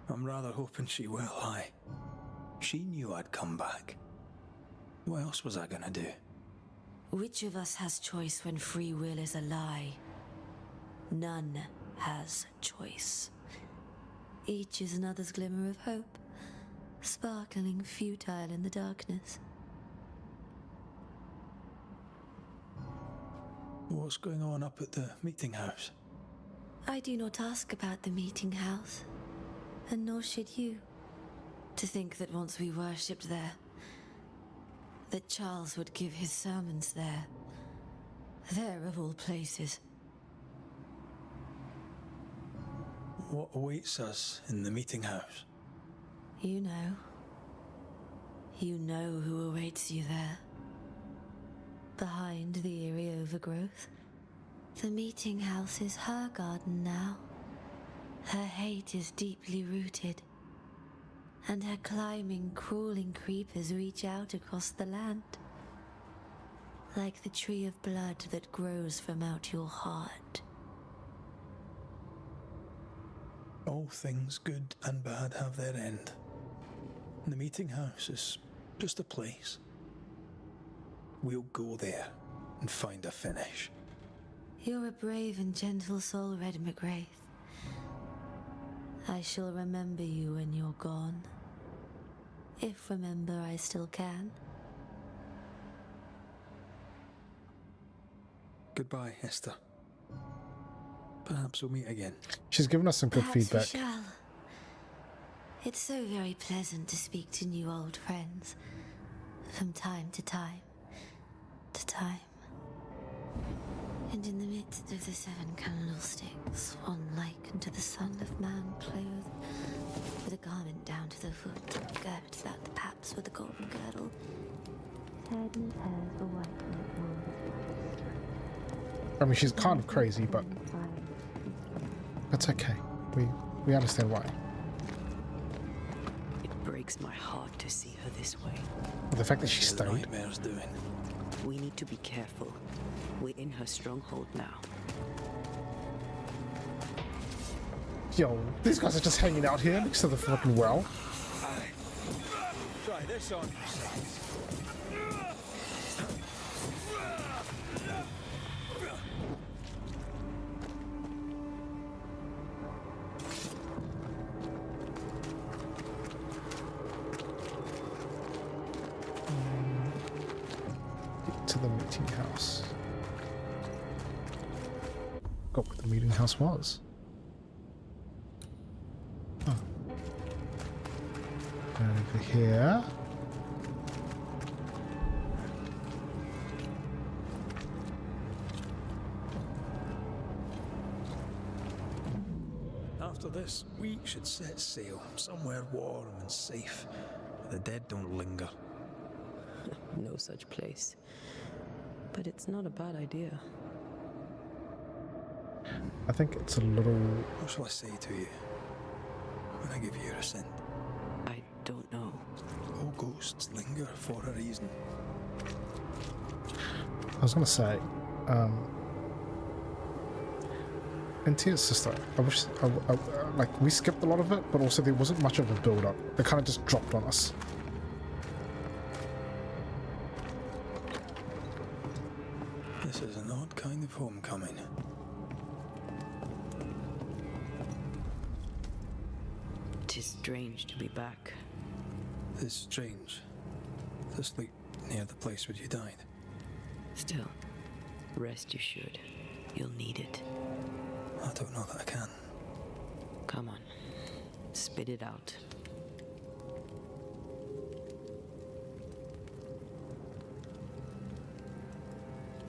[SPEAKER 3] I'm rather hoping she will, aye. She knew I'd come back. What else was I gonna do?
[SPEAKER 12] Which of us has choice when free will is a lie? None has choice. Each is another's glimmer of hope, sparkling futile in the darkness.
[SPEAKER 3] What's going on up at the meeting house?
[SPEAKER 12] I do not ask about the meeting house, and nor should you. To think that once we worshipped there, that Charles would give his sermons there. There of all places.
[SPEAKER 3] What awaits us in the meeting house?
[SPEAKER 12] You know. You know who awaits you there. Behind the eerie overgrowth. The meeting house is her garden now. Her hate is deeply rooted. And her climbing, crawling creepers reach out across the land. Like the tree of blood that grows from out your heart.
[SPEAKER 3] All things good and bad have their end. The meeting house is just a place. We'll go there and find a finish.
[SPEAKER 12] You're a brave and gentle soul, Red McGrath. I shall remember you when you're gone. If remember I still can.
[SPEAKER 3] Goodbye, Esther. Perhaps we'll meet again.
[SPEAKER 1] She's given us some good
[SPEAKER 12] Perhaps
[SPEAKER 1] feedback.
[SPEAKER 12] we shall. It's so very pleasant to speak to new old friends. From time to time. To time. And in the midst of the 7 candlesticks, swan-like unto the Son of Man, clothed with a garment down to the foot, girt about the paps with a golden girdle. His head and his hairs were white and it was.
[SPEAKER 1] I mean, she's kind of crazy, but that's okay. We understand why.
[SPEAKER 2] It breaks my heart to see her this way.
[SPEAKER 1] The fact that she stayed.
[SPEAKER 3] Nightmare's doing.
[SPEAKER 2] We need to be careful. We're in her stronghold now.
[SPEAKER 1] Yo, these guys are just hanging out here next to the fucking well.
[SPEAKER 3] Try this on yourselves.
[SPEAKER 1] To the meeting house. Got what the meeting house was. Huh. Over here.
[SPEAKER 3] After this, we should set sail somewhere warm and safe, where the dead don't linger.
[SPEAKER 2] No such place. But it's not a bad idea.
[SPEAKER 1] I think it's a little...
[SPEAKER 3] What shall I say to you when I give you your assent?
[SPEAKER 2] I don't know.
[SPEAKER 3] All ghosts linger for a reason.
[SPEAKER 1] I was gonna say, and to your sister, I wish, like, we skipped a lot of it, but also there wasn't much of a build-up. It kind of just dropped on us.
[SPEAKER 3] This is an odd kind of homecoming.
[SPEAKER 2] Tis strange to be back.
[SPEAKER 3] It's strange to sleep near the place where you died.
[SPEAKER 2] Still, rest you should. You'll need it.
[SPEAKER 3] I don't know that I can.
[SPEAKER 2] Come on, spit it out.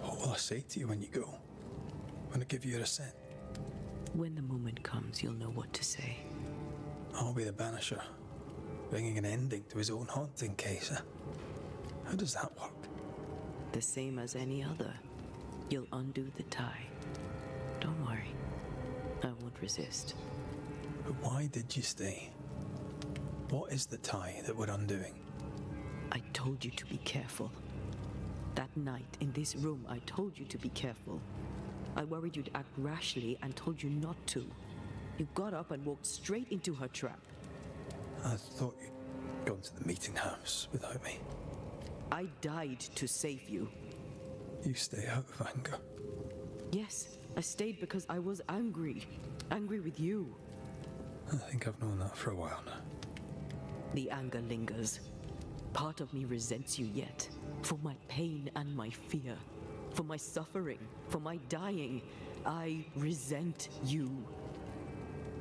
[SPEAKER 3] What will I say to you when you go? When I give you your assent?
[SPEAKER 2] When the moment comes, you'll know what to say.
[SPEAKER 3] I'll be the banisher, bringing an ending to his own haunting case. How does that work?
[SPEAKER 2] The same as any other. You'll undo the tie. Don't worry. I won't resist.
[SPEAKER 3] But why did you stay? What is the tie that we're undoing?
[SPEAKER 2] I told you to be careful. That night, in this room, I told you to be careful. I worried you'd act rashly and told you not to. You got up and walked straight into her trap.
[SPEAKER 3] I thought you'd gone to the meeting house without me.
[SPEAKER 2] I died to save you.
[SPEAKER 3] You stay out of anger.
[SPEAKER 2] Yes, I stayed because I was angry. Angry with you.
[SPEAKER 3] I think I've known that for a while now.
[SPEAKER 2] The anger lingers. Part of me resents you yet. For my pain and my fear. For my suffering. For my dying. I resent you.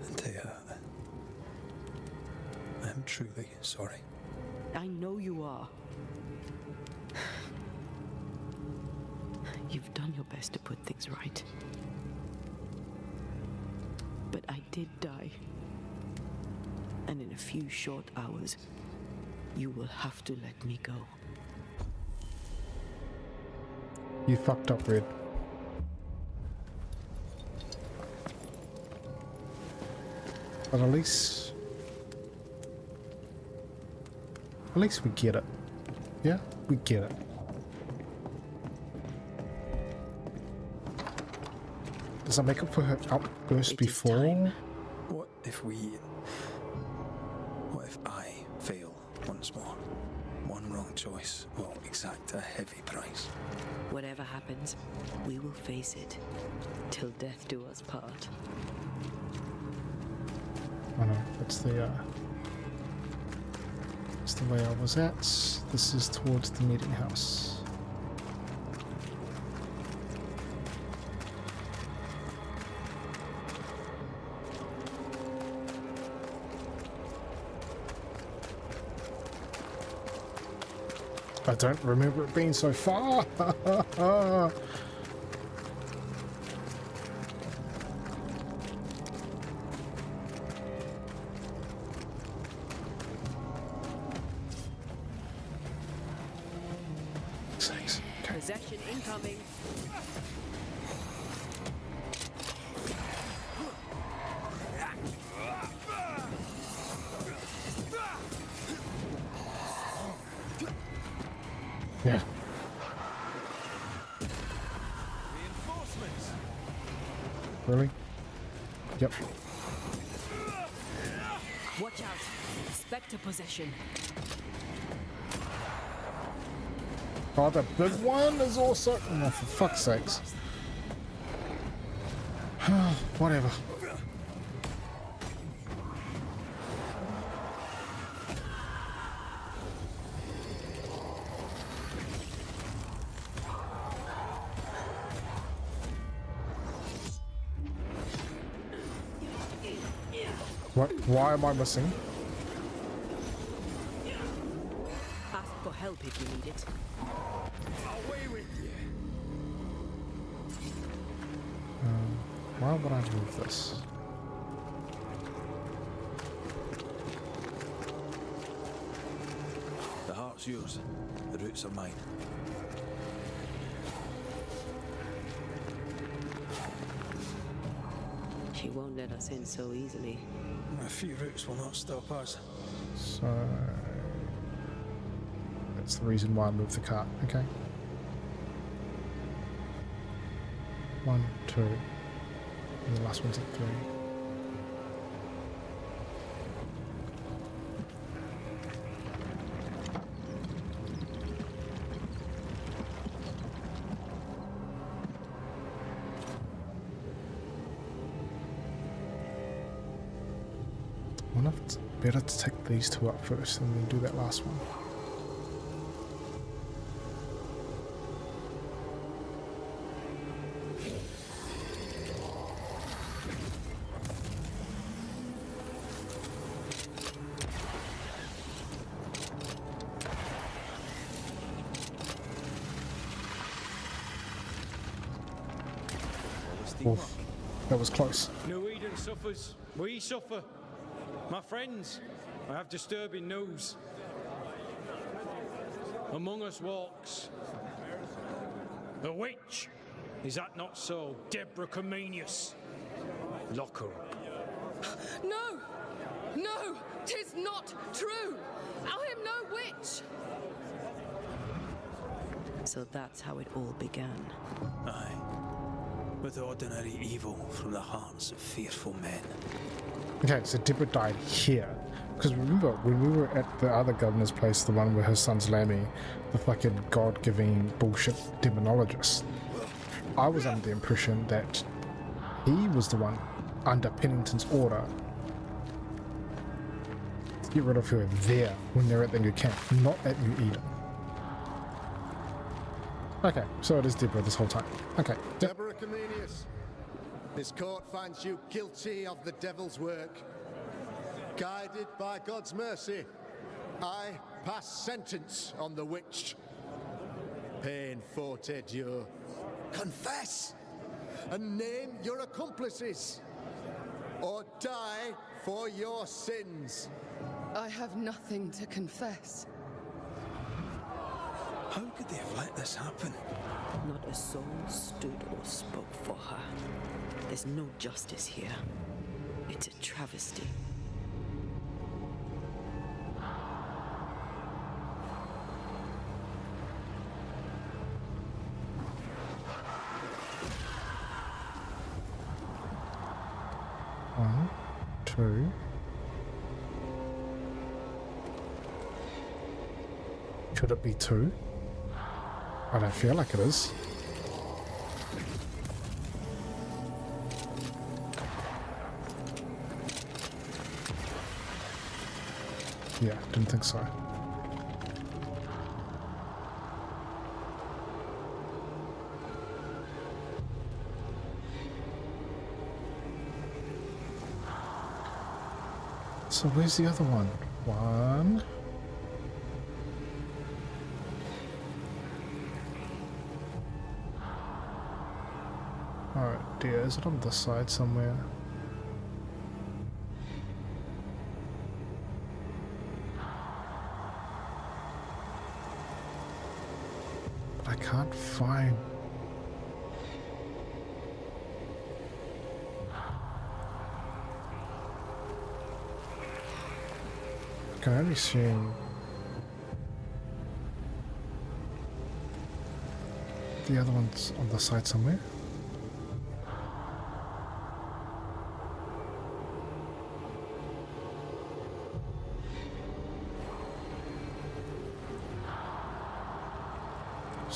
[SPEAKER 3] Antea, I'm truly sorry.
[SPEAKER 2] I know you are. You've done your best to put things right. But I did die. And in a few short hours, you will have to let me go.
[SPEAKER 1] You fucked up, Red. But at least we get it. Yeah, we get it. Does that make up for her outburst before?
[SPEAKER 3] What if I fail once more? One wrong choice will exact a heavy price.
[SPEAKER 2] Whatever happens, we will face it. Till death do us part.
[SPEAKER 1] Oh no, that's the way I was at. This is towards the meeting house. I don't remember it being so far.
[SPEAKER 2] Possession incoming.
[SPEAKER 1] Yeah.
[SPEAKER 3] Reinforcements.
[SPEAKER 1] Really? Yep.
[SPEAKER 2] Watch out. Spectre possession.
[SPEAKER 1] Oh, the big one is also... Oh, for fuck's sakes. Whatever. What? Why am I missing?
[SPEAKER 2] Ask for help if you need it.
[SPEAKER 3] Away with you.
[SPEAKER 1] Why would I move this?
[SPEAKER 3] The heart's yours. The roots are mine.
[SPEAKER 2] She won't let us in so easily.
[SPEAKER 3] A few roots will not stop us.
[SPEAKER 1] So... that's the reason why I moved the cart, okay? 1, 2... and the last one's at 3. I wonder if it's better to take these two up first and then do that last one. Oof, that was close.
[SPEAKER 5] No Eden suffers, we suffer. My friends, I have disturbing news. Among us walks a witch. Is that not so, Deborah Comenius? Lock her up.
[SPEAKER 13] No! No! 'Tis not true! I am no witch!
[SPEAKER 2] So that's how it all began.
[SPEAKER 3] Aye. With ordinary evil from the hearts of fearful men.
[SPEAKER 1] Okay, so Deborah died here. Because remember, when we were at the other governor's place, the one where her son's Lammy, the fucking god-giving bullshit demonologist, I was under the impression that he was the one under Pennington's order to get rid of her there when they're at the new camp, not at New Eden. Okay, so it is Deborah this whole time. Okay.
[SPEAKER 14] Deborah Comenius, this court finds you guilty of the devil's work. Guided by God's mercy, I pass sentence on the witch. Pain forte Dieu. Confess and name your accomplices, or die for your sins.
[SPEAKER 13] I have nothing to confess.
[SPEAKER 3] How could they have let this happen?
[SPEAKER 2] Not a soul stood or spoke for her. There's no justice here. It's a travesty.
[SPEAKER 1] One, two. Should it be 2? I don't feel like it is. Yeah, didn't think so. So where's the other one? 1. Alright, dear, is it on this side somewhere? But I can't find... I can only assume... the other one's on the side somewhere.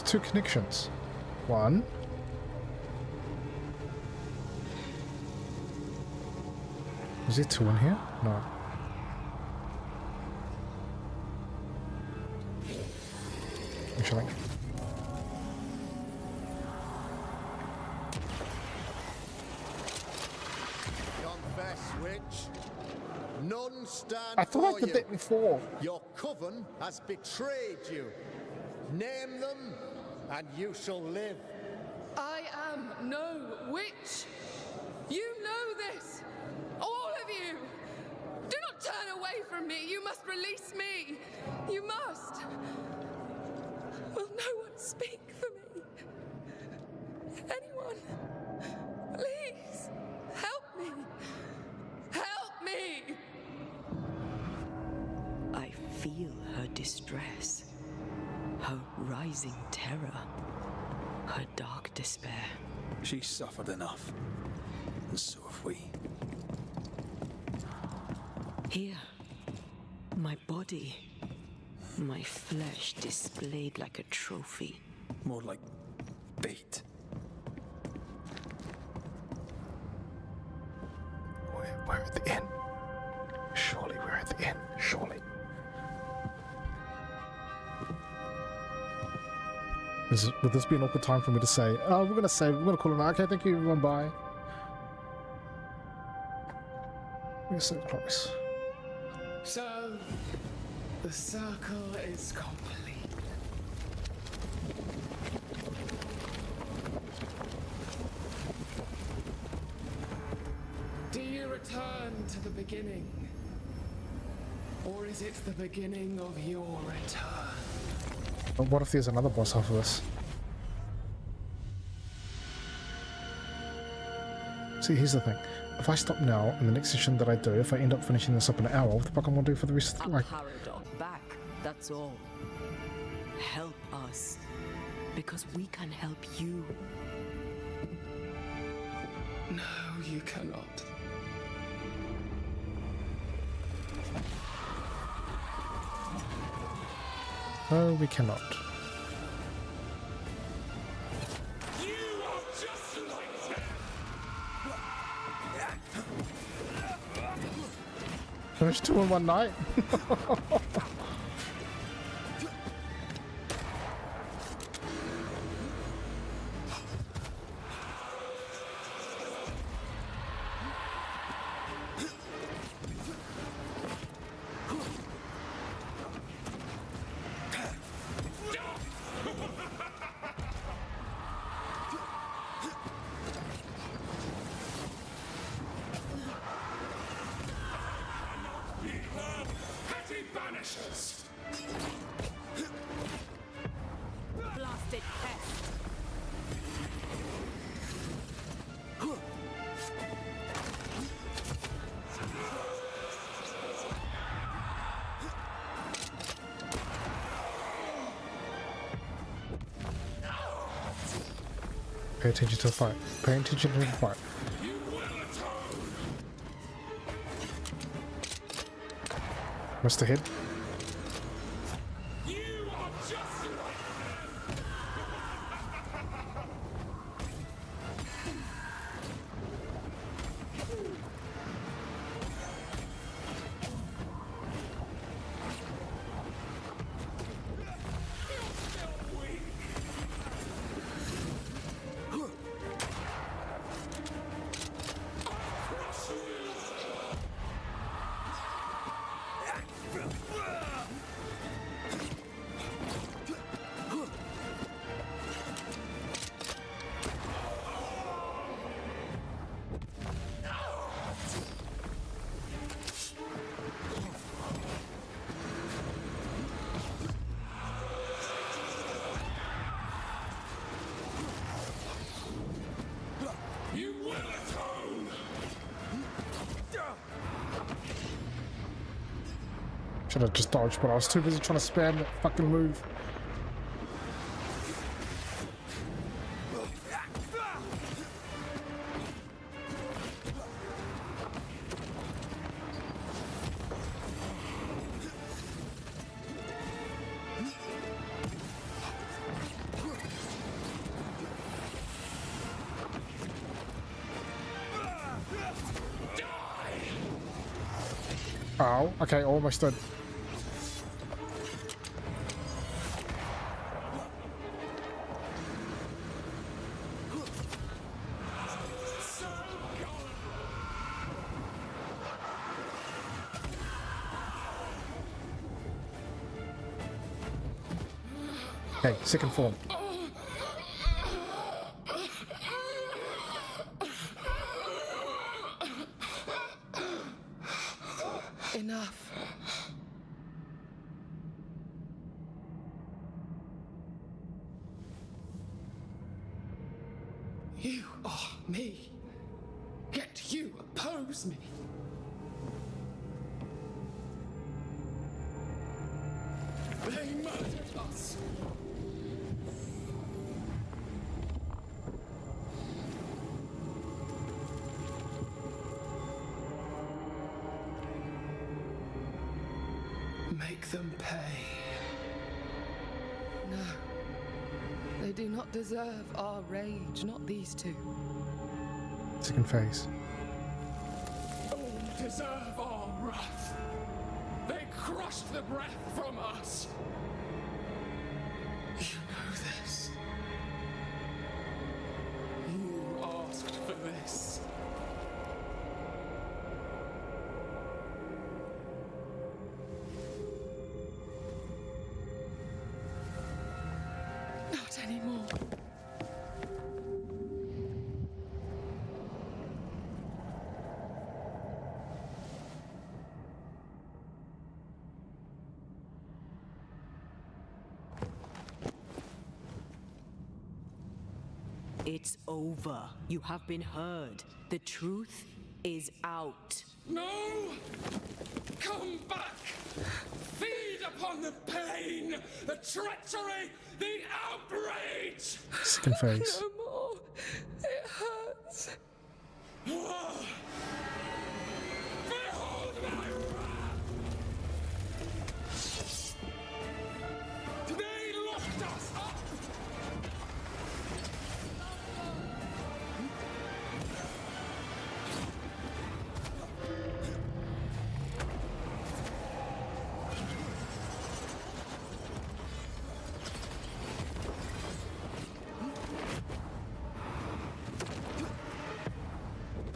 [SPEAKER 1] 2 connections. One. Is there 2 in here? No. Actually.
[SPEAKER 14] Confess, witch. None stand
[SPEAKER 1] I thought
[SPEAKER 14] for
[SPEAKER 1] I did
[SPEAKER 14] you.
[SPEAKER 1] that before.
[SPEAKER 14] Your coven has betrayed you. Name them, and you shall live.
[SPEAKER 13] I am no witch. You know this. All of you. Do not turn away from me. You must release me. You must. Will no one speak for me? Anyone? Please. Help me. Help me.
[SPEAKER 2] I feel her distress, her rising terror, her dark despair.
[SPEAKER 3] She's suffered enough. And so have we.
[SPEAKER 2] Here, my body, my flesh displayed like a trophy.
[SPEAKER 3] More like bait.
[SPEAKER 1] We're at the inn. Surely we're at the inn. Surely. Would this be an awkward time for me to say, oh, we're going to call it an okay, thank you everyone, bye. We're so close.
[SPEAKER 10] So, the circle is complete. Do you return to the beginning? Or is it the beginning of your return?
[SPEAKER 1] But what if there's another boss after this? See, here's the thing. If I stop now, in the next session that I do, if I end up finishing this up in an hour, what the fuck am I going to do for the rest of the
[SPEAKER 2] A paradox back, that's all. Help us, because we can help you.
[SPEAKER 10] No, you cannot.
[SPEAKER 1] No, we cannot. Finish 2 in one night?
[SPEAKER 2] Blasted pest.
[SPEAKER 1] Pay attention to the fight. Pay attention to the fight. Missed the head. Should have just dodged, but I was too busy trying to spam that fucking move. Oh, okay, almost did. Okay, second form.
[SPEAKER 13] Enough. You are me, yet you oppose me. They murdered us. Make them pay. No. They do not deserve our rage, not these two.
[SPEAKER 1] Second phase.
[SPEAKER 13] All deserve our wrath. They crushed the breath from us. You know this. You asked for this. Not anymore.
[SPEAKER 2] It's over. You have been heard. The truth is out.
[SPEAKER 13] No! Come back! Feed upon the pain, the treachery, the outrage!
[SPEAKER 1] Second phase.
[SPEAKER 13] No more. It hurts. Behold my wrath! They locked us up!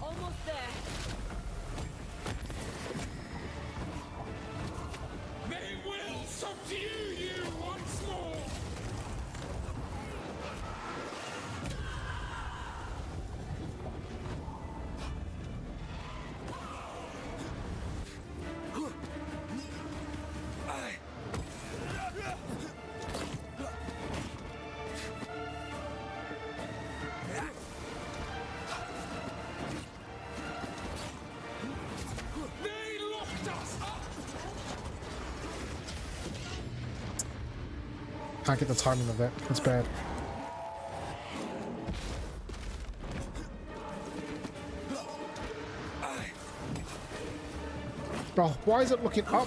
[SPEAKER 2] Almost there.
[SPEAKER 13] They will subdue you once more! They locked us up!
[SPEAKER 1] Can't get the timing of that. It's bad. Oh, why is it looking up?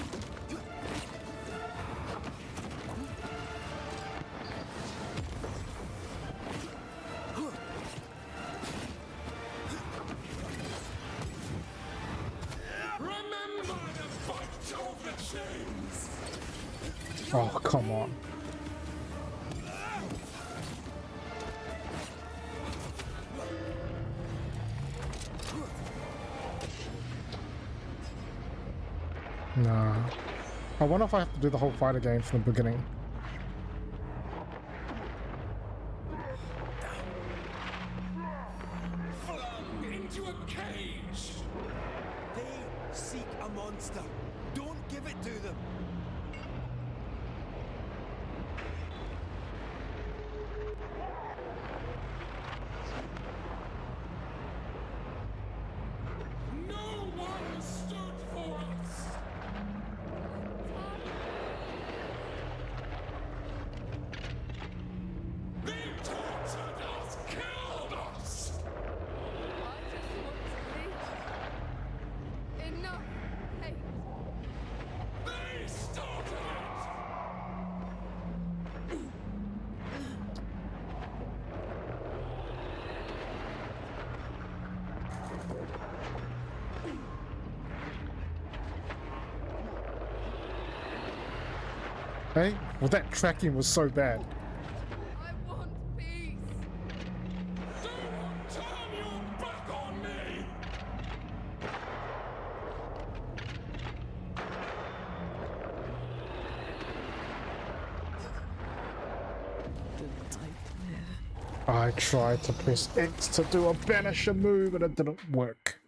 [SPEAKER 13] Remember the fight of the chains!
[SPEAKER 1] Oh, come on. Nah. I wonder if I have to do the whole fight again from the beginning.
[SPEAKER 13] Flung into a cage!
[SPEAKER 15] They seek a monster. Don't give it to them.
[SPEAKER 13] No one stood for us! They tortured us, killed us! I just want to leave. Enough hate. They
[SPEAKER 1] Hey, well that tracking was so bad.
[SPEAKER 13] I want peace.
[SPEAKER 11] Do not turn your back on me!
[SPEAKER 1] I tried to press X to do a banisher move and it didn't work.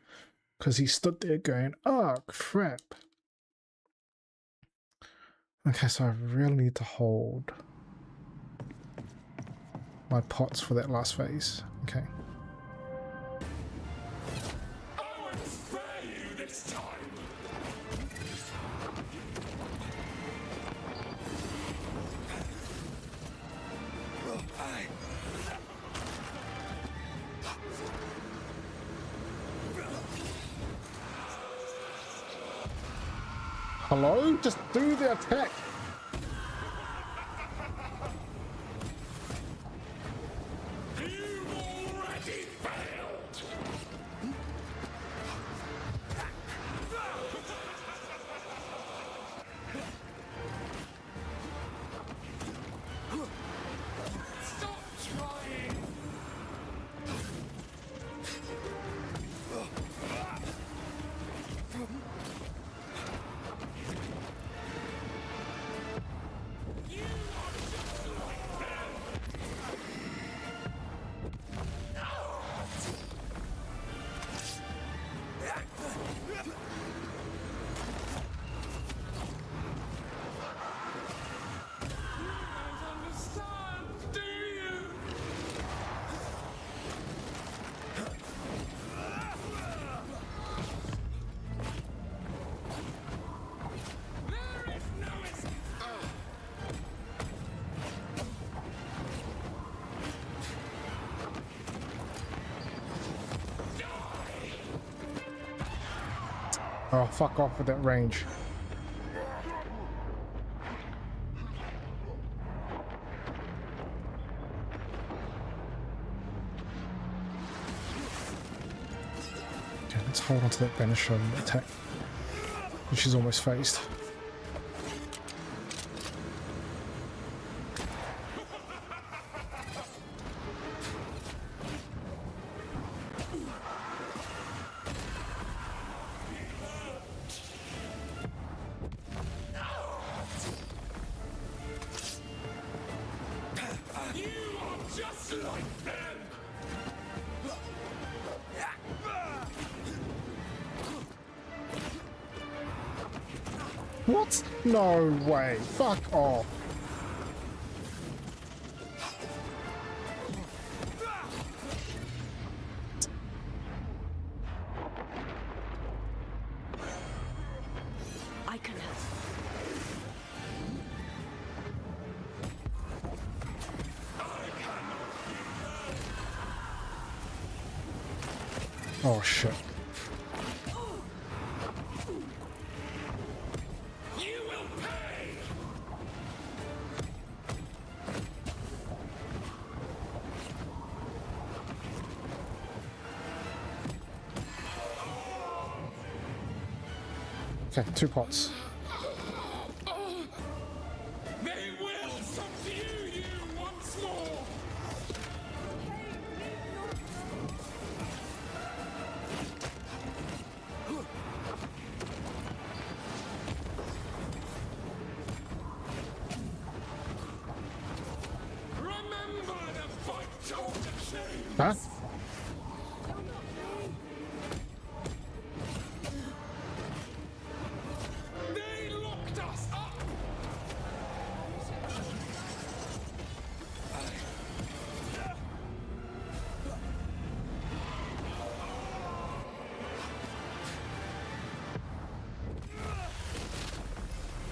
[SPEAKER 1] Because he stood there going, oh crap. Okay, so I really need to hold my pots for that last phase. Okay.
[SPEAKER 11] I won't spare you this time!
[SPEAKER 1] Hello? Just do the attack.
[SPEAKER 11] You've already failed! Stop trying!
[SPEAKER 1] Oh, fuck off with that range. Okay, let's hold on to that banisher attack, which is almost phased.
[SPEAKER 11] Just like them!
[SPEAKER 1] What? No way. Fuck off.
[SPEAKER 2] I can help.
[SPEAKER 1] Oh shit.
[SPEAKER 11] You will pay!
[SPEAKER 1] Okay, 2 pots.
[SPEAKER 11] They will subdue you once more! Remember the fight to the chains!
[SPEAKER 1] Huh?
[SPEAKER 11] They locked us up!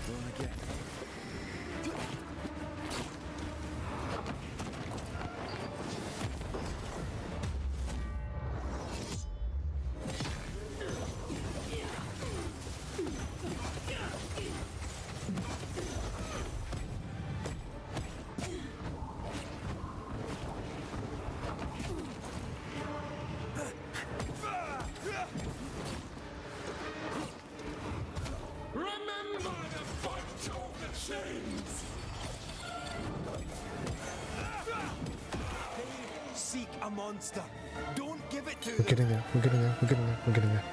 [SPEAKER 3] Going again.
[SPEAKER 15] a monster. Don't give it to
[SPEAKER 1] We're
[SPEAKER 15] them.
[SPEAKER 1] getting there. We're getting there. We're getting there. We're getting there.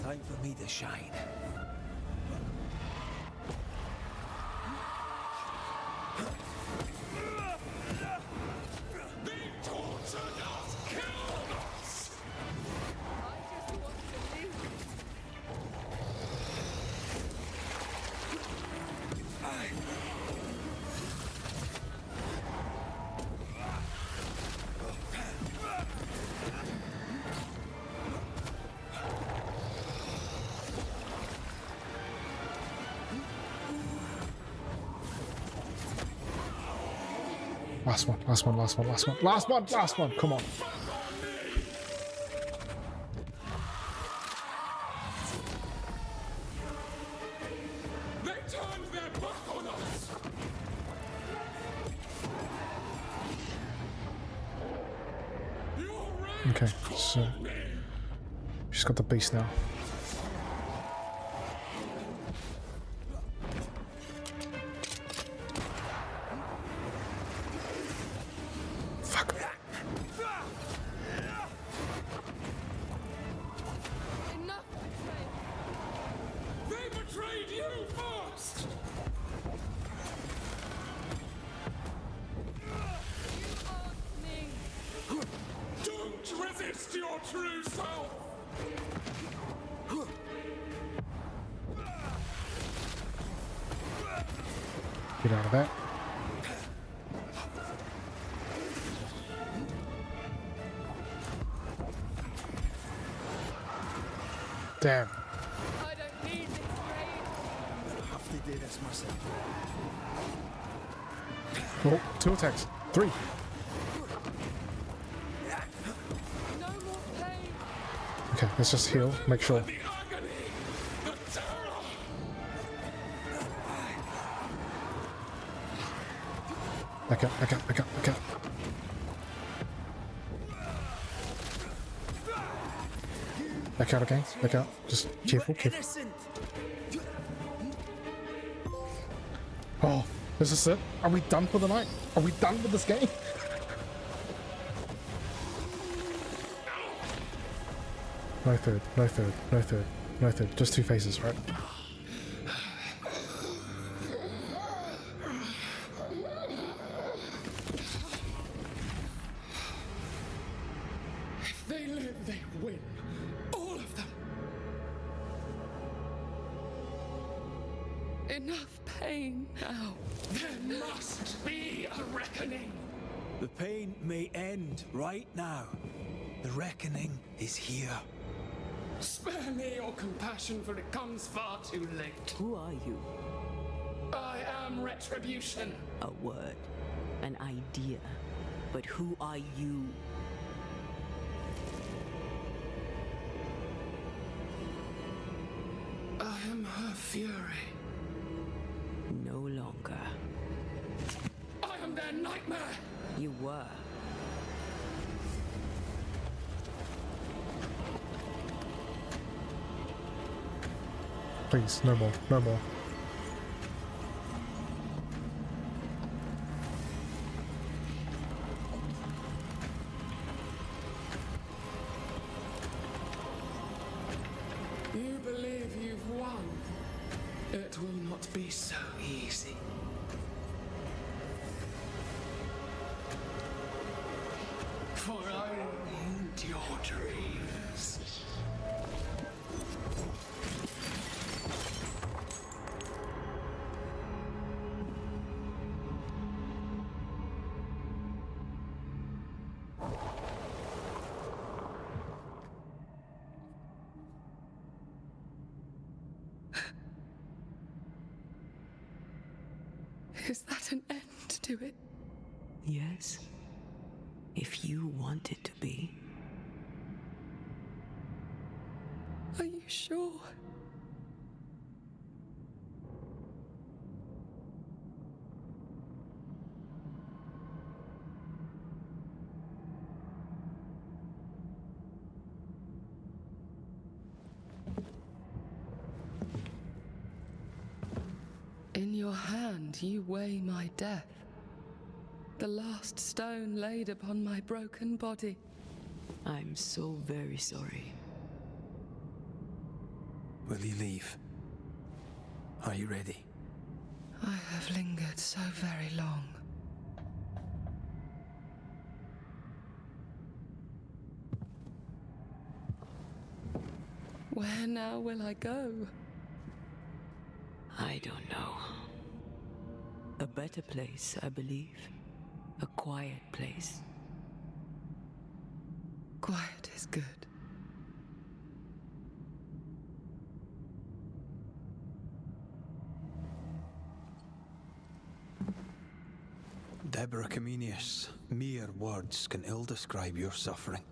[SPEAKER 15] Time for me to shine.
[SPEAKER 1] Last one, last one, last one, last one, last one, last one. Come on.
[SPEAKER 11] They turned their back on us!
[SPEAKER 1] Okay, so she's got the beast now. Fuck.
[SPEAKER 13] Enough!
[SPEAKER 11] They betrayed you first! Don't resist your true self!
[SPEAKER 1] Get out of that. Damn.
[SPEAKER 13] I don't need this raid.
[SPEAKER 3] I have to do this myself.
[SPEAKER 1] Oh, 2 attacks. 3.
[SPEAKER 13] No more pain.
[SPEAKER 1] Okay, let's just heal. Make sure. Back up, back up, back up, back up. Back out again. Back out. Just careful, careful.
[SPEAKER 15] Innocent.
[SPEAKER 1] Oh, is this it? Are we done for the night? Are we done with this game? No third, no third, no third, no third. Just 2 faces, right?
[SPEAKER 11] If they live, they win. All of them.
[SPEAKER 13] Enough pain now.
[SPEAKER 11] There must be a reckoning.
[SPEAKER 15] The pain may end right now. The reckoning is here.
[SPEAKER 11] Spare me your compassion, for it comes far too late.
[SPEAKER 2] Who are you?
[SPEAKER 11] I am retribution.
[SPEAKER 2] A word. An idea. But who are you?
[SPEAKER 11] I am her fury.
[SPEAKER 2] No longer.
[SPEAKER 11] I am their nightmare.
[SPEAKER 2] You were.
[SPEAKER 1] Please, no more, no more.
[SPEAKER 11] You believe you've won. It will not be so easy. For I need your dreams.
[SPEAKER 13] Is that an end to it?
[SPEAKER 2] Yes. If you want it to be.
[SPEAKER 13] Are you sure? In your hand you weigh my death, the last stone laid upon my broken body.
[SPEAKER 2] I'm so very sorry.
[SPEAKER 3] Will you leave? Are you ready?
[SPEAKER 13] I have lingered so very long. Where now will I go?
[SPEAKER 2] I don't know. A better place, I believe. A quiet place.
[SPEAKER 13] Quiet is good.
[SPEAKER 3] Deborah Comenius, mere words can ill describe your suffering.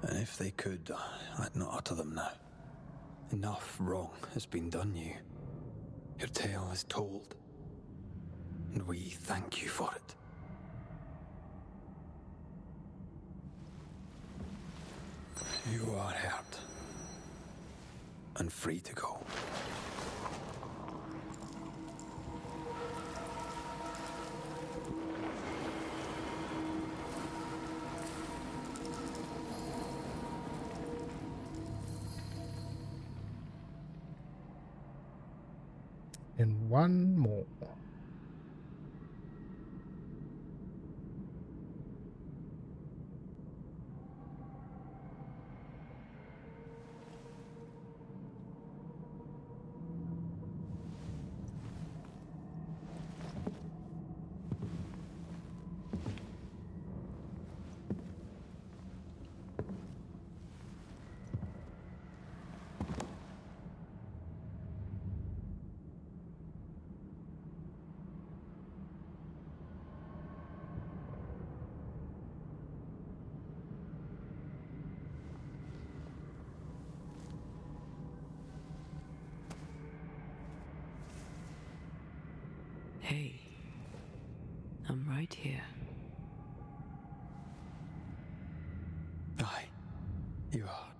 [SPEAKER 3] And if they could, I'd not utter them now. Enough wrong has been done you. Your tale is told. And we thank you for it. You are hurt. And free to go.
[SPEAKER 1] And one more.
[SPEAKER 2] Hey, I'm right here.
[SPEAKER 3] Aye, you are.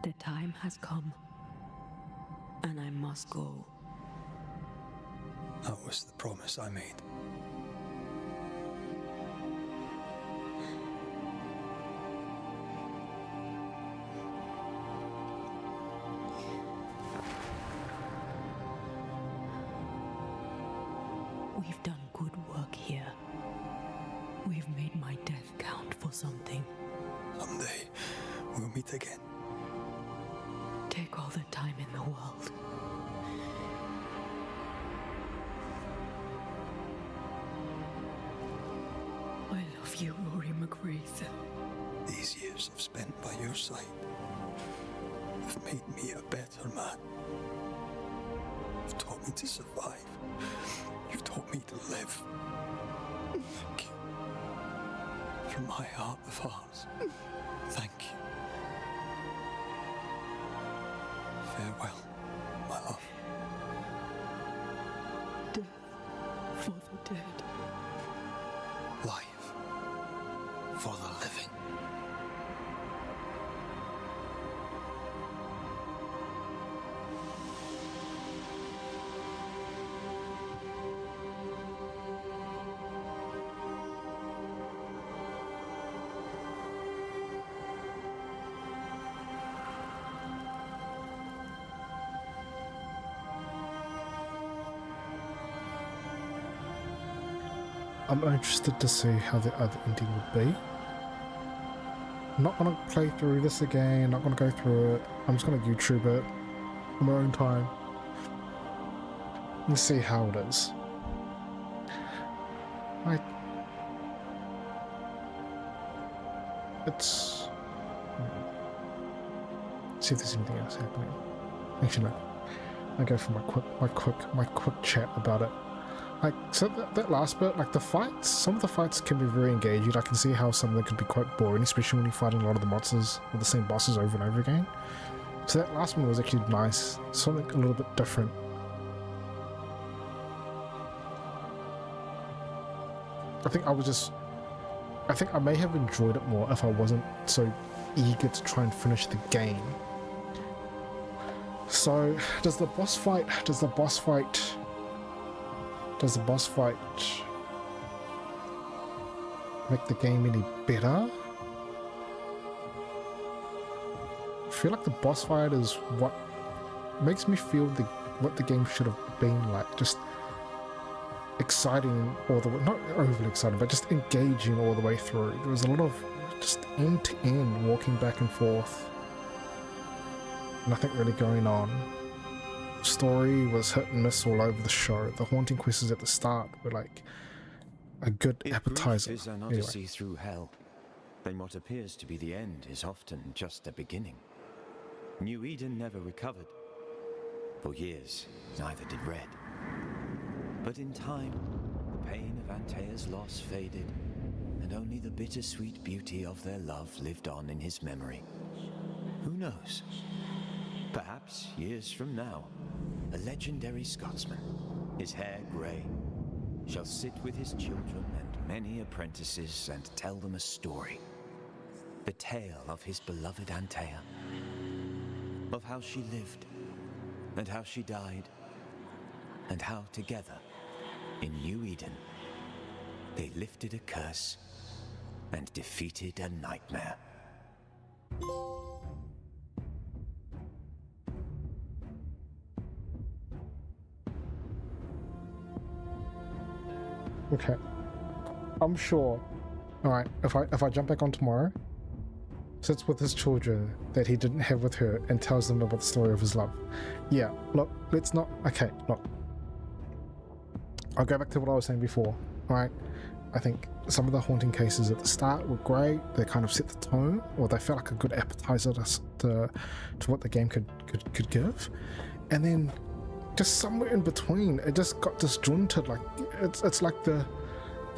[SPEAKER 2] The time has come, and I must go.
[SPEAKER 3] That was the promise I made.
[SPEAKER 2] We've done good work here. We've made my death count for something.
[SPEAKER 3] Someday, we'll meet again.
[SPEAKER 2] Take all the time in the world. I love you, Rory McGrath.
[SPEAKER 3] These years I've spent by your side have made me a better man. You've taught me to survive. You've taught me to live. Thank you. From my heart of hearts, thank you. Farewell, my love.
[SPEAKER 2] Death for the dead.
[SPEAKER 3] Life for the living.
[SPEAKER 1] I'm interested to see how the other ending would be. I'm not going to play through this again, not going to go through it. I'm just going to YouTube it on my own time and see how it is. It's... see if there's anything else happening. Actually, no. I go for my quick chat about it. Like, so that last bit, like the fights, some of the fights can be very engaging. I can see how some of them could be quite boring, especially when you're fighting a lot of the monsters or the same bosses over and over again. So that last one was actually nice, something a little bit different. I think I may have enjoyed it more if I wasn't so eager to try and finish the game. So, does the boss fight make the game any better? I feel like the boss fight is what makes me feel what the game should have been like. Just exciting all the way, not overly exciting, but just engaging all the way through. There was a lot of just end to end walking back and forth. Nothing really going on. The story was hit and miss all over the show. The haunting quests at the start were like a good appetizer.
[SPEAKER 16] If an odyssey through hell, then what appears to be the end is often just the beginning. New Eden never recovered. For years, neither did Red. But in time, the pain of Antaea's loss faded, and only the bittersweet beauty of their love lived on in his memory. Who knows? Perhaps years from now, a legendary Scotsman, his hair grey, shall sit with his children and many apprentices and tell them a story. The tale of his beloved Antaea. Of how she lived, and how she died, and how together, in New Eden, they lifted a curse and defeated a nightmare.
[SPEAKER 1] Okay, I'm sure. All right, if I jump back on tomorrow, sits with his children that he didn't have with her and tells them about the story of his love. Yeah, look, let's not. Okay, look. I'll go back to what I was saying before. All right, I think some of the haunting cases at the start were great. They kind of set the tone, or they felt like a good appetizer to what the game could give, and then just somewhere in between, it just got disjointed. Like it's like the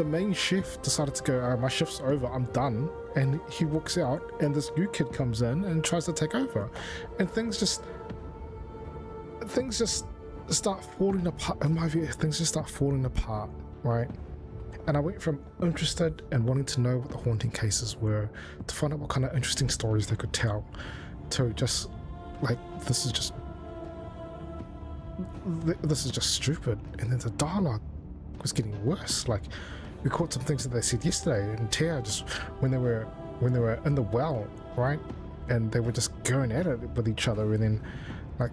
[SPEAKER 1] main chef decided to go, my shift's over, I'm done, and he walks out, and this new kid comes in and tries to take over, and things just start falling apart. In my view, things just start falling apart, right? And I went from interested and wanting to know what the haunting cases were, to find out what kind of interesting stories they could tell, to just like, this is just stupid. And then the dialogue was getting worse. Like, we caught some things that they said yesterday, and Tia just when they were in the well, right, and they were just going at it with each other, and then like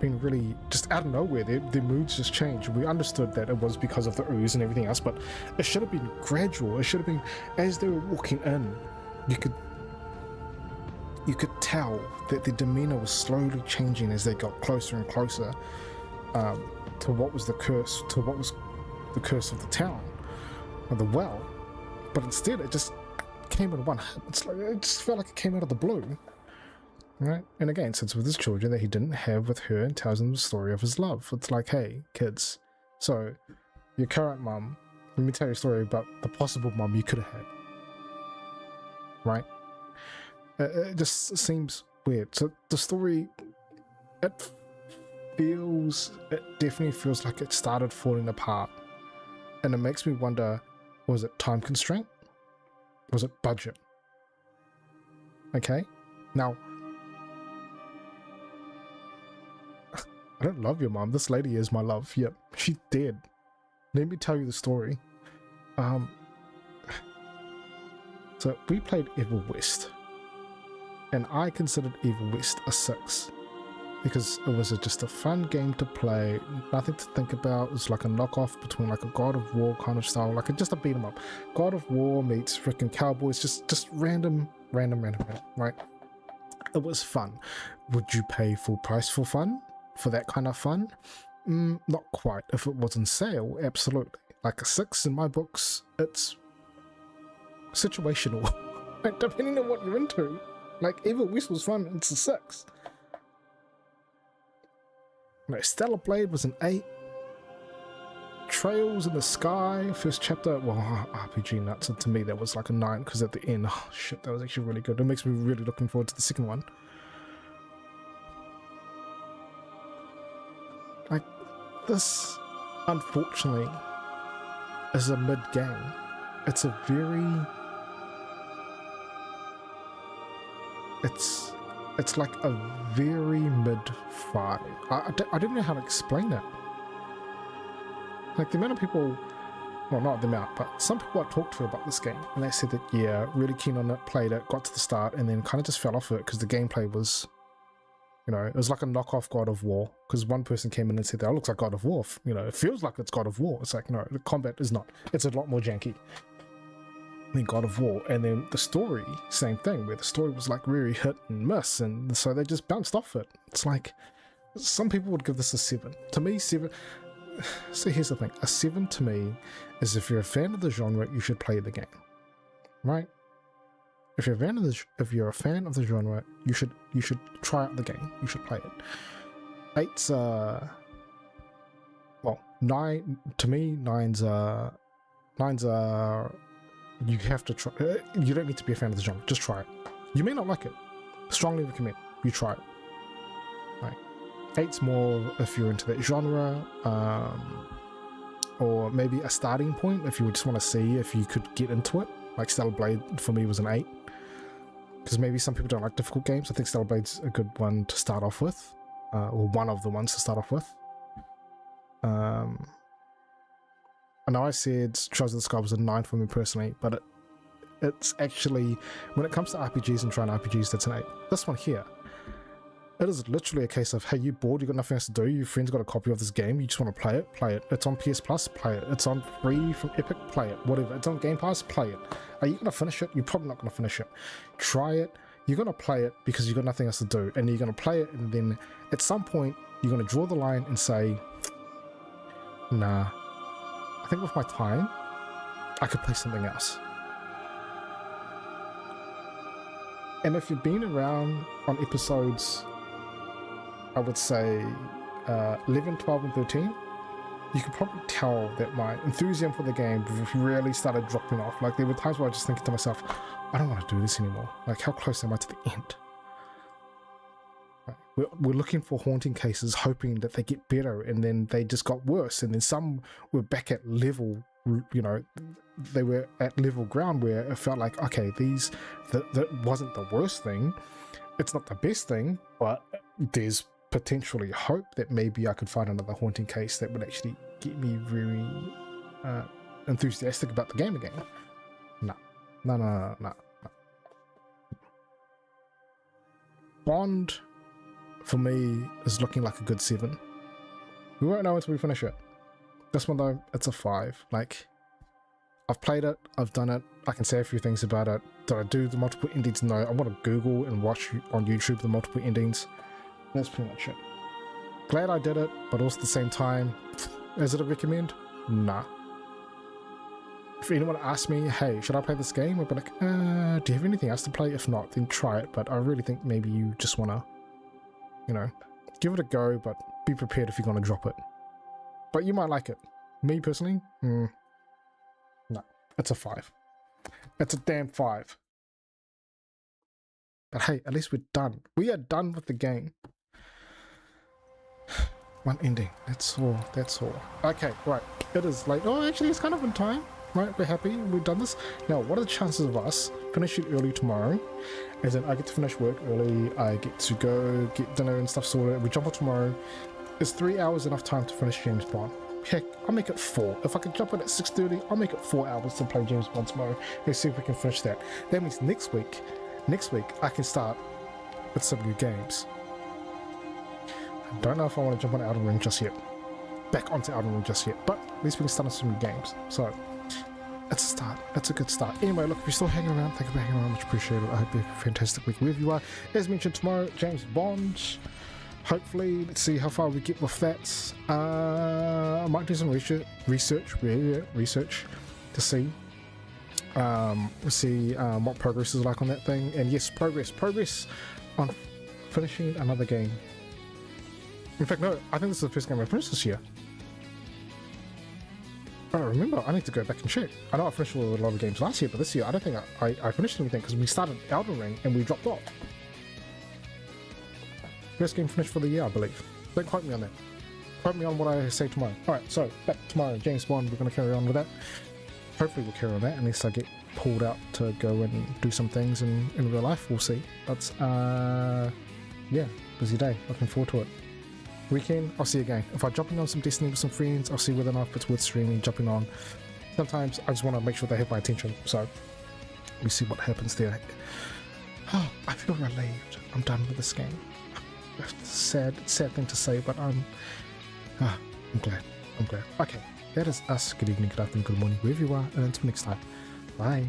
[SPEAKER 1] being really just out of nowhere, their moods just changed. We understood that it was because of the ooze and everything else, but it should have been gradual. It should have been as they were walking in, you could tell that their demeanor was slowly changing as they got closer and closer to what was the curse of the town, or the well. But instead it just came in one hit. It's like, it just felt like it came out of the blue, right? And again, sits with his children that he didn't have with her and tells them the story of his love. It's like, hey kids, so your current mum, let me tell you a story about the possible mum you could have had, right? It just seems weird. So the story, it definitely feels like it started falling apart, and it makes me wonder, was it time constraint? Was it budget? Okay, now I don't love your mom. This lady is my love. Yep, she's dead. Let me tell you the story. So we played Evil West, and I considered Evil West a 6 because it was just a fun game to play, nothing to think about. It was like a knockoff between like a God of War kind of style, like just a beat 'em up. God of War meets freaking Cowboys, just random, right? It was fun. Would you pay full price for fun? For that kind of fun? Not quite. If it was on sale, absolutely. Like a 6 in my books, it's situational. Like, depending on what you're into. Like, Evil West was fun, it's a 6. No, Stellar Blade was an 8. Trails in the Sky, first chapter, well, RPG nuts, and to me that was like a 9, because at the end, oh shit, that was actually really good. It makes me really looking forward to the second one. Like, this, unfortunately, is a mid-game. It's a very... It's like a very mid-5. I don't know how to explain it. Like, the amount of people, well, not the amount, but some people I talked to about this game, and they said that, yeah, really keen on it, played it, got to the start, and then kind of just fell off it because the gameplay was, you know, it was like a knockoff God of War, because one person came in and said, that looks like God of War, you know, it feels like it's God of War. It's like, no, the combat is not. It's a lot more janky than God of War. And then the story, same thing, where the story was like really hit and miss, and so they just bounced off it. It's like, some people would give this a 7. To me, 7... So here's the thing, a 7 to me is if you're a fan of the genre, you should play the game, right? If you're a fan of the genre, you should try out the game. You should play it. 8's well, 9 to me. 9's you have to try. You don't need to be a fan of the genre. Just try it. You may not like it. Strongly recommend you try it. Right. 8's more if you're into that genre, or maybe a starting point if you just want to see if you could get into it. Like Stellar Blade for me was an 8, because maybe some people don't like difficult games. I think Stellar Blade's a good one to start off with, or one of the ones to start off with. I know I said Trails of the Sky was a 9 for me personally, but it's actually, when it comes to RPGs and trying RPGs, that's an 8. This one here, it is literally a case of, hey, you bored, you got nothing else to do, your friend's got a copy of this game, you just want to play it, it's on PS Plus, play it, it's on free from Epic, play it, whatever, it's on Game Pass, play it. Are you going to finish it? You're probably not going to finish it. Try it, you're going to play it because you've got nothing else to do, and you're going to play it, and then at some point you're going to draw the line and say, nah, I think with my time I could play something else. And if you've been around on episodes, I would say 11, 12, and 13, you could probably tell that my enthusiasm for the game really started dropping off. Like, there were times where I was just thinking to myself, I don't want to do this anymore. Like, how close am I to the end? Right. We're looking for haunting cases, hoping that they get better, and then they just got worse. And then some were back at level, you know, they were at level ground where it felt like, okay, that wasn't the worst thing. It's not the best thing, but there's potentially hope that maybe I could find another haunting case that would actually get me very enthusiastic about the game again. No. Bond, for me, is looking like a good 7. We won't know until we finish it. This one, though, it's a 5. Like, I've played it, I've done it, I can say a few things about it. Did I do the multiple endings? No. I want to Google and watch on YouTube the multiple endings. That's pretty much it. Glad I did it, but also at the same time, is it a recommend? Nah. If anyone asks me, hey, should I play this game? I'd be like, do you have anything else to play? If not, then try it. But I really think maybe you just want to, you know, give it a go, but be prepared if you're going to drop it. But you might like it. Me personally, no. It's a 5. It's a damn 5. But hey, at least we're done. We are done with the game. One ending. That's all. Okay, right. It is late. Oh, actually, it's kind of in time. Right, we're happy. We've done this. Now, what are the chances of us finishing early tomorrow? As in, I get to finish work early. I get to go get dinner and stuff sorted. We jump on tomorrow. Is 3 hours enough time to finish James Bond? Heck, I'll make it 4. If I can jump in at 6:30, I'll make it 4 hours to play James Bond tomorrow. Let's see if we can finish that. That means next week I can start with some new games. I don't know if I want to jump on Elden Ring just yet. Back onto Elden Ring just yet. But at least we can start on some new games. So, it's a start. It's a good start. Anyway, look, if you're still hanging around, thank you for hanging around. Much appreciated. I hope you have a fantastic week wherever you are. As mentioned, tomorrow, James Bond. Hopefully, let's see how far we get with that. I might do some research to see. What progress is like on that thing. And yes, progress on finishing another game. In fact, no, I think this is the first game I finished this year. I don't remember. I need to go back and check. I know I finished a lot of games last year, but this year I don't think I finished anything because we started Elden Ring and we dropped off. First game finished for the year, I believe. Don't quote me on that. Quote me on what I say tomorrow. Alright, so back tomorrow, James Bond, we're going to carry on with that. Hopefully we'll carry on that unless I get pulled out to go and do some things in real life. We'll see. But, yeah, busy day. Looking forward to it. Weekend, I'll see you again. If I'm jumping on some Destiny with some friends, I'll see whether or not it's worth streaming, jumping on. Sometimes I just want to make sure they have my attention, so we see what happens there. Oh, I feel relieved. I'm done with this game. Sad thing to say, but I'm glad. Okay, that is us. Good evening, good afternoon, good morning, wherever you are, and until next time, bye.